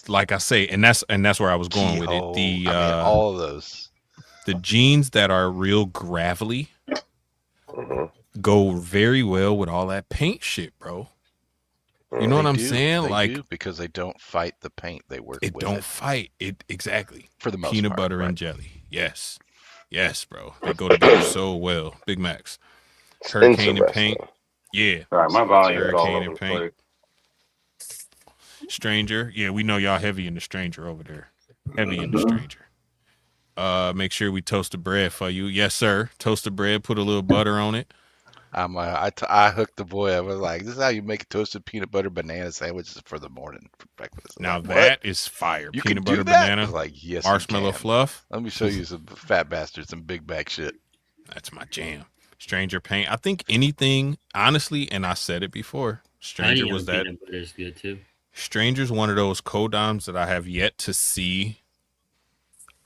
like I say, and that's where I was going with it. All of those. The jeans that are real gravelly go very well with all that paint shit, bro. You know what I'm saying? They like do, because they don't fight the paint; they work. It with don't fight it exactly. For the most peanut part, butter right? and jelly. Yes, bro. They go together so well. Big Max, Hurricane and paint. Yeah. All right, my volume is all Hurricane over and the paint. Stranger. Yeah, we know y'all heavy in the Stranger over there. Heavy in the Stranger. Make sure we toast the bread for you. Yes, sir. Toast the bread. Put a little butter on it. I hooked the boy. I was like, "This is how you make a toasted peanut butter banana sandwiches for the morning for breakfast." Now like, that is fire. You Peanut can butter do that? banana. I was like, yes, marshmallow you can. fluff. Let me show you some fat bastards, some big bag shit. That's my jam. Stranger paint. I think anything, honestly, and I said it before. Stranger Honey was on that. peanut butter is good too. Stranger's one of those codoms that I have yet to see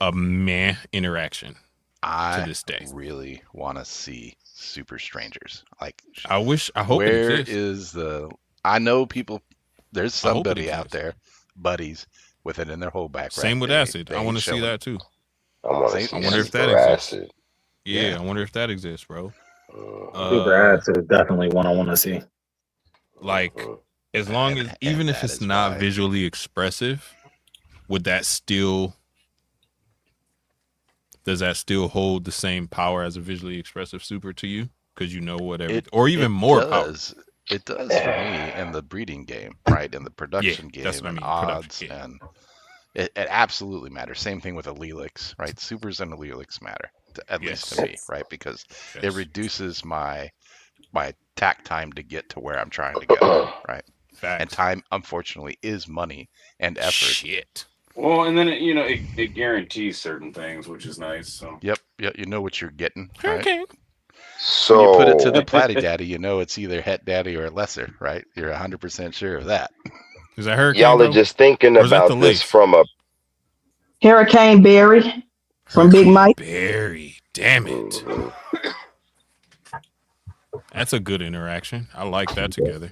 a meh interaction to this day. I really want to see Super Strangers. Like, I hope where it exists. is the? I know people. There's I hope it somebody out exists. there, buddies, with it in their whole back. Same with acid. I want to see that too. I want to Same- see I wonder if that Super exists. Acid. Yeah, I wonder if that exists, bro. Super Acid is definitely one I want to see. Like, as long as, even if that it's is not why. visually expressive, would that still, does that still hold the same power as a visually expressive super to you? Because you know whatever, or even more power. It does for me in the breeding game, right? In the production game that's what I and mean, odds, production, yeah. and it absolutely matters. Same thing with allelics, right? Supers and allelics matter, at least to me, right? Because it reduces my tack time to get to where I'm trying to go, right? Facts. And time, unfortunately, is money and effort. Shit. Well, and then it guarantees certain things, which is nice. So. Yep, you know what you're getting, right? Okay. So When you put it to the Platy Daddy, you know it's either Het Daddy or lesser, right? You're 100% sure of that. Is that Hurricane? y'all bro? are just thinking Or is that about the this lace? from a Hurricane Berry from Big Mike. Berry. Damn it. That's a good interaction. I like that together.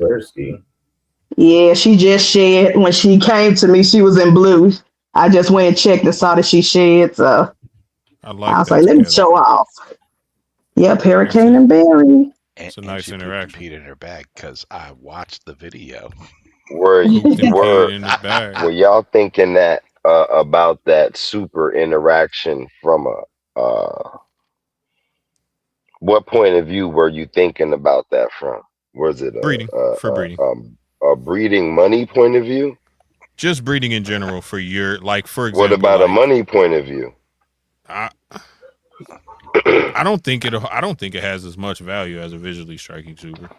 Yeah, she just shed. When she came to me, she was in blue. I just went and checked and saw that she shed. So I was like, that let me together. show off. Yep, Hurricane and Berry. It's a nice she put interaction. the Pete in her bag because I watched the video. were Cooped and were peed in the bag. were y'all thinking that about that super interaction from a what point of view were you thinking about that from? Was it Breeding, for breeding. A breeding money point of view? Just breeding in general for your, like, for example. What about like, a money point of view? I don't think it has as much value as a visually striking super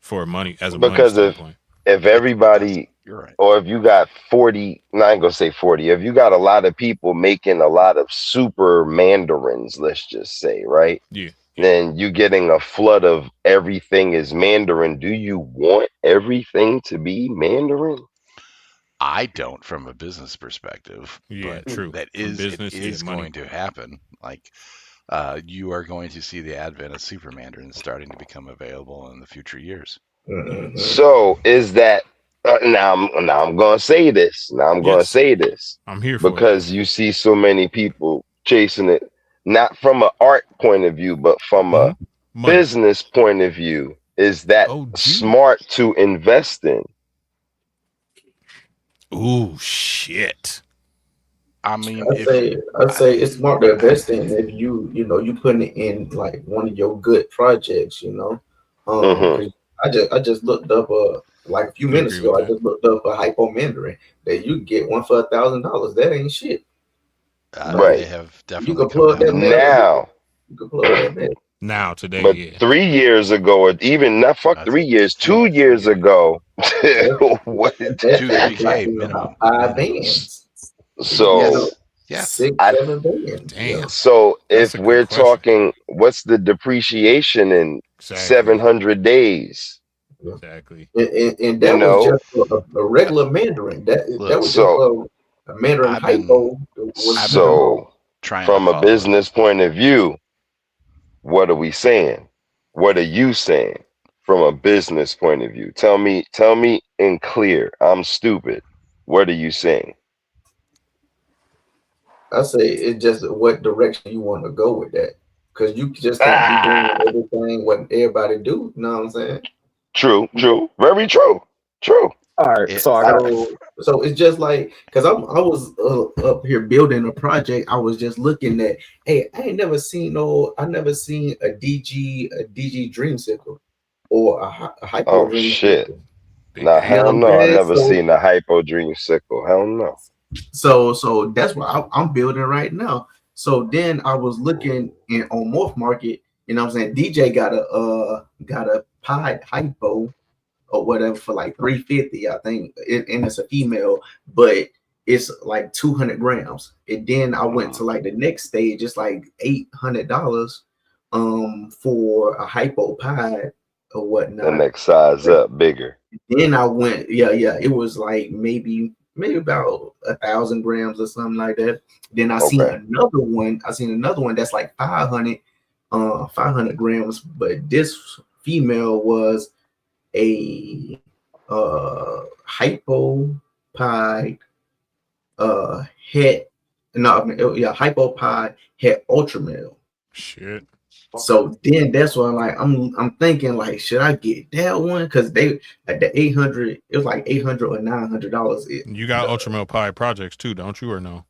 for money as a Because money standpoint. if everybody, You're right. or if you got 40, no, I ain't gonna say 40, if you got a lot of people making a lot of super mandarins, let's just say, right? Yeah. Then you getting a flood of everything is Mandarin. Do you want everything to be Mandarin? I don't, from a business perspective. Yeah, but true. That From is business, it is yeah, money. going to happen. Like, you are going to see the advent of super mandarins starting to become available in the future years. So is that now I'm gonna say this. I'm here for because you see so many people chasing it, not from an art point of view, but from a Money. business point of view. Is that smart to invest in? Ooh, shit. I mean, I'd say it's smart to invest in if you putting it in like one of your good projects, I just looked up like a few minutes ago. I just looked up a hypo mandarin that you can get one for $1,000. That ain't shit. Right. They have definitely You can plug that now. You can plug that in. Now today, But yeah. 3 years ago, or even not 3 years, 2 years ago, what? 2-3K minimum. 5 bands. So Yes. 6, I 7 billion. Damn. Yeah. So That's if a good we're question. talking, what's the depreciation in Exactly. 700 days? Exactly. And that You was know, just a regular Mandarin. That Look, was just so a Mandarin I've been hypo was I've you been know. so trying to from a follow. business point of view, what are we saying? What are you saying from a business point of view? Tell me in clear. I'm stupid. What are you saying? I say it's just what direction you want to go with that, because you just can't be doing Ah, everything what everybody do. You know what I'm saying? true, very true, true. All right, It, so I got So it's just like, because I was up here building a project. I was just looking at, hey, I never seen a DG dreamsicle or a hypo Oh shit. dreamsicle. Nah, Damn. You know hell what I'm no. I saying? never seen a hypo dream sickle. Hell no. So that's what I'm building right now. So then I was looking on Morph Market. You know what I'm saying? DJ got a Pi hypo or whatever for like 350, I think, and it's a female, but it's like 200 grams. And then I went to like the next stage, it's like $800 for a hypo pie or The whatnot. next size up, bigger. Then I went, yeah, it was like maybe about 1,000 grams or something like that. Then I seen Okay. another one. I seen another one that's like 500 grams, but this female was a hypo pie het hypo pie het ultra male. Shit. So then that's why like I'm thinking like, should I get that one? Because they at the 800, it was like $800 or $900. You got Ultramel Pie projects too, don't you, or no?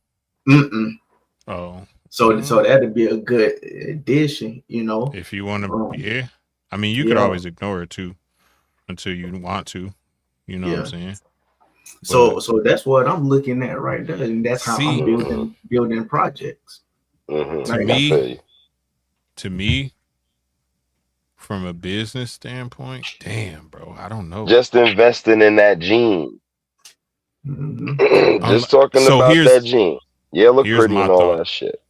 Oh. So that'd be a good addition, you know. If you want to, yeah. I mean, you could always ignore it too until you want to. You know what I'm saying? So that's what I'm looking at right there, and that's how I'm building projects. To me, from a business standpoint, damn, bro, I don't know. Just investing in that gene. Just talking about that gene. Yeah, look pretty and all that shit.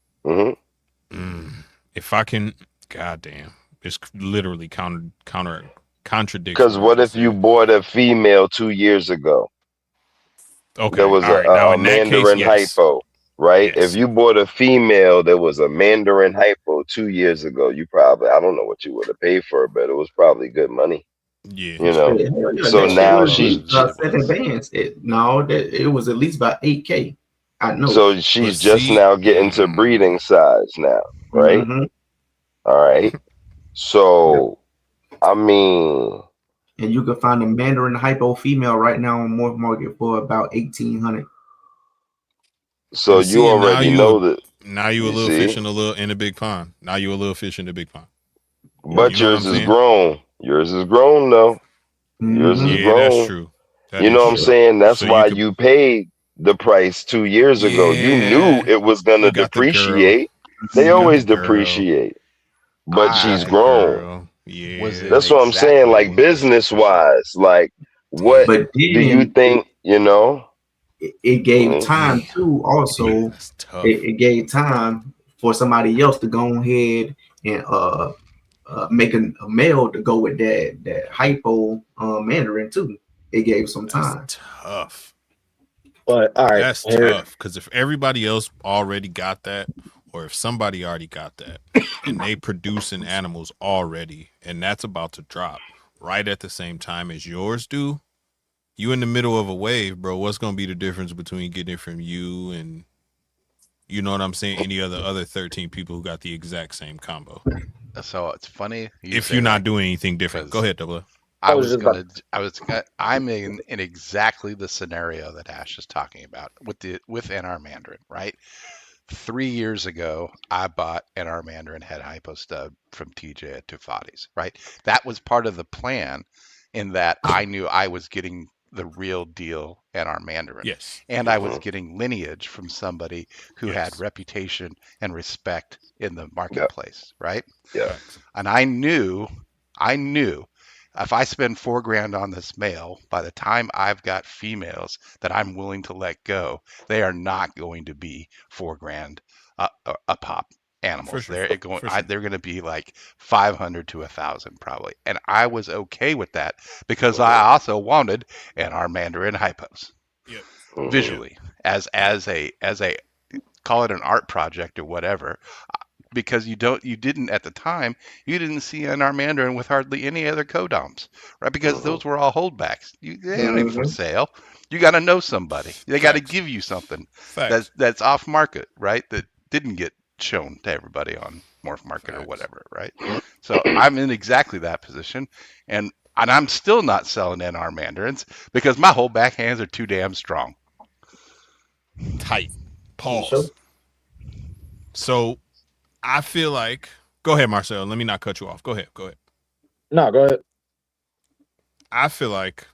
If I can, goddamn, it's literally contradictory. Because what if you bought a female 2 years ago? Okay, there was a Mandarin hypo, right? Yes. If you bought a female, there was a Mandarin hypo 2 years ago. You probably, I don't know what you would have paid for, but it was probably good money. Yeah, you know. So now she's advanced. It was at least about 8K. I know. So she's just now getting to breeding size now, right? All right. So, I mean, and you can find a Mandarin hypo female right now on Morph Market for about 1,800. So you already know that. Now you a little fish in a big pond. Now you a little fish in a big pond. But yours is grown. Yours is grown though. Yours is grown. That's true. You know what I'm saying? That's why you paid the price 2 years ago. You knew it was gonna depreciate. They always depreciate. But she's grown. Yeah. That's what I'm saying. Like business wise, like what do you think, you know? It gave time too. Also, it gave time for somebody else to go ahead and make a male to go with that hypo Mandarin too. It gave some time. Tough. But all right, that's tough because if everybody else already got that, or if somebody already got that, and they producing animals already, and that's about to drop right at the same time as yours do, you in the middle of a wave, bro. What's gonna be the difference between getting it from you and, you know what I'm saying, any other 13 people who got the exact same combo? So it's funny if you're not doing anything different. Go ahead, Double. I'm in exactly the scenario that Ash is talking about with NR Mandarin, right? 3 years ago, I bought NR Mandarin head hypo stud from TJ at Tufati's, right? That was part of the plan, in that I knew I was getting the real deal NR Mandarin. Yes. And I was getting lineage from somebody who had reputation and respect in the marketplace, right? Yeah. And I knew If I spend $4,000 on this male, by the time I've got females that I'm willing to let go, they are not going to be $4,000 a pop animals. sure. They're going to be like 500 to 1,000 probably. And I was okay with that because I also wanted NR Mandarin hypos. Yep. Visually as a call it an art project or whatever, because you didn't at the time, you didn't see NR Mandarin with hardly any other codoms, right? Because those were all holdbacks. They ain't for sale. You got to know somebody. They got to give you something that's off market, right? That didn't get shown to everybody on Morph Market or whatever, right? So I'm in exactly that position, and I'm still not selling NR Mandarins because my holdback hands are too damn strong. Tight. Pause. So I feel like, go ahead, Marcel. Let me not cut you off. Go ahead. No, go ahead. I feel like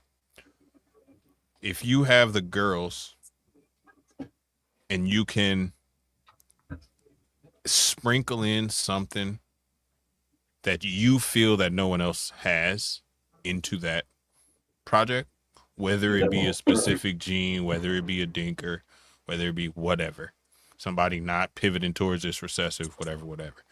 if you have the girls and you can sprinkle in something that you feel that no one else has into that project, whether it be a specific gene, whether it be a dinker, whether it be whatever, somebody not pivoting towards this recessive, whatever.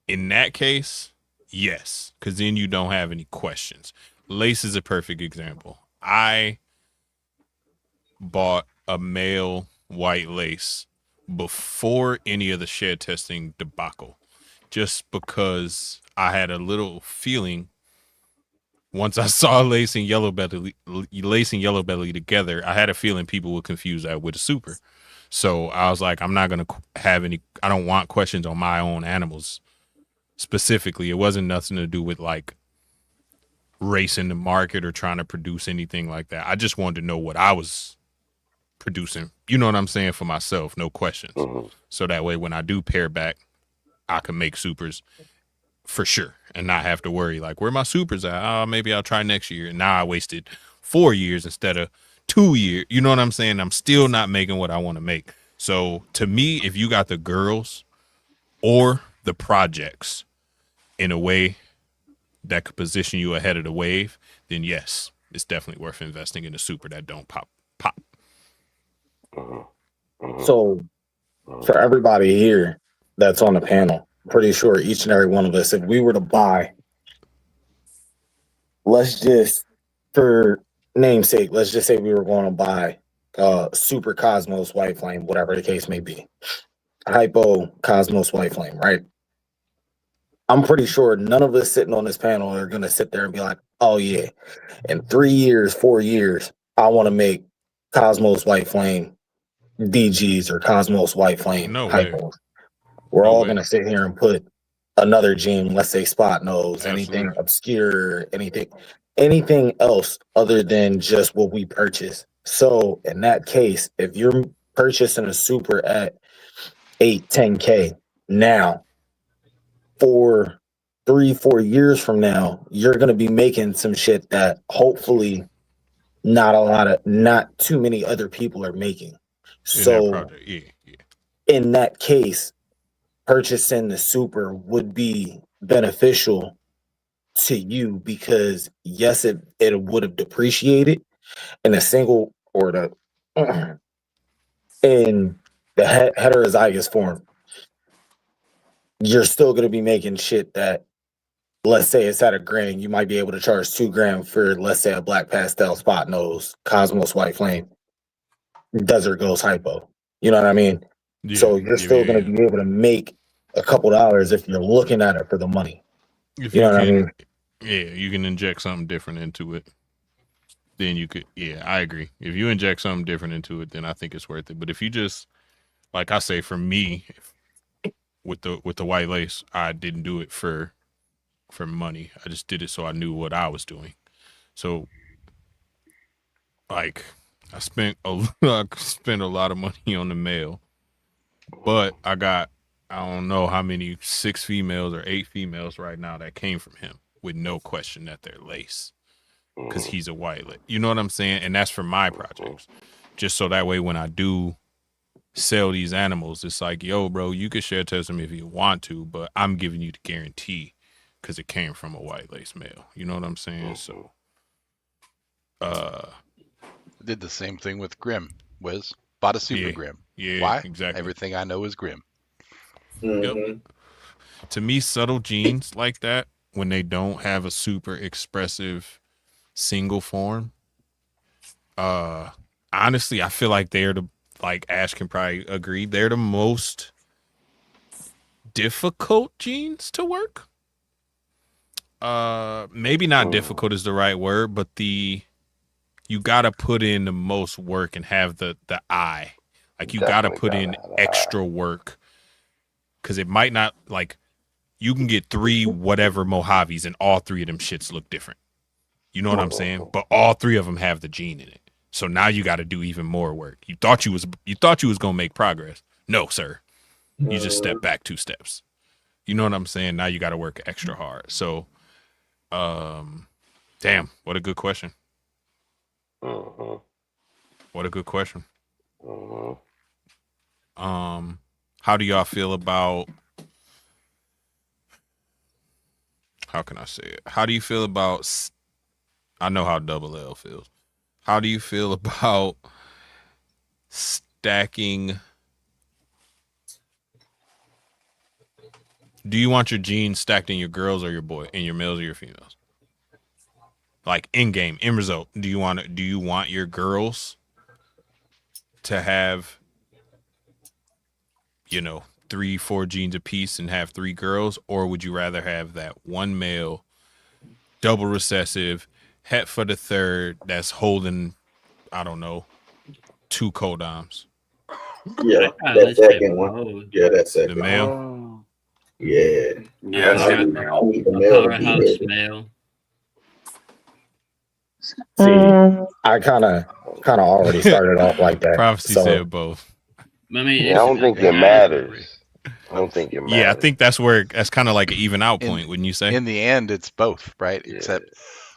In that case, yes, because then you don't have any questions. Lace is a perfect example. I bought a male white lace before any of the shed testing debacle, just because I had a little feeling once I saw lace and yellow belly together, I had a feeling people would confuse that with a super. So I was like, I'm not going to have any, I don't want questions on my own animals specifically. It wasn't nothing to do with like racing the market or trying to produce anything like that. I just wanted to know what I was producing. You know what I'm saying? For myself, no questions. So that way, when I do pair back, I can make supers for sure and not have to worry like, where my supers at? Oh, maybe I'll try next year. And now I wasted 4 years instead of 2 years. You know what I'm saying? I'm still not making what I want to make. So to me, if you got the girls or the projects in a way that could position you ahead of the wave, then yes, it's definitely worth investing in a super that don't pop. So for everybody here that's on the panel, I'm pretty sure each and every one of us, if we were to buy, let's just, for namesake, let's just say we were going to buy Super Cosmos White Flame, whatever the case may be, Hypo Cosmos White Flame, right? I'm pretty sure none of us sitting on this panel are going to sit there and be like, oh yeah, in 3 years, 4 years, I want to make Cosmos White Flame DGs or Cosmos White Flame Hypos. We're all going to sit here and put another gene, let's say spot nose, anything obscure, anything else other than just what we purchase. So in that case, if you're purchasing a super at 8-10K now, for 3-4 years from now, you're going to be making some shit that hopefully not too many other people are making. So in that case, purchasing the super would be beneficial to you because yes, it would have depreciated in a single or in the heterozygous form. You're still going to be making shit that, let's say it's at $1,000, you might be able to charge $2,000 for, let's say, a black pastel spot nose, Cosmos White Flame, Desert Ghost Hypo. You know what I mean? Yeah, so you're still going to be able to make a couple dollars if you're looking at it for the money. If you know what I mean? Yeah, you can inject something different into it. Then you could, yeah, I agree. If you inject something different into it, then I think it's worth it. But if you just, like I say, for me, with the white lace, I didn't do it for money. I just did it so I knew what I was doing. So like I spent a lot of money on the male, but I got, I don't know how many, 6 females or 8 females right now that came from him with no question that they're lace because he's a white lace. You know what I'm saying? And that's for my projects. Just so that way when I do sell these animals, it's like, yo, bro, you can share test them if you want to, but I'm giving you the guarantee because it came from a white lace male. You know what I'm saying? So, Did the same thing with Grim. Wiz bought a Super Yeah. Grim. yeah, Why? exactly. Everything I know is Grim. Mhm. To me, subtle genes like that, when they don't have a super expressive single form, honestly, I feel like they're the, like Ash can probably agree, they're the most difficult genes to work. Maybe not difficult is the right word, but you gotta put in the most work and have the eye. Like you gotta Definitely put gotta in have the extra work, because it might not, like, you can get 3 whatever Mojaves and all 3 of them shits look different. You know what I'm saying? But all 3 of them have the gene in it. So now you got to do even more work. You thought you was gonna make progress. No, sir. You just step back 2 steps. You know what I'm saying? Now you got to work extra hard. So, damn, what a good question. What a good question. How do y'all feel about? How can I say it? How do you feel about? I know how Double L feels. How do you feel about stacking? Do you want your genes stacked in your girls or your males or your females? Like in game, in result, do you want your girls to have, 3-4 genes apiece and have 3 girls, or would you rather have that one male, double recessive, het for the third, that's holding, I don't know, 2 codoms? Yeah, that second one. Yeah, that second. The male. Yeah. Yeah, I dude. need the male to be Powerhouse ready. male. See, I kind of already started off like that. Prophecy So said both. I mean, Yeah, I don't think it matters. I don't think it matters. Yeah, I think that's kind of like an even out point, wouldn't you say? In the end, it's both, right? Yeah. Except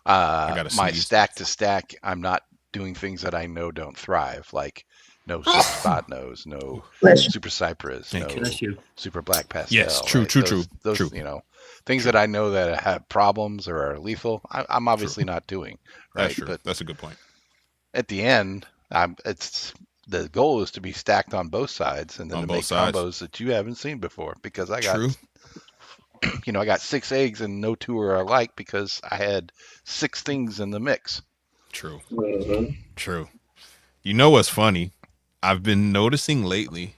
gotta my sneeze. stack to stack, I'm not doing things that I know don't thrive, like no super spot nose, no Bless you. super cypress, Thank no you. Bless you. super black pastel. Yes, true, right? true, Those, true. things that I know that have problems or are lethal, I'm obviously not doing, right? That's true. But That's a good point. at the end, the goal is to be stacked on both sides and then On to both make sides. combos that you haven't seen before, because I got True. I got 6 eggs and no 2 are alike because I had 6 things in the mix. True. Mhm. True. You know what's funny? I've been noticing lately,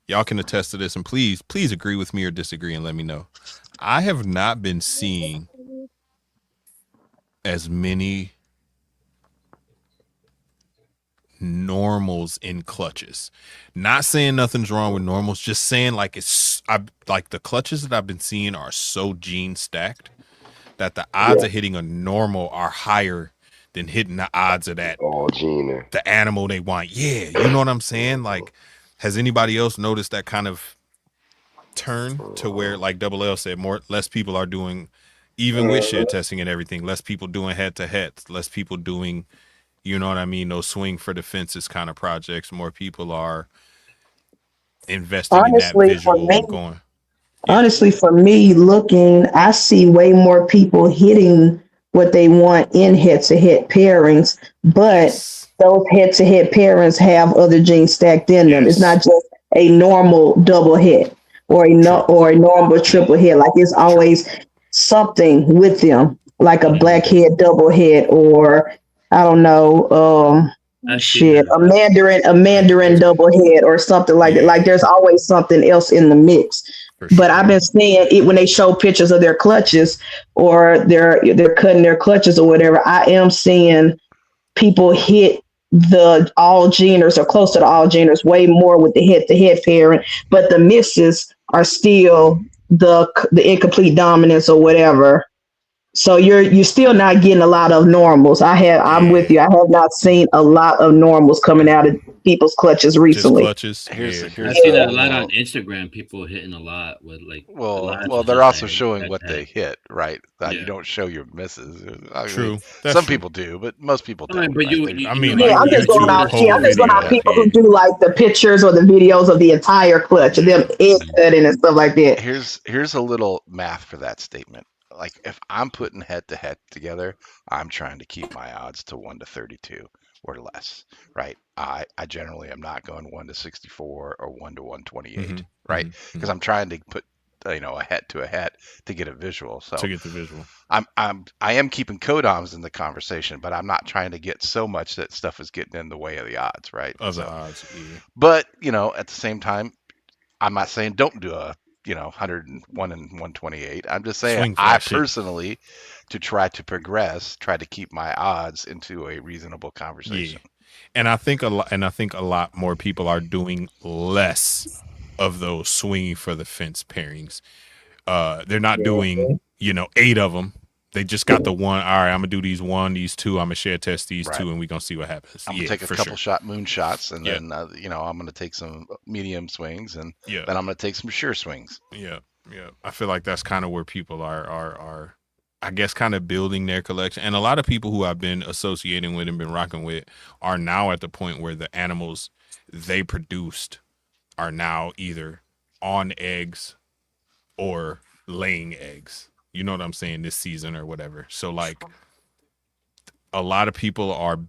y'all can attest to this, and please agree with me or disagree and let me know. I have not been seeing as many normals in clutches. Not saying nothing's wrong with normals, just saying like the clutches that I've been seeing are so gene stacked that the odds of hitting a normal are higher than hitting the odds of that Gene. the animal they want. Yeah, you know what I'm saying? Like, has anybody else noticed that kind of turn to where, like Double L said, less people are doing, even with shed testing and everything, less people doing head to heads, less people doing, you know what I mean, those swing for the fences kind of projects. More people are investing Honestly, in that visual for me, and going. Honestly, for me, looking, I see way more people hitting what they want in head-to-head pairings, but those head-to-head pairings have other genes stacked in them. It's not just a normal double hit or a normal triple hit. Like it's always something with them, like a black head double hit, or I don't know, a mandarin double head or something like that. Like there's always something else in the mix. But I've been seeing it when they show pictures of their clutches or they're cutting their clutches or whatever. I am seeing people hit the all geners or close to the all geners way more with the head-to-head pairing, but the misses are still the incomplete dominance or whatever. So you're still not getting a lot of normals. I'm with you. I have not seen a lot of normals coming out of people's clutches recently. Just clutches. I see that a lot on Instagram. People hitting a lot with like. Well, they're also showing what they hit, right? You don't show your misses. True. Some people do, but most people don't. I'm just going off people who do like the pictures or the videos of the entire clutch, of them egg cutting and stuff like that. Here's a little math for that statement. like if I'm putting head to head together, I'm trying to keep my odds to 1 to 32 or less, right? I generally am not going 1 to 64 or 1 to 128, right? Because I'm trying to put a hat to a hat to get a visual. So to get the visual. I am keeping codoms in the conversation, but I'm not trying to get so much that stuff is getting in the way of the odds, right? Of the odds, yeah. But at the same time, I'm not saying don't do a 101 and 128. I'm just saying I personally, to try to progress, try to keep my odds into a reasonable conversation. Yeah. And I think a lot more people are doing less of those swinging for the fence pairings. They're not doing 8 of them. They just got the one. All right, I'm gonna do these 1, these 2. I'm gonna share test these 2, and we're gonna see what happens. I'm gonna take a couple moon shots, and then I'm gonna take some medium swings, and then I'm gonna take some sure swings. Yeah. I feel like that's kind of where people are, I guess, kind of building their collection. And a lot of people who I've been associating with and been rocking with are now at the point where the animals they produced are now either on eggs or laying eggs. You know what I'm saying? This season or whatever. So like a lot of people are,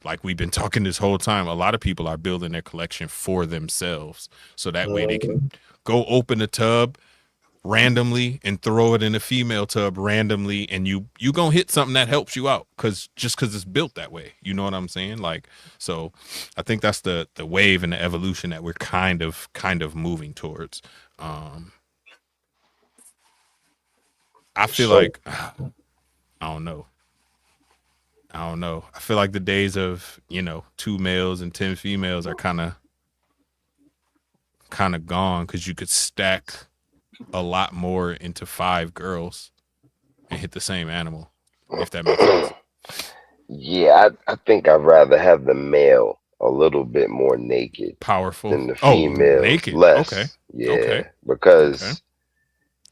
like we've been talking this whole time, a lot of people are building their collection for themselves. So that way they can go open a tub randomly and throw it in a female tub randomly, and you gonna hit something that helps you out because it's built that way. You know what I'm saying? Like, so I think that's the wave and the evolution that we're kind of moving towards. I feel like I don't know. I feel like the days of 2 males and 10 females are kind of gone, because you could stack a lot more into 5 girls and hit the same animal, if that makes sense. Yeah, I think I'd rather have the male a little bit more naked, powerful, than the female naked. less. Okay. Yeah, okay. Because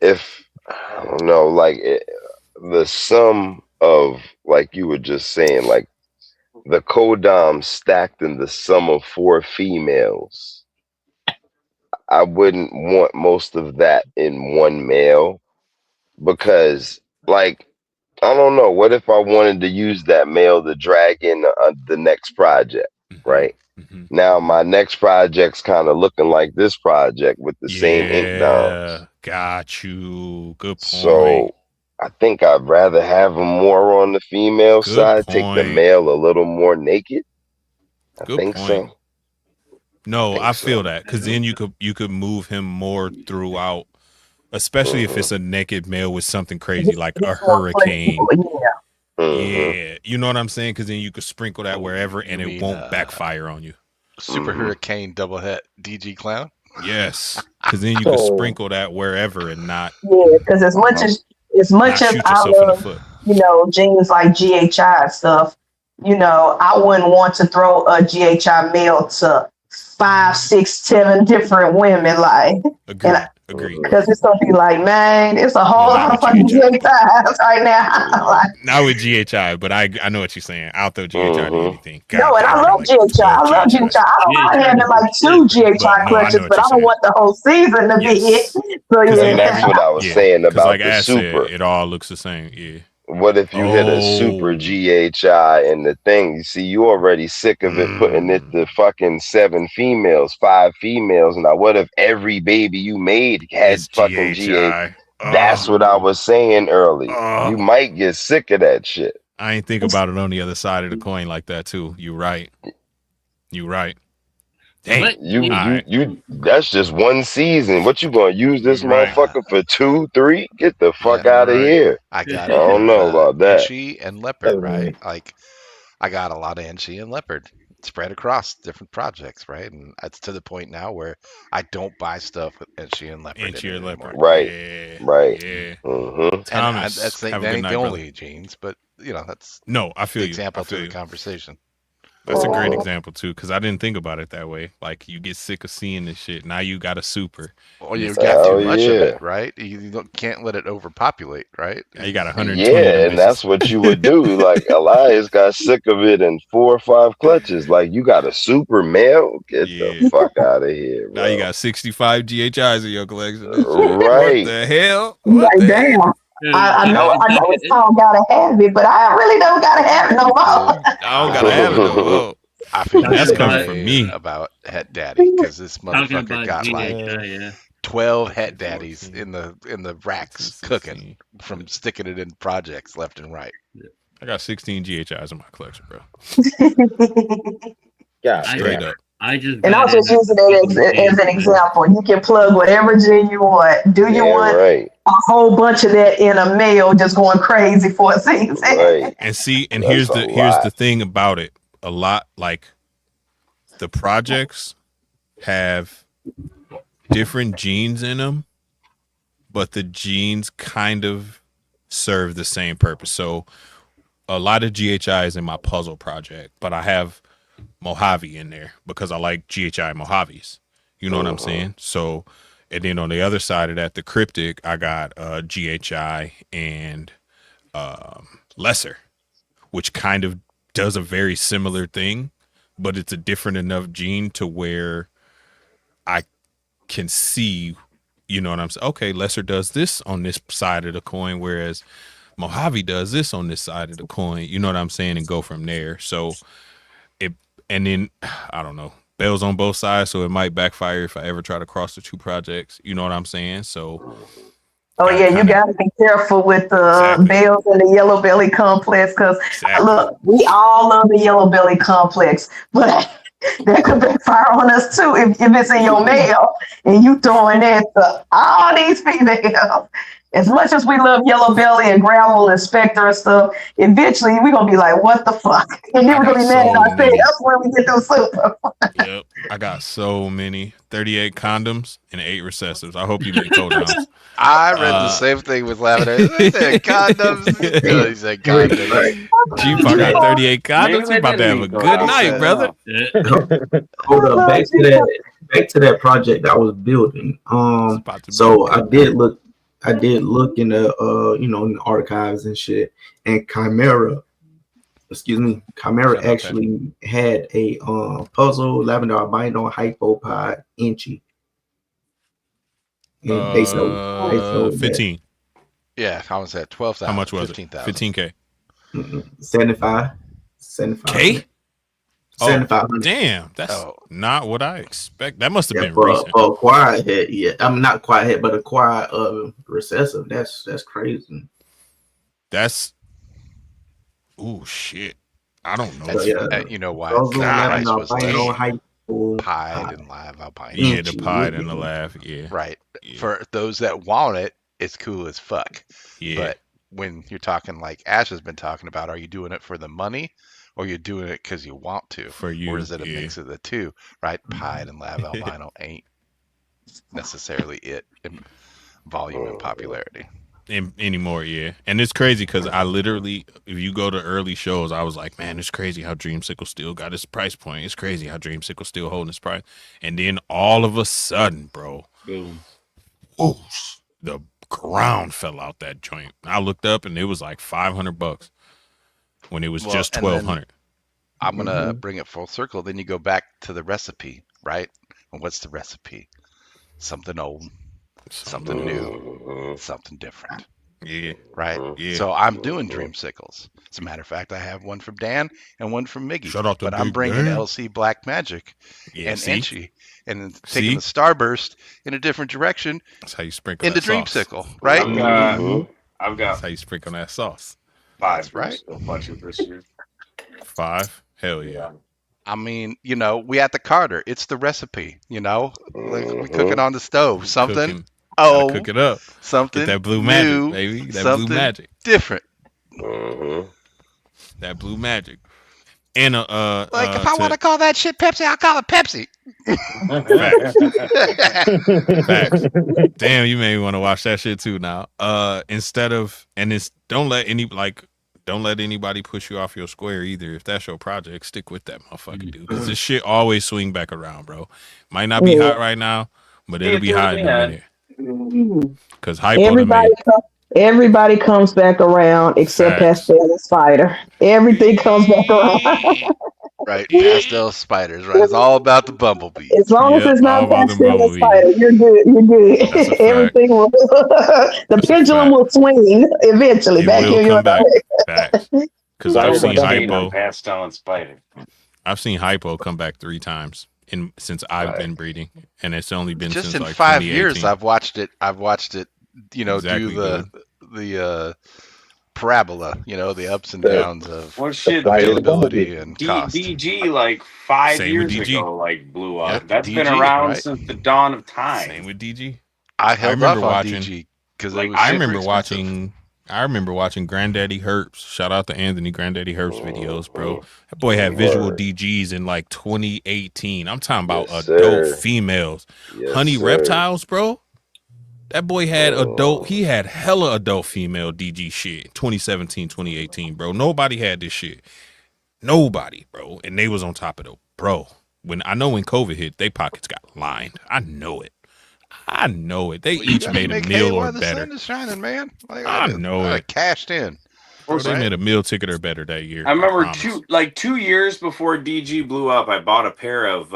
if I don't know, like the sum of, like you were just saying, like the codom stacked in the sum of 4 females, I wouldn't want most of that in one male, because, like, I don't know, what if I wanted to use that male to drag in the next project, right? Now my next project's kind of looking like this project with the same ink doms. Got you. Good point. So I think I'd rather have them more on the female side, take the male a little more naked. I think so. No, I feel that, because then you could move him more throughout, especially if it's a naked male with something crazy like a hurricane. Yeah, you know what I'm saying? Because then you could sprinkle that wherever, and it won't backfire on you. Super Hurricane double hit DG Clown. Yes, because then you could sprinkle that wherever and not. Yeah, because as much as I love, jeans like GHI stuff, I wouldn't want to throw a GHI male to 5, 6, 7 different women, like. Agreed. Because it's gonna be like, man, it's a whole lot of fucking GHIs right now. Like, not with GHI, but I know what you're saying. I'll throw GHI to anything. No, and I love GHI. I love GHI. I don't mind having like 2 GHI clutches, but I don't want the whole season to be it. So And that's what I was saying about like the super. It all looks the same. Yeah. What if you hit a super GHI and the thing, you see, you already sick of it putting it to fucking 7 females, 5 females. Now, what if every baby you made had fucking GHI? That's what I was saying earlier. You might get sick of that shit. I ain't think about it on the other side of the coin like that too. You right. Dang. You that's just one season. What you gonna use this motherfucker for 2, 3? Get the fuck out of here. I don't know about that. Enchi and leopard, right? Like, I got a lot of Enchi and leopard spread across different projects, right? And it's to the point now where I don't buy stuff with Enchi and leopard. Right. Yeah. Right. Yeah. Mm-hmm. And that ain't the only jeans, but that's I feel the example to the conversation. That's a great example too, because I didn't think about it that way. Like, you get sick of seeing this shit. Now you got a super. Or you got too much of it, right? You can't let it overpopulate, right? Now you got 120. Yeah, and that's what you would do. Like, Elias got sick of it in 4 or 5 clutches. Like, you got a super male? Get the fuck out of here, bro. Now you got 65 GHIs in your collection. Right. What the hell? Like, damn. I know it's all gotta have it, but I really don't gotta have it no more. I don't gotta have it no more. I feel That's the coming same from me. about Het Daddy because this Talking motherfucker about got like GHI, yeah. 12 Het Daddies 14, in the racks 16. cooking from sticking it in projects left and right. I got 16 GHIs in my collection, bro. Yeah, Straight up. I just And got I'm just in using it as an example. You can plug whatever gene you want. Do you Damn want right. a whole bunch of that in a mail just going crazy for a season? Right. And see, and That's here's a the lot. thing about it. A lot like the projects have different genes in them, but the genes kind of serve the same purpose. So a lot of GHI is in my puzzle project, but I have Mojave in there because I like GHI Mojaves. You know what I'm saying? So, and then on the other side of that, the cryptic, I got GHI and Lesser, which kind of does a very similar thing, but it's a different enough gene to where I can see, you know what I'm saying? Okay, Lesser does this on this side of the coin, whereas Mojave does this on this side of the coin. You know what I'm saying? And go from there. So it, and then I don't know, bells on both sides, so it might backfire if I ever try to cross the two projects. You know what I'm saying? So Oh yeah, you gotta be careful with the bells and the yellow belly complex because look, we all love the yellow belly complex, but that could backfire on us too if it's in your mail and you throwing that to all these females. As much as we love yellow belly and gravel and spectre and stuff, eventually we're gonna be like, what the fuck? And then we're gonna be mad at ourselves. That's where we get those super. Yep, I got so many 38 condoms and 8 recessives. I hope you make codowns. I read the same thing with Lavender. They said condoms. He said condoms. Chief, I got 38 condoms. You about to have a good night, brother. Hold up, back to that project I was building. So I did look in the in the archives and shit, and Chimera actually had a puzzle lavender albino hypopod inchy. And they sold 15. Yeah, I was at 12,000. How much was 15,000. it? 15K. 75. K? 7,500. Damn, that's not what I expect. That must have been for recent. a quiet head, yeah. I'm not quiet head, but a quiet recessive. That's crazy. That's shit. I don't know. That's, you know why? The price was pied and live albino. Yeah, the pied and the laugh. Yeah, right. Yeah. For those that want it, it's cool as fuck. Yeah. But when you're talking like Ash has been talking about, are you doing it for the money? Or you're doing it because you want to, for you, or is it a mix of the two? Right, pied and live albino ain't necessarily it in volume and popularity anymore. Yeah, and it's crazy because I literally, if you go to early shows, I was like, man, it's crazy how Dreamsicle still got its price point. It's crazy how Dreamsicle still holding its price, and then all of a sudden, bro, boom, whoosh, the ground fell out that joint. I looked up and it was like $500. When it was just 1,200. I'm gonna bring it full circle. Then you go back to the recipe, right? And what's the recipe? Something old, something new, something different. Yeah. Right. Yeah. So I'm doing Dreamsicles. As a matter of fact, I have one from Dan and one from Miggy. Shout out to but I'm bringing Dan. LC Black Magic and see? Enchi and taking the Starburst in a different direction. That's how you sprinkle into that sauce. Dreamsicle, right? I've got. That's how you sprinkle that sauce. 5, right? A bunch of this year. 5? Hell yeah. I mean, we at the Carter. It's the recipe, like we cooking on the stove. Something. Gotta cook it up. Something. Get that blue magic, new, baby. That something blue magic. Different. That blue magic. And if I want to call that shit Pepsi, I'll call it Pepsi. Facts. Damn, you made me want to watch that shit too now. Don't let anybody push you off your square either. If that's your project, stick with that motherfucker, dude. Because this shit always swing back around, bro. Might not be hot right now, but it'll be hot in a minute. Because everybody comes back around except Pastel and Spider. Everything comes back around. Right, pastel spiders. Right, it's all about the bumblebee. As long as Yep, it's all not about them pastel and bumblebees. spider, you're good. You're good. That's a fact. Everything will. The That's a pendulum fact. will swing eventually It back will in your come back. direction. Facts. Because So I've we're seen staying on hypo. pastel and spider. I've seen hypo come back 3 times since I've Right. been breeding, and it's only been Just since in like 5 years, 2018. I've watched it. You know, Exactly, do the parabola. You know, the ups and The- downs of Well, shit, flight of the availability bumblebee. and cost. DG like 5 Same with years DG. ago, like blew up. Yep, That's been DG, around right. since the dawn of time. Same with DG. I I held remember off on watching. DG because Like, it was I super remember expensive. watching Granddaddy Herps. Shout out to Anthony Granddaddy Herps videos, bro. That boy had visual Word. DGs in like 2018. I'm talking about Yes, adult sir. females. Yes, Honey sir. reptiles, bro. That boy had he had hella adult female DG shit. 2017, 2018, bro. Nobody had this shit. Nobody, bro. And they was on top of it, bro. When COVID hit, they pockets got lined. I know it. They Well, you each gotta made a make hay meal or while the better. sun is shining, man. Like I know I it. cashed in. Bro, they Right. made a meal ticket or better that year. I remember promise. 2 years before DG blew up, I bought a pair of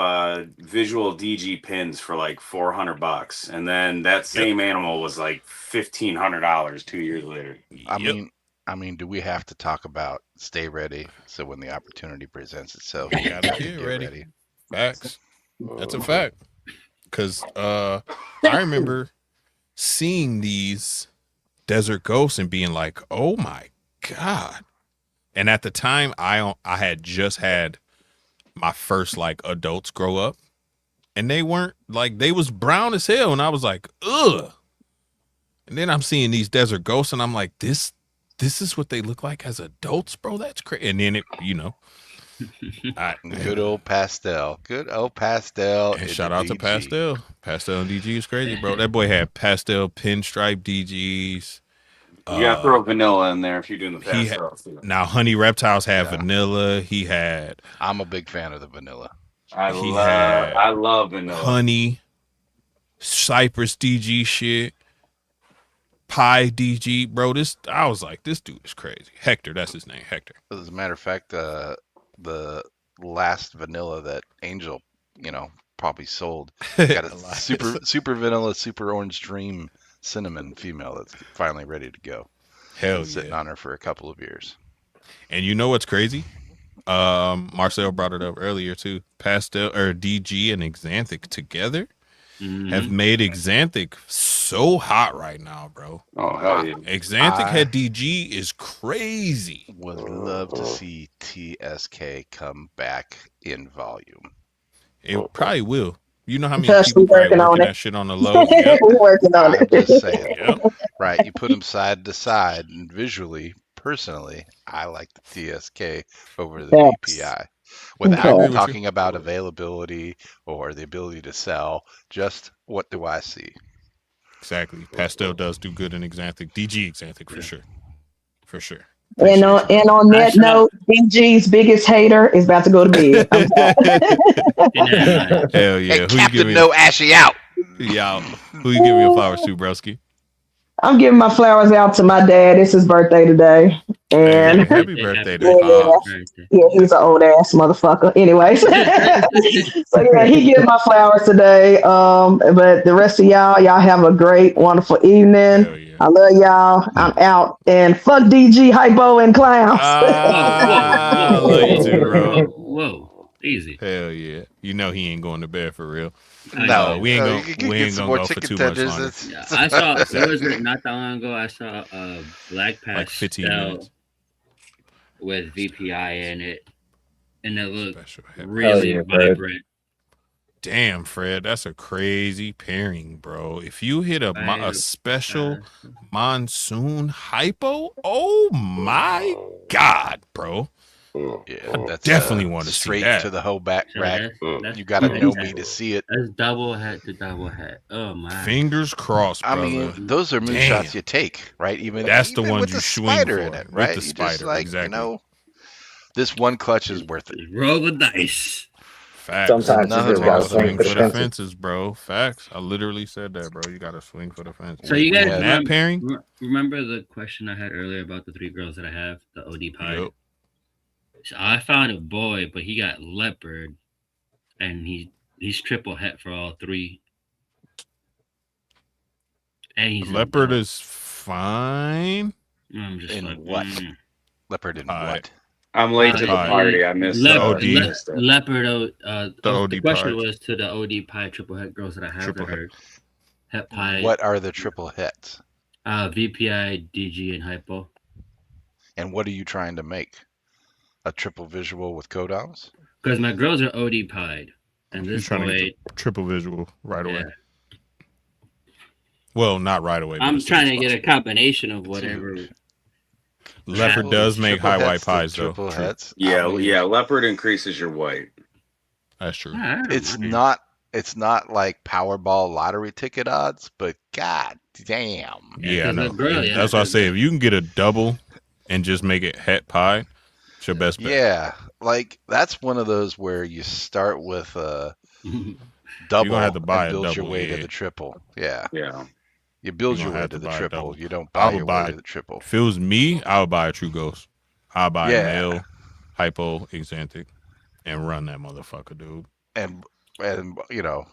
visual DG pins for like $400, and then that same animal was like $1,500 2 years later. I mean, do we have to talk about stay ready so when the opportunity presents itself, You gotta get ready. Facts. That's a fact. Because I remember seeing these desert ghosts and being like, "Oh my god!" And at the time, I had just had my first like adults grow up, and they weren't like they was brown as hell, and I was like, "Ugh." And then I'm seeing these desert ghosts, and I'm like, "This is what they look like as adults, bro. That's crazy." And then Good old pastel. Good old pastel. And into shout out to DG. Pastel. Pastel and DG is crazy, bro. That boy had pastel pinstripe DGs. You gotta throw vanilla in there if you're doing the He had, pastel. now honey reptiles have Yeah. vanilla. He had I'm a big fan of the vanilla. I had love vanilla. honey, cypress DG shit, pie DG, bro. I was like, this dude is crazy. Hector, that's his name, Hector. As a matter of fact, the last vanilla that Angel, probably sold, got a super vanilla, super orange dream cinnamon female that's finally ready to go. Hell Been sitting yeah. on her for a couple of years. And you know what's crazy? Marcel brought it up earlier too. Pastel or DG and Xanthic together have made Xanthic so hot right now, bro. Oh hell yeah! Xanthic head DG is crazy. Would love to see TSK come back in volume. It probably will. You know how many Plus, people we probably working on working it. that shit on the low? Yep. We're working on I'm it. just saying, Yep. right? You put them side to side, and visually, personally, I like the TSK over the Facts. VPI. I Without agree with you. talking about availability or the ability to sell, just what do I see? Exactly. Pastel does do good in Xanthic. DG Xanthic for sure. For sure. And on Appreciate and on I that saw- note, DG's biggest hater is about to go to bed. I'm sorry. you. Hell yeah. Hey, Who you Captain giving? No Ashy out. Y'all. Who you giving your flowers to, broski? I'm giving my flowers out to my dad. It's his birthday today. Hey, And happy birthday to Yeah. Pops. yeah, he's an old ass motherfucker. Anyways. So yeah, he gives my flowers today. But the rest of y'all have a great, wonderful evening. Hell yeah. I love y'all. I'm out. And fuck DG, hypo, and clowns. I love you too, bro. Whoa, easy. Hell yeah. You know he ain't going to bed for real. No, we ain't no, gonna you can we get ain't some gonna more go for chicken too much tenders. longer. Yeah, I saw. It was not that long ago. I saw a black Like 15 pastel minutes. with VPI in it, and it looked Special head. really yeah, Fred. vibrant. Damn, Fred, that's a crazy pairing, bro. If you hit a special monsoon hypo, oh my god, bro. Yeah, that's definitely want to see straight that. to the whole back So rack. that's You gotta know that's- me to see it. That's double head to double head. Oh my! Fingers crossed, I brother. mean, those are Damn. moonshots you take, right? Even That's the even ones with you the swing spider for, in it, with right? the You just spider, like, exactly. this one clutch is worth it. Just roll the dice. Facts. Sometimes you Nothing just wrong gotta with swing swing for for the the fences. fences, bro. Facts. I literally said that, bro. You gotta swing for the fences. So you guys Yeah. that pairing? remember the question I had earlier about the 3 girls that I have, the OD pie? Yep. So I found a boy, but he got leopard, and he's triple het for all three. And he's Leopard is fine. I'm just In like, what? Leopard in Pie. what? I'm late to the Pie. party. I missed OD. missed it. leopard. The The OD question pie. was to the OD pie triple het girls that I have Triple that are het pie. What are the triple hets? VPI, DG, and hypo. And what are you trying to make? A triple visual with codons? Because my girls are OD pied, and He's this trying to boy. get the triple visual right away. Yeah. Well, not right away. but I'm as soon trying as to get a possible. combination of whatever. Leopard does make Triple high white hets, pies, though. triple True. hets. Yeah, I mean, yeah. Leopard increases your white. That's true. It's not like Powerball lottery ticket odds, but god damn. Yeah, I 'cause know. the girl, yeah, That's why I because say if you can get a double and just make it het pie, it's your best bet. Yeah, like that's one of those where you start with a double have to buy and a build your double, way yeah. to the triple. Yeah, Yeah. you build You're your gonna way have to to the buy a triple. double. You don't I buy would your buy- way to the triple. If it was me, I would buy a True Ghost. I would buy Yeah. a male, hypo, exantic, and run that motherfucker, dude. And you know,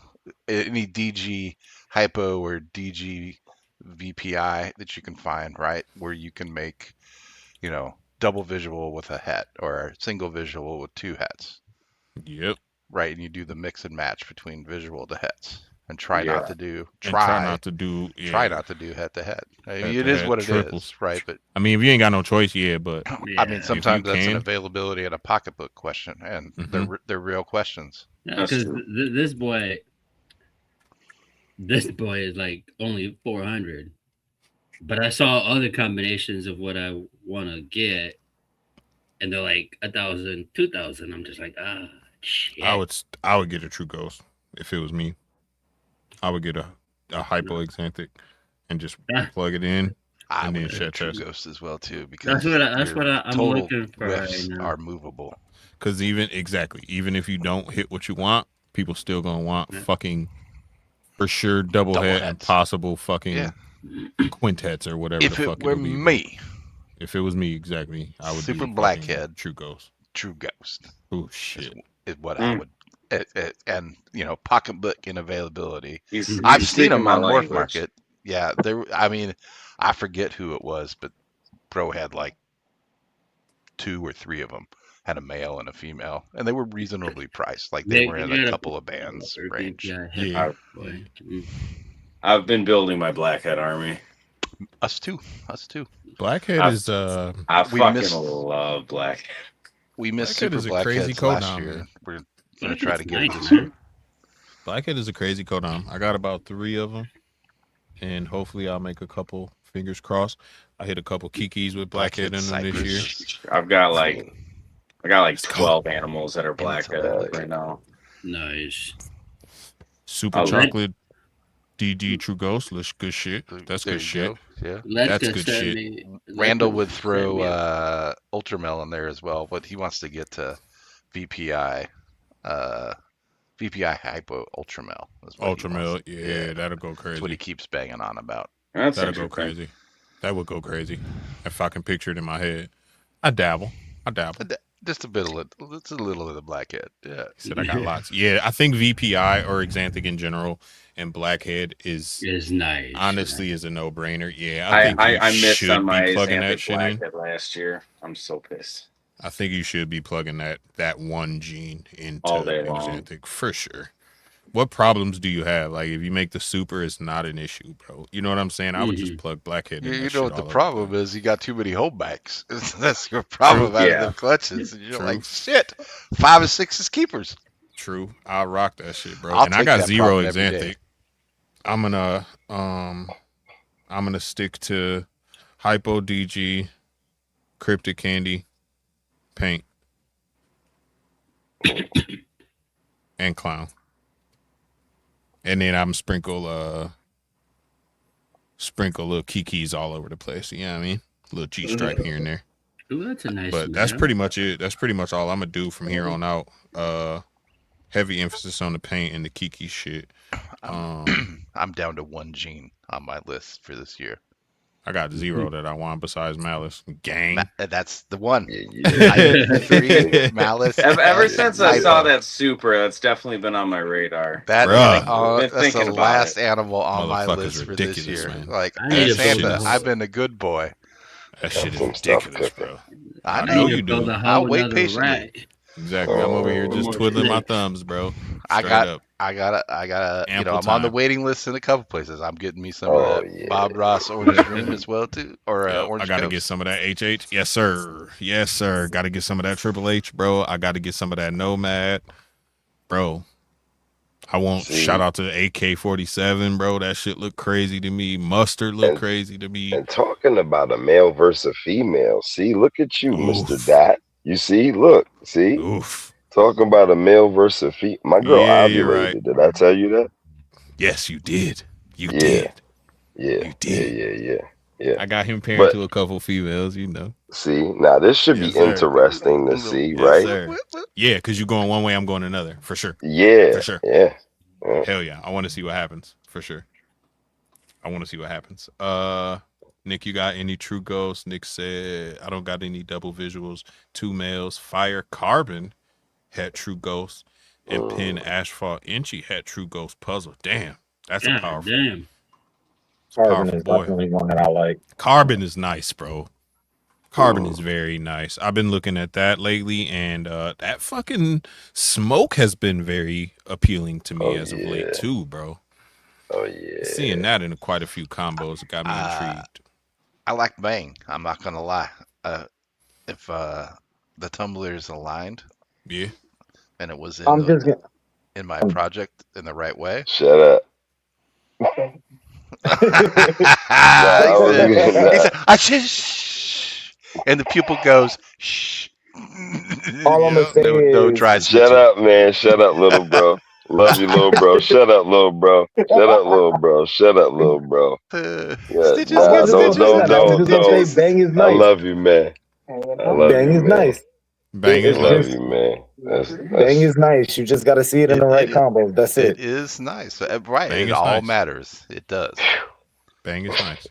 any DG hypo or DG VPI that you can find, right, where you can make, you know, double visual with a het or single visual with two hets, Yep. right? And you do the mix and match between visual to hets, and try Yeah. not to do And try not to do. Yeah. try not to do head to head. I mean, Head it to is head what it is, triples. right? But I mean, if you ain't got no choice, yeah, but I mean, sometimes that's an can. availability and a pocketbook question, and they're real questions. That's because true. this boy is like only 400, but I saw other combinations of what I want to get, and they're like 1,000, 2,000. I'm just like, shit. I would get a True Ghost if it was me. I would get a hypo exantic and just plug it in. I And then would shit True test. Ghost as well too, because That's your what I'm total looking for right whiffs now. are movable. Because even if you don't hit what you want, people still gonna want fucking for sure double head and hets. possible fucking Yeah. quintets or whatever If the it fuck were it'll be. me, If it was me, exactly, I would Super be Blackhead. True Ghost. True Ghost Oh shit. is what I would. And you know, pocketbook and availability. He's I've seen speaking them my on Morph language. Market. Yeah, there. I mean, I forget who it was, but Pro had like 2 or 3 of them. Had a male and a female, and they were reasonably priced. Like they were in a couple of bands range. Yeah. I've been building my Blackhead army. Us too. Blackhead is I we fucking missed- love Blackhead. We missed Blackhead Super is a crazy Blackheads last codon, year. man. We're gonna try to get it nice, this year. Blackhead is a crazy codon. I got about 3 of them, and hopefully I'll make a couple. Fingers crossed. I hit a couple Kikis with Blackhead in them this year. I've got like 12 animals that are Blackhead right now. Nice. Super chocolate DG True Ghost. Looks good shit. That's There good you shit. go. Yeah. That's good shit. Randall would throw Ultramel in there as well, but he wants to get to VPI Hypo Ultramel. Ultramel, yeah, that'll go crazy. That's what he keeps banging on about. That'll go crazy. That would go crazy if I can picture it in my head. I dabble. Just a bit of it. It's a little of the Blackhead. Yeah. He said I got lots. Yeah, I think VPI or Exanthic in general and Blackhead is nice. Honestly, is a no brainer. Yeah, I think you missed should on my be plugging that Xanthic shit in. Blackhead last year. I'm so pissed. I think you should be plugging that one gene into All day long. Exanthic for sure. What problems do you have? Like if you make the super, it's not an issue, bro. You know what I'm saying? I would just plug Blackhead in. You that know shit what the all problem is? You got too many holdbacks. That's your problem out of the clutches. And you're True. like, shit, 5 or 6 is keepers. True. I'll rock that shit, bro. I'll And I take got that 0 problem every day. Exanthic. I'm gonna stick to Hypo DG, Cryptic Candy, Paint, and Clown. And then I'm sprinkle little Kikis all over the place. You know what I mean? Little G stripe here and there. Ooh, that's a nice. But that's pretty much it. That's pretty much all I'm gonna do from here on out. Heavy emphasis on the paint and the Kiki shit. I'm down to 1 gene on my list for this year. I got 0 that I want besides Malice. Gang. That's the one. Yeah. I did 3 Malice. Ever and since I saw Hypo. that Supra, that's definitely been on my radar. That Bruh. is Been that's the thinking about last it. animal on my Motherfucker's list for this ridiculous, year. man. Like, I need hey to shit Santa, is- I've been a good boy. That shit is Some stuff ridiculous, cooking. bro. I I know know need you to build do. a I'll whole wait another patiently. rack. Exactly. I'm over here Oh, just more twiddling my snakes. thumbs, bro. I Straight got, up. I gotta, Ample I'm on the time. waiting list in a couple places. I'm getting me some Oh, of that yeah. Bob Ross Orange Dream as well too, or Yep, I Orange gotta Coast. get some of that HH. Yes, sir. Yes, sir. Gotta get some of that Triple H, bro. I gotta get some of that Nomad, bro. I want See? shout out to AK-47, bro. That shit look crazy to me. Mustard look And- crazy to me. And talking about a male versus a female, see, look at you, Mr. Oof. Dat. You see, look, see, Oof. talking about a male versus a female. My girl Yeah, you're ovulated. right. Did I tell you that? Yes, you did. You Yeah. did. Yeah, You did. yeah. I got him paired But- to a couple females, you know. See, now this should Yes, be sir. interesting to see, Yes, right? sir. Yeah, because you going one way, I'm going another. For sure. Yeah, For sure. yeah. Hell yeah. I want to see what happens. For sure. I want to see what happens. Nick, you got any true ghosts? Nick said, I don't got any double visuals. 2 males. Fire Carbon had true ghosts. And Pin Asphalt Inchy had true ghost puzzle. Damn. That's a God powerful, damn. Carbon powerful is boy. definitely one that I like. Carbon is nice, bro. Carbon is very nice. I've been looking at that lately, and that fucking smoke has been very appealing to me as of late yeah. too, bro. Oh yeah. Seeing that in quite a few combos got me intrigued. I like Bang. I'm not gonna lie. If the tumbler is aligned Yeah. and it was I'm just gonna, in my project in the right way. Shut up. he said, I shh, and the pupil goes, shh. all I'm gonna say No is, dry Shut snitching. up, man. Shut up, little bro. Love you, little bro. Shut up, little bro. Shut up, little bro. Shut up, little bro. Yeah, Stitches, nah, I'm just gonna say that. I'm just gonna say Bang is I nice. love you, man. I love Bang you, is man. nice. Bang I is love nice. you, man. That's Bang is nice. You just gotta see it in the right combos. That's It it. is nice. Right. Bang It is all nice. matters. It does. Bang is nice.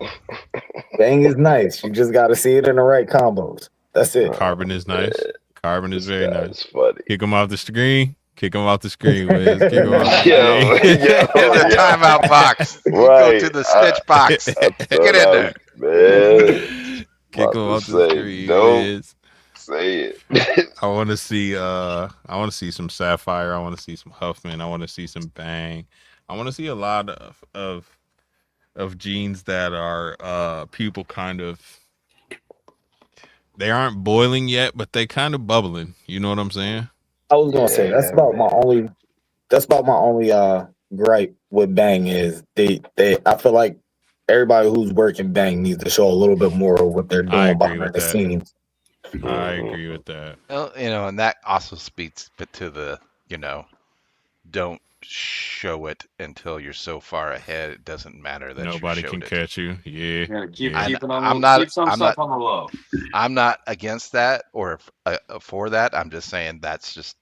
Bang is nice. You just gotta see it in the right combos. That's it. Carbon is nice. Carbon is very nice. It's funny. Kick him off the screen. Kick him off the screen, Wiz. Kick him off the Yo, screen. In the timeout box. You Right. go to the snitch box. I Get in there. Man. Kick About him to off the say, screen, don't Wiz. say it. I want to see some Sapphire. I want to see some Huffman. I want to see some Bang. I want to see a lot of genes that are pupil kind of. They aren't boiling yet, but they kind of bubbling. You know what I'm saying? I was gonna say that's about my only. That's about my only gripe with Bang is they. I feel like everybody who's working Bang needs to show a little bit more of what they're I doing agree behind with the that. scenes. I agree with that. Well, and that also speaks to the, don't show it until you're so far ahead. It doesn't matter that Nobody you can showed it. catch you. Yeah. Keep yeah. it on I'm the, not- keep some I'm stuff not- on the low. I'm not against that or for that. I'm just saying that's just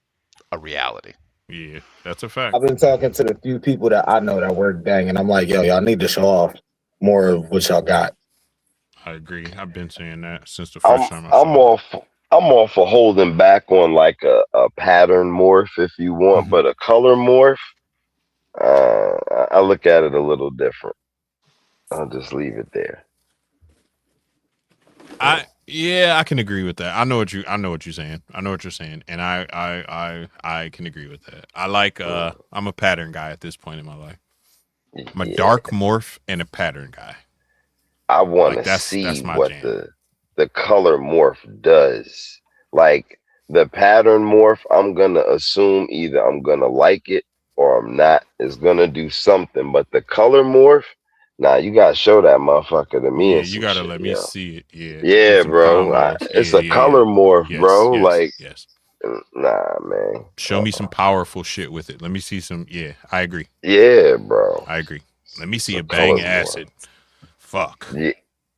a reality. Yeah, that's a fact. I've been talking to the few people that I know that work Bang, and I'm like, yo, y'all need to show off more of what y'all got. I agree. I've been saying that since the first time I I'm saw it. I'm all for holding back on like a pattern morph if you want, but a color morph, I look at it a little different. I'll just leave it there. I can agree with that. I know what you're saying. I know what you're saying, and I can agree with that. I like I'm a pattern guy at this point in my life. I'm a dark morph and a pattern guy. I want Like, to see that's my what jam. the color morph does. Like the pattern morph, I'm gonna assume either I'm gonna like it or I'm not. It's gonna do something. But the color morph, nah, you gotta show that motherfucker to me. Yeah, and you some gotta shit, let me yo. see it. Yeah. Yeah, Get some bro. combos. It's Yeah, a color morph, Yes, bro. yes, Like, yes. nah, man. Show me some powerful shit with it. Let me see some. Yeah, I agree. Yeah, bro. I agree. Let me see It's a a bang color acid. Fuck.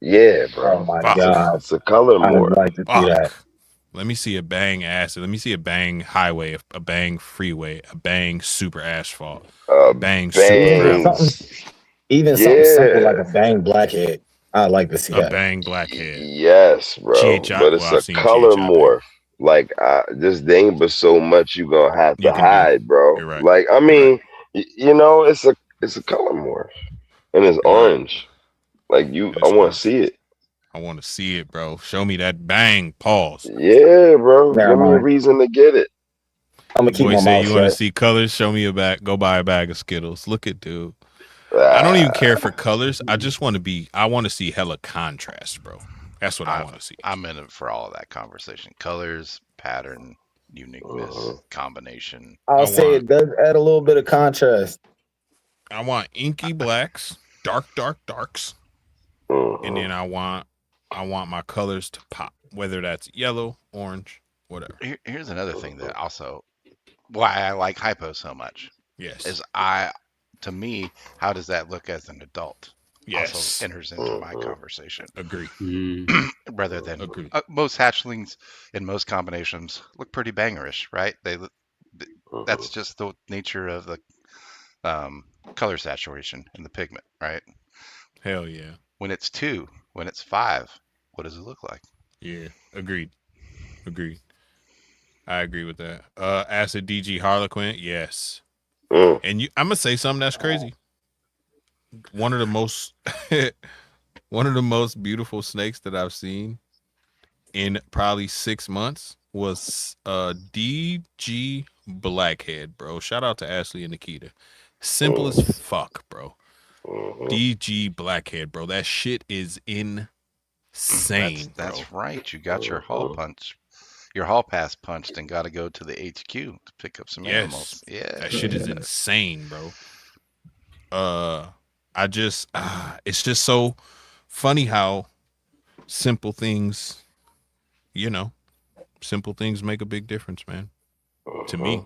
Yeah, bro. Oh my Fuck. god, It's a color I would morph. like to see that. Fuck. Let me see a bang acid. Let me see a bang highway, a bang freeway, a bang super asphalt, bang super Bang. gravel. Even something simple like a Bang Blackhead. I'd like to see A that. bang blackhead. Yes, bro. GHI. But Well, it's I've a seen color GHI bang. morph. Like just there ain't but so much you gonna have You to can do. hide, bro. You're right. Like I You're mean, you know, it's a color morph, and it's You're right. orange. Like It I is want orange. to see it. I want to see it, bro. Show me that bang. Pause. Yeah, bro. Never Give me a mind. reason to get it. I'm Your gonna keep boy my say mouth you want to shut. see colors. Show me a bag. Go buy a bag of Skittles. Look at dude. I don't even care for colors. I just want to be. I want to see hella contrast, bro. That's what I want to see. I'm in it for all of that conversation. Colors, pattern, uniqueness, combination. I'll say it does add a little bit of contrast. I want inky blacks, darks, and then I want my colors to pop, whether that's yellow, orange, whatever. Here's another thing that also why I like hypo so much. Yes. Is to me, how does that look as an adult? Yes. Also enters into my conversation. Agree. Rather than most hatchlings in most combinations look pretty bangerish, right? That's just the nature of the color saturation and the pigment, right? Hell yeah. When it's 2, when it's 5, what does it look like? Yeah, agreed. I agree with that. Acid DG Harlequin, yes. And I'm gonna say something that's crazy. One of the most beautiful snakes that I've seen in probably 6 months was DG Blackhead, bro. Shout out to Ashley and Nikita. Simple as fuck, bro. DG Blackhead, bro. That shit is insane. That's right. You got your hall pass punched and got to go to the HQ to pick up some animals. Yeah, that shit is insane, bro. It's just so funny how simple things make a big difference, man. To me,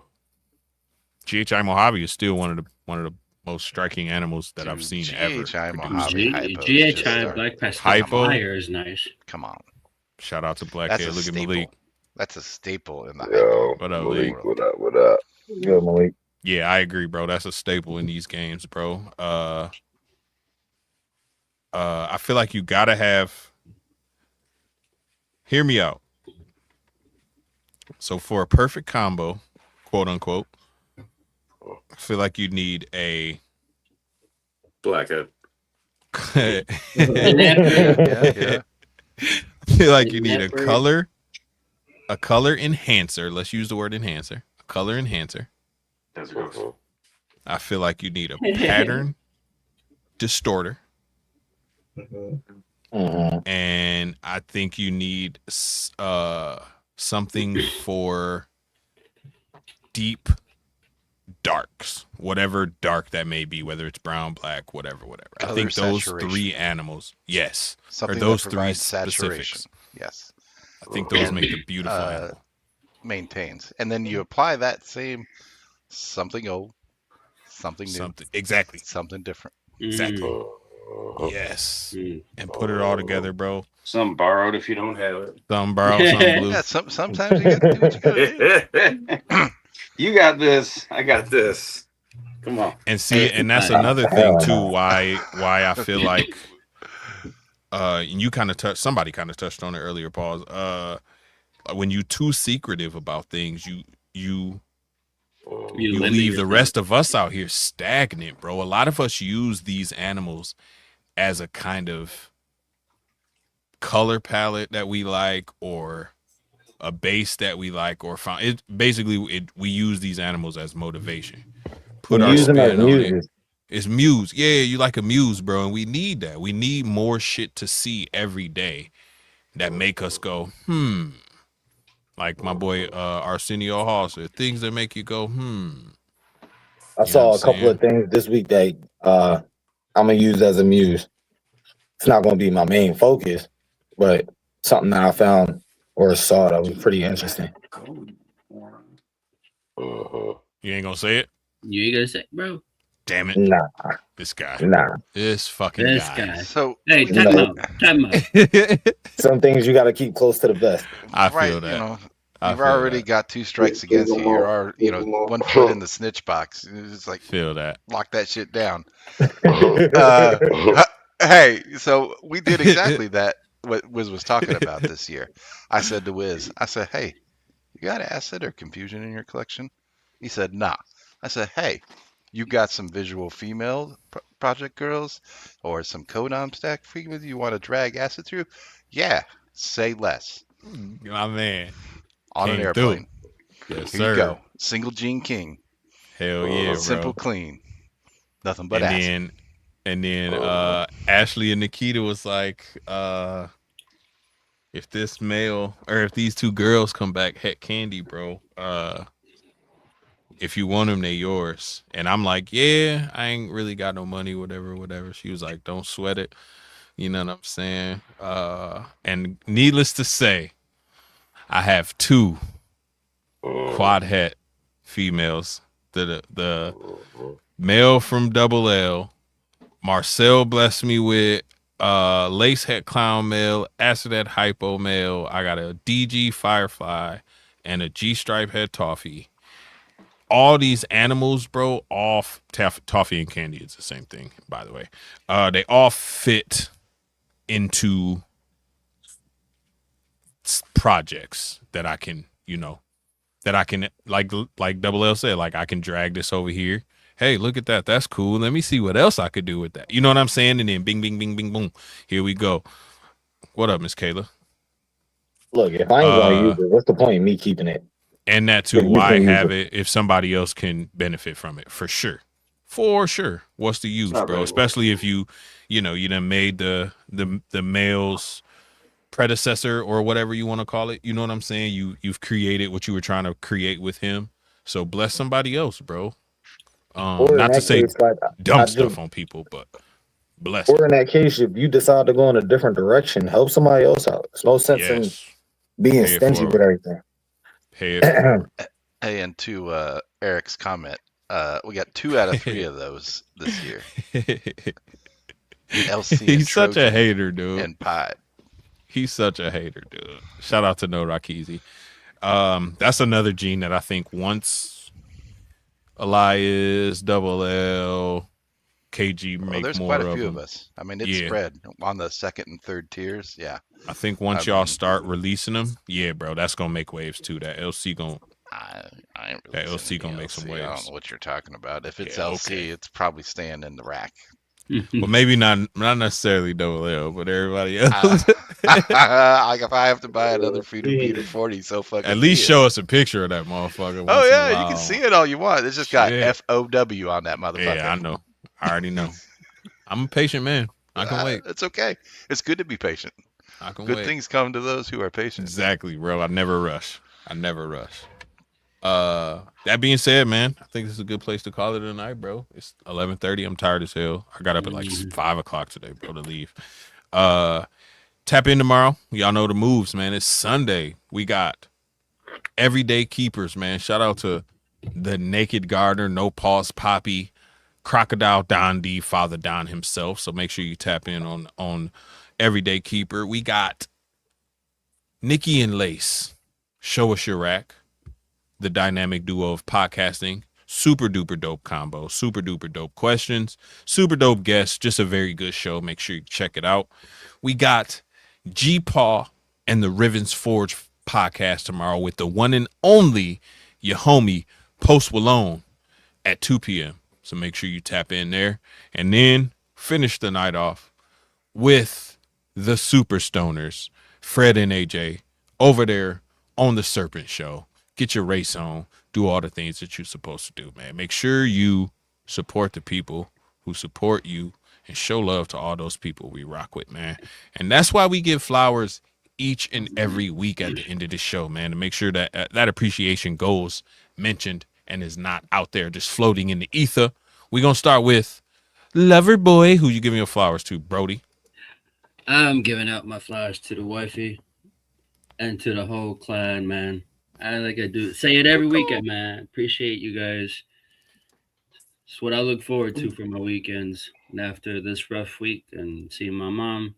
GHI Mojave is still one of the most striking animals that I've seen ever. GHI Black Fire is nice. Come on. Shout out to Blackhead. Look at Malik. That's a staple in the Yo, what up, Malik? Malik? What up? Good, Malik. Yeah, I agree, bro. That's a staple in these games, bro. I feel like you gotta have. Hear me out. So for a perfect combo, quote unquote, I feel like you need a blackhead. Yeah. I feel like you need a color enhancer. Let's use the word enhancer. A color enhancer. That's gross. I feel like you need a pattern distorter. And I think you need something for deep darks, whatever dark that may be, whether it's brown, black, whatever. Color I think those saturation. 3 animals, yes, something or those that 3 saturation. specifics. Yes, I think those make the beautiful animal. Maintains, and then you apply that same something old, something new, exactly, something different, exactly. Yes, and put it all together, bro. Some borrowed if you don't have it. Some borrowed, some blue. Yeah, sometimes you got to do what you got to do. You got this. I got this. Come on. And see, and that's another thing too. Why I feel like, and you somebody kind of touched on it earlier, Pause. When you too secretive about things, you leave the rest of us out here stagnant, bro. A lot of us use these animals as a kind of color palette that we like, or a base that we like, or we use these animals as motivation. Put our spin on it. It's muse. Yeah, you like a muse, bro, and we need that. We need more shit to see every day that make us go, Like my boy Arsenio Hall said, things that make you go, I saw a couple of things this week that I'm gonna use as a muse. It's not gonna be my main focus, but something that I found or saw that was pretty interesting. You ain't gonna say it? You ain't gonna say, bro? Damn it! Nah, this guy. Nah, this fucking guy. So hey, time out. Some things you got to keep close to the vest. I feel that. You know, you've already got 2 strikes against you. You're 1 foot in the snitch box. It's like feel that. Lock that shit down. Hey, so we did exactly that. What Wiz was talking about this year. I said to Wiz, I said, "Hey, you got acid or confusion in your collection?" He said, "Nah." I said, "Hey, you got some visual female project girls or some codom stack females you want to drag acid through? Yeah, say less." My man On an came through. airplane. Yes, Here you sir. go. Single Gene King. Hell yeah, Simple, bro. clean. Nothing but And acid. then Ashley and Nikita was like, if this male or if these two girls come back het candy, bro, if you want them, they yours. And I'm like, yeah, I ain't really got no money, whatever. She was like, don't sweat it. You know what I'm saying? And needless to say, I have two quad het females. The male from Double L, Marcel blessed me with lace het clown male, acid het hypo male. I got a DG Firefly and a G stripe head toffee. All these animals, bro, all toffee and candy is the same thing, by the way. They all fit into projects that I can, like Double L said, like I can drag this over here. Hey, look at that. That's cool. Let me see what else I could do with that. You know what I'm saying? And then bing, bing, bing, bing, boom. Here we go. What up, Miss Kayla? Look, if I ain't gonna use it, what's the point of me keeping it? And that too, why have it if somebody else can benefit from it? For sure. What's the use, bro? Especially if you done made the male's predecessor or whatever you want to call it. You know what I'm saying? You've created what you were trying to create with him. So bless somebody else, bro. Not to say dumb stuff on people, but bless. Or in that case, if you decide to go in a different direction, help somebody else out. There's no sense in being stingy with everything. Pay it. Hey, and to Eric's comment, we got 2 out of 3 of those this year. LC He's such a hater, dude. And Pied. He's such a hater, dude. Shout out to No Rakizi. That's another gene that I think once Elias, Double L, KG make there's more quite a few them. of us. I mean, it's spread on the 2nd and 3rd tiers. Yeah. I think once y'all start releasing them, yeah, bro, that's gonna make waves too. That LC gonna that LC gonna make some waves. I don't know what you're talking about. If it's LC, it's probably staying in the rack. Well, maybe not necessarily Double L, but everybody else. Like if I have to buy another Peter 40, so fucking. At least show us a picture of that motherfucker. Oh yeah, you can see it all you want. It's just got FOW on that motherfucker. Yeah, I know. I already know. I'm a patient man. I can wait. It's okay. It's good to be patient. I can Good wait. things come to those who are patient. Exactly, bro. I never rush. That being said, man, I think this is a good place to call it tonight, bro. It's 11:30. I'm tired as hell. I got up at like 5 o'clock today, bro, to leave. Tap in tomorrow. Y'all know the moves, man. It's Sunday. We got everyday keepers, man. Shout out to the Naked Gardener, No Pause Poppy, Crocodile Don D, Father Don himself. So make sure you tap in on Everyday Keeper. We got Nikki and Lace, Show Us Your Rack, the dynamic duo of podcasting. Super duper dope combo, super duper dope questions, super dope guests. Just a very good show. Make sure you check it out. We got G-Paw and the Rivens Forge podcast tomorrow with the one and only your homie Post Malone at 2 p.m. So make sure you tap in there. And then finish the night off with the Super Stoners, Fred and AJ, over there on the Serpent Show. Get your race on. Do all the things that you're supposed to do, man. Make sure you support the people who support you and show love to all those people we rock with, man. And that's why we give flowers each and every week at the end of the show, man, to make sure that that appreciation goes mentioned and is not out there just floating in the ether. We're going to start with Lover Boy. Who you giving your flowers to, Brody? I'm giving out my flowers to the wifey and to the whole clan, man. I do say it every weekend, man. Appreciate you guys. It's what I look forward to for my weekends. And after this rough week and seeing my mom,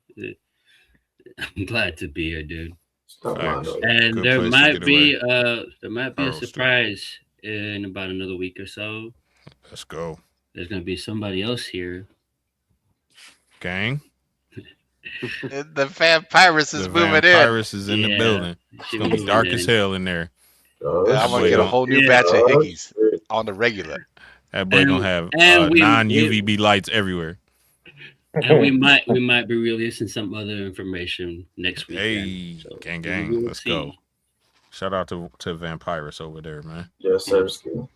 I'm glad to be here, dude. And there might be a surprise in about another week or so. Let's go. There's gonna be somebody else here. Gang. The vampirus is The moving in. vampirus is in the Yeah, building. It's she gonna be moving dark as in. hell in there. Oh, I'm gonna boy get a don't- whole new Yeah. batch of Oh, hickeys shit. on the regular. That boy gonna have and we- non-UVB lights everywhere. And we might be releasing some other information next weekend. Hey, So gang, we gang, will let's see. go. Shout out to Vampirus over there, man. Yes, sir. Still.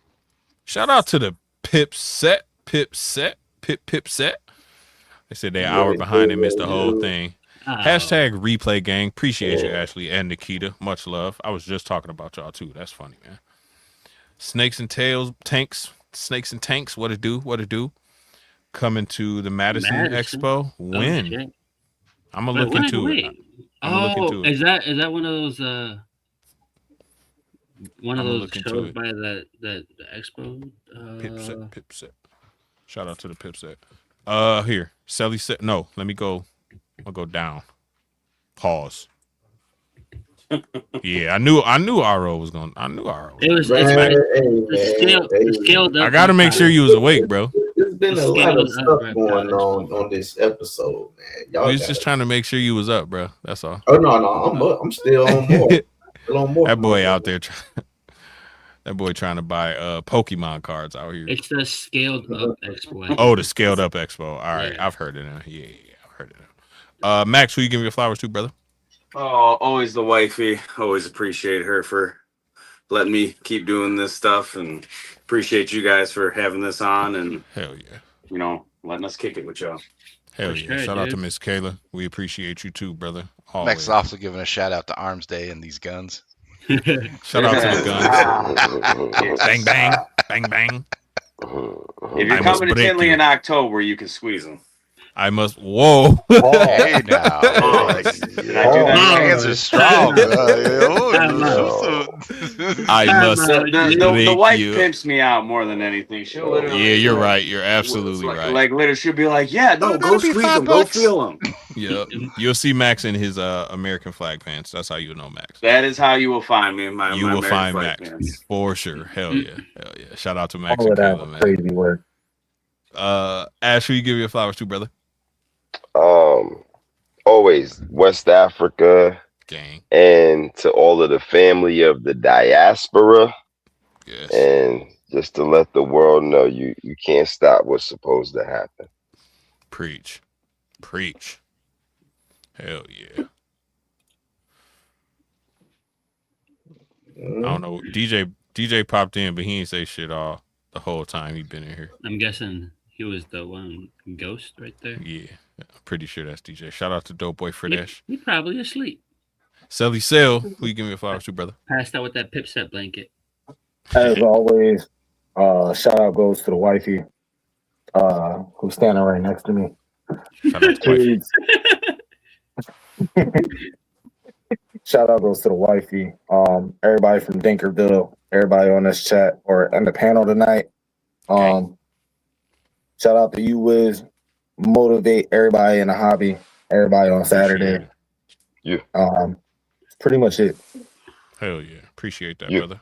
Shout out to the Pip set. They said they an hour behind and missed the whole thing. Oh. Hashtag replay gang. Appreciate you, Ashley and Nikita. Much love. I was just talking about y'all too. That's funny, man. Snakes and tanks. What it do? Coming to the Madison Expo. When? shit. I'm gonna look into it. I'm gonna look into it. Is that one of those look into shows it. by the expo? Pip set. Shout out to the Pip set. Here. Sally said no. Let me go. I'll go down. Pause. Yeah, I knew RO was going. I knew RO. It was scaled up. I gotta make sure you was awake, bro. There's been a lot of stuff going on this episode, man. Y'all We was just trying to make sure you was up, bro. That's all. Oh no, I'm up. I'm still on more. That boy out there. That boy trying to buy Pokemon cards out here. It's the scaled up expo. Oh, the scaled up expo. All right, I've heard it now. Yeah, I've heard it now. Max, who you giving your flowers to, brother? Oh, always the wifey. Always appreciate her for letting me keep doing this stuff, and appreciate you guys for having this on, and hell yeah, letting us kick it with y'all. Hell yeah! Shout out to Miss Kayla. We appreciate you too, brother. Always. Max is also giving a shout out to Arms Day and these guns. Shout out to the guns. Bang bang, bang bang. If you're coming to Tinley in October, you can squeeze them. I must. Whoa. Hey now. Did I do that? Hands are strong. I must. The wife pimps me out more than anything. She'll literally. Yeah, you're right. You're absolutely right. Like literally, she'll be like, "Yeah, no, go squeeze them, go feel them." Yep. You'll see Max in his American flag pants. That's how you know Max. That is how you will find me in my. You my will find American Max flag pants. for sure. Hell yeah. Hell yeah. Shout out to Max All and of that Kayla, man. crazy work. Ash, who you give your flowers to, brother? Always West Africa, gang, and to all of the family of the diaspora. Yes. And just to let the world know you can't stop what's supposed to happen. Preach. Hell yeah. I don't know. DJ popped in, but he ain't say shit all the whole time he been in here. I'm guessing he was the one ghost right there. Yeah, I'm pretty sure that's DJ. Shout out to Dope Boy Fredesh. He probably asleep. Selly Sell, who you give me a flowers to, brother? Passed out with that pip set blanket. As always, shout out goes to the wifey, who's standing right next to me. Shout out to wifey. Shout out goes to the wifey. Everybody from Dinkerville, everybody on this chat or on the panel tonight. Shout out to you, Wiz. Motivate everybody in the hobby. Everybody on Saturday. Yeah. Pretty much it. Hell yeah. Appreciate that, brother.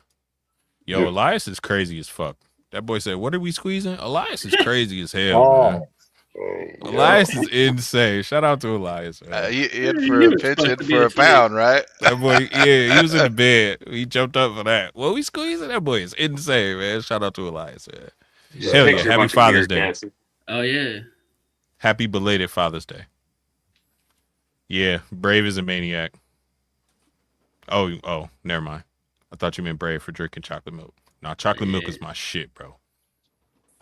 Yo, Elias is crazy as fuck. That boy said, "What are we squeezing?" Elias is crazy as hell, man. Elias is insane. Shout out to Elias. In for a pinch, in for a pound, right? That boy, yeah, he was in the bed. He jumped up for that. What we squeezing? That boy is insane, man. Shout out to Elias, man. Hell yeah. Happy Father's Day. Oh, yeah. Happy belated Father's Day. Yeah, Brave is a maniac. Oh, never mind. I thought you meant Brave for drinking chocolate milk. Nah, chocolate milk is my shit, bro.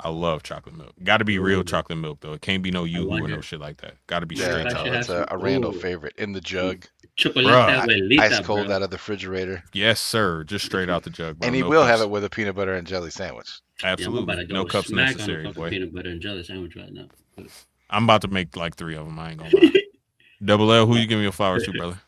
I love chocolate milk. Got to be real chocolate milk, though. It can't be no Yoo-hoo or no shit like that. Got to be straight chocolate. That's a Randall favorite. In the jug. Bruh, Ice cold out of the refrigerator. Yes, sir. Just straight out the jug, bro. And he will have it with a peanut butter and jelly sandwich. Absolutely. No cups necessary, boy. Peanut butter and jelly sandwich right now. I'm about to make like 3 of them. I ain't gonna lie. Double L, who you giving your flowers to, brother?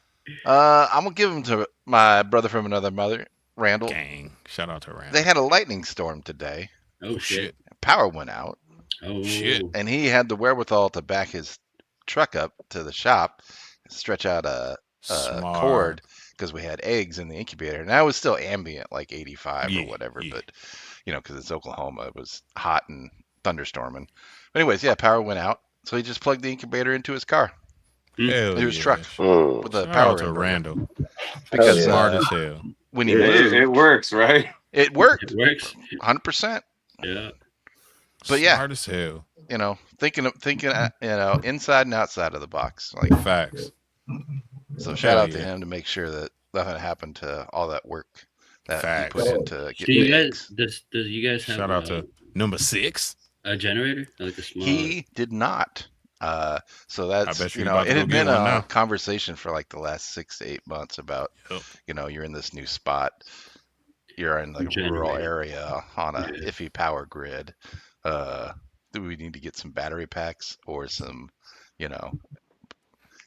I'm gonna give them to my brother from another mother, Randall. Gang. Shout out to Randall. They had a lightning storm today. Oh shit. Power went out. Oh shit. And he had the wherewithal to back his truck up to the shop, stretch out a cord because we had eggs in the incubator. Now it was still ambient, like 85 or whatever, but because it's Oklahoma, it was hot and thunderstorming. But anyways, power went out, so he just plugged the incubator into his car. Hell It was yeah. trucks Mm. with a Shout power out to inverter. Randall. Because Smart as hell. when he It, moved, it works, right? it worked It works. 100%. Yeah. But yeah, Smart as hell. you know, thinking, you know, inside and outside of the box. Like, Facts. so shout Hell out to yeah. him to make sure that nothing happened to all that work that Facts. he put into Do getting you the guys eggs. does you guys have Shout out to number 6. a generator, like a small? He did not. So that's, bet you you he know, about to it go had get been one a now. conversation for like the last 6 to 8 months about, Yep. you know, you're in this new spot, you're in like a rural Generator. area on a Yeah. iffy power grid. Do we need to get some battery packs or some, you know,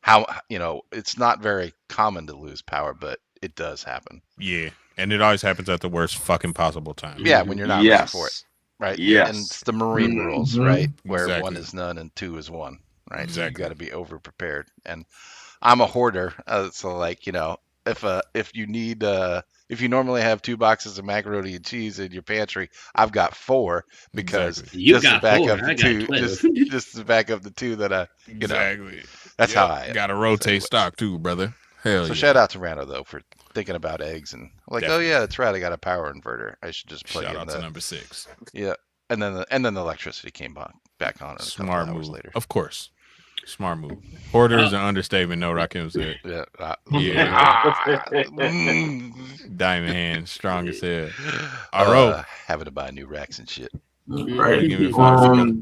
how, you know, it's not very common to lose power, but it does happen. Yeah. And it always happens at the worst fucking possible time. Yeah, when you're not ready for it, Yes. right? Yes. And it's the Marine rules, Mhm. right? Where Exactly. 1 is none and 2 is 1, right? So you Exactly. got to be over prepared. And I'm a hoarder, so like, you know, if you need if you normally have 2 boxes of macaroni and cheese in your pantry, I've got 4 because Exactly. You just to got back 4. up the I got 2, 12. just to back up the 2 that I, you know, Exactly. that's how I am. Gotta So rotate anyways. stock too, brother. Hell So yeah. shout out to Rando though for thinking about eggs and like, Definitely. oh yeah, that's right, I got a power inverter. I should just plug Shout in out the to number 6. yeah, and then the electricity came back on a Smart couple hours move. later. Of course. Smart move. Hoarder is an understatement, no Rakim said. Yeah, Yeah. Mm. Diamond hand, strong as hell. All right. Having to buy new racks and shit. Right. Give me flowers.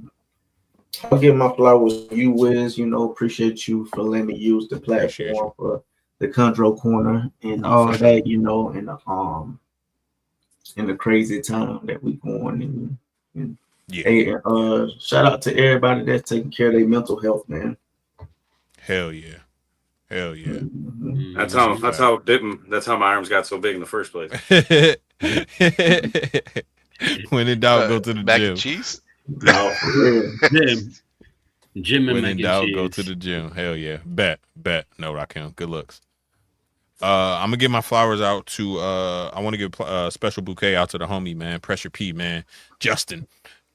I'll give my flowers to you, Wiz. You know, appreciate you for letting me use the Appreciate platform for the Control Corner and all that, you know, and the crazy time that we going and Yeah. hey, shout out to everybody that's taking care of their mental health, man. Hell yeah. Hell yeah. Mhm. That's That's a how my arms got so big in the first place. When in doubt, go to the mac gym. and cheese. No, for real. Jim and When mac in and doubt, cheese. go to the gym. Hell yeah. Bet. No, Rakim. Good looks. I'm gonna give my flowers out to I want to give a special bouquet out to the homie, man. Pressure P, man. Justin.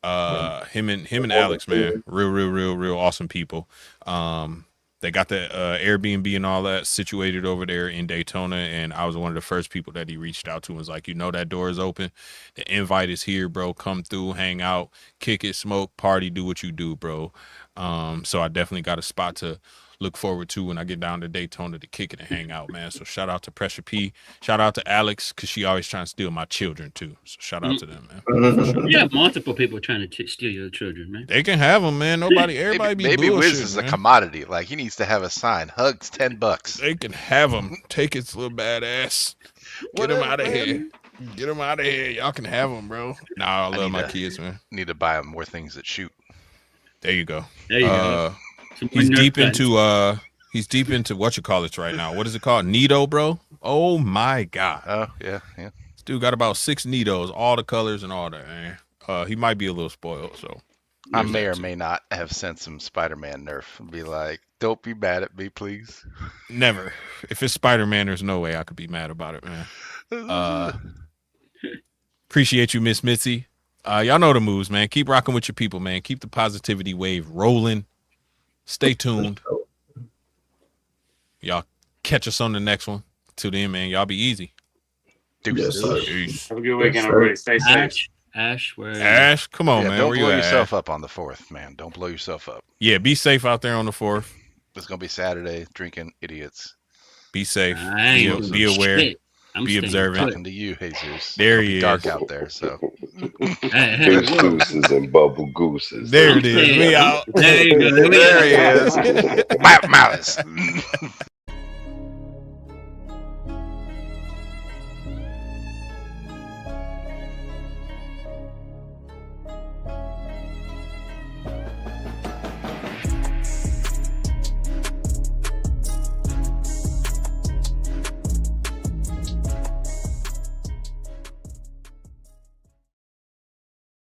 Him and Alex, man. Real awesome people. They got the Airbnb and all that situated over there in Daytona, and I was one of the first people that he reached out to and was like, you know, that door is open. The invite is here, bro. Come through, hang out, kick it, smoke, party, do what you do, bro. So I definitely got a spot to look forward to when I get down to Daytona to kick it and hang out, man. So shout out to Pressure P. Shout out to Alex, because she always trying to steal my children, too. So shout out to them, man. For sure. You have multiple people trying to steal your children, man. They can have them, man. Everybody Maybe be Wiz bullshit, is man. a commodity. Like he needs to have a sign. Hugs $10. They can have them. Take its little badass. Get them out of here. Get them out of here. Y'all can have them, bro. Nah, I love my kids, man. Need to buy them more things that shoot. There you go. There you go. He's deep into what you call it right now. What is it called? Nito, bro. Oh my god. Oh yeah. This dude got about 6 Nitos, all the colors and all that, man. He might be a little spoiled, so I may or may not have sent some Spider-Man nerf and be like, don't be mad at me, please. Never. If it's Spider-Man, there's no way I could be mad about it, man. Appreciate you, Miss Mitzi. Y'all know the moves, man. Keep rocking with your people, man. Keep the positivity wave rolling. Stay tuned. Y'all catch us on the next one. Till then, man, y'all be easy. Yes, Have a good weekend, everybody. Stay safe. Ash, come on, man. Don't Where blow you at, yourself Ash? up on the 4th, man. Don't blow yourself up. Yeah, be safe out there on the 4th. It's gonna be Saturday. Drinking idiots. Be safe. I ain't gonna Be do aware. shit. I'm Be staying observant. Talking to you, Jesus. There It'll he be dark is. out there, so. Fish gooses and bubble gooses. There it is. We out. There you go. There he is. Malice.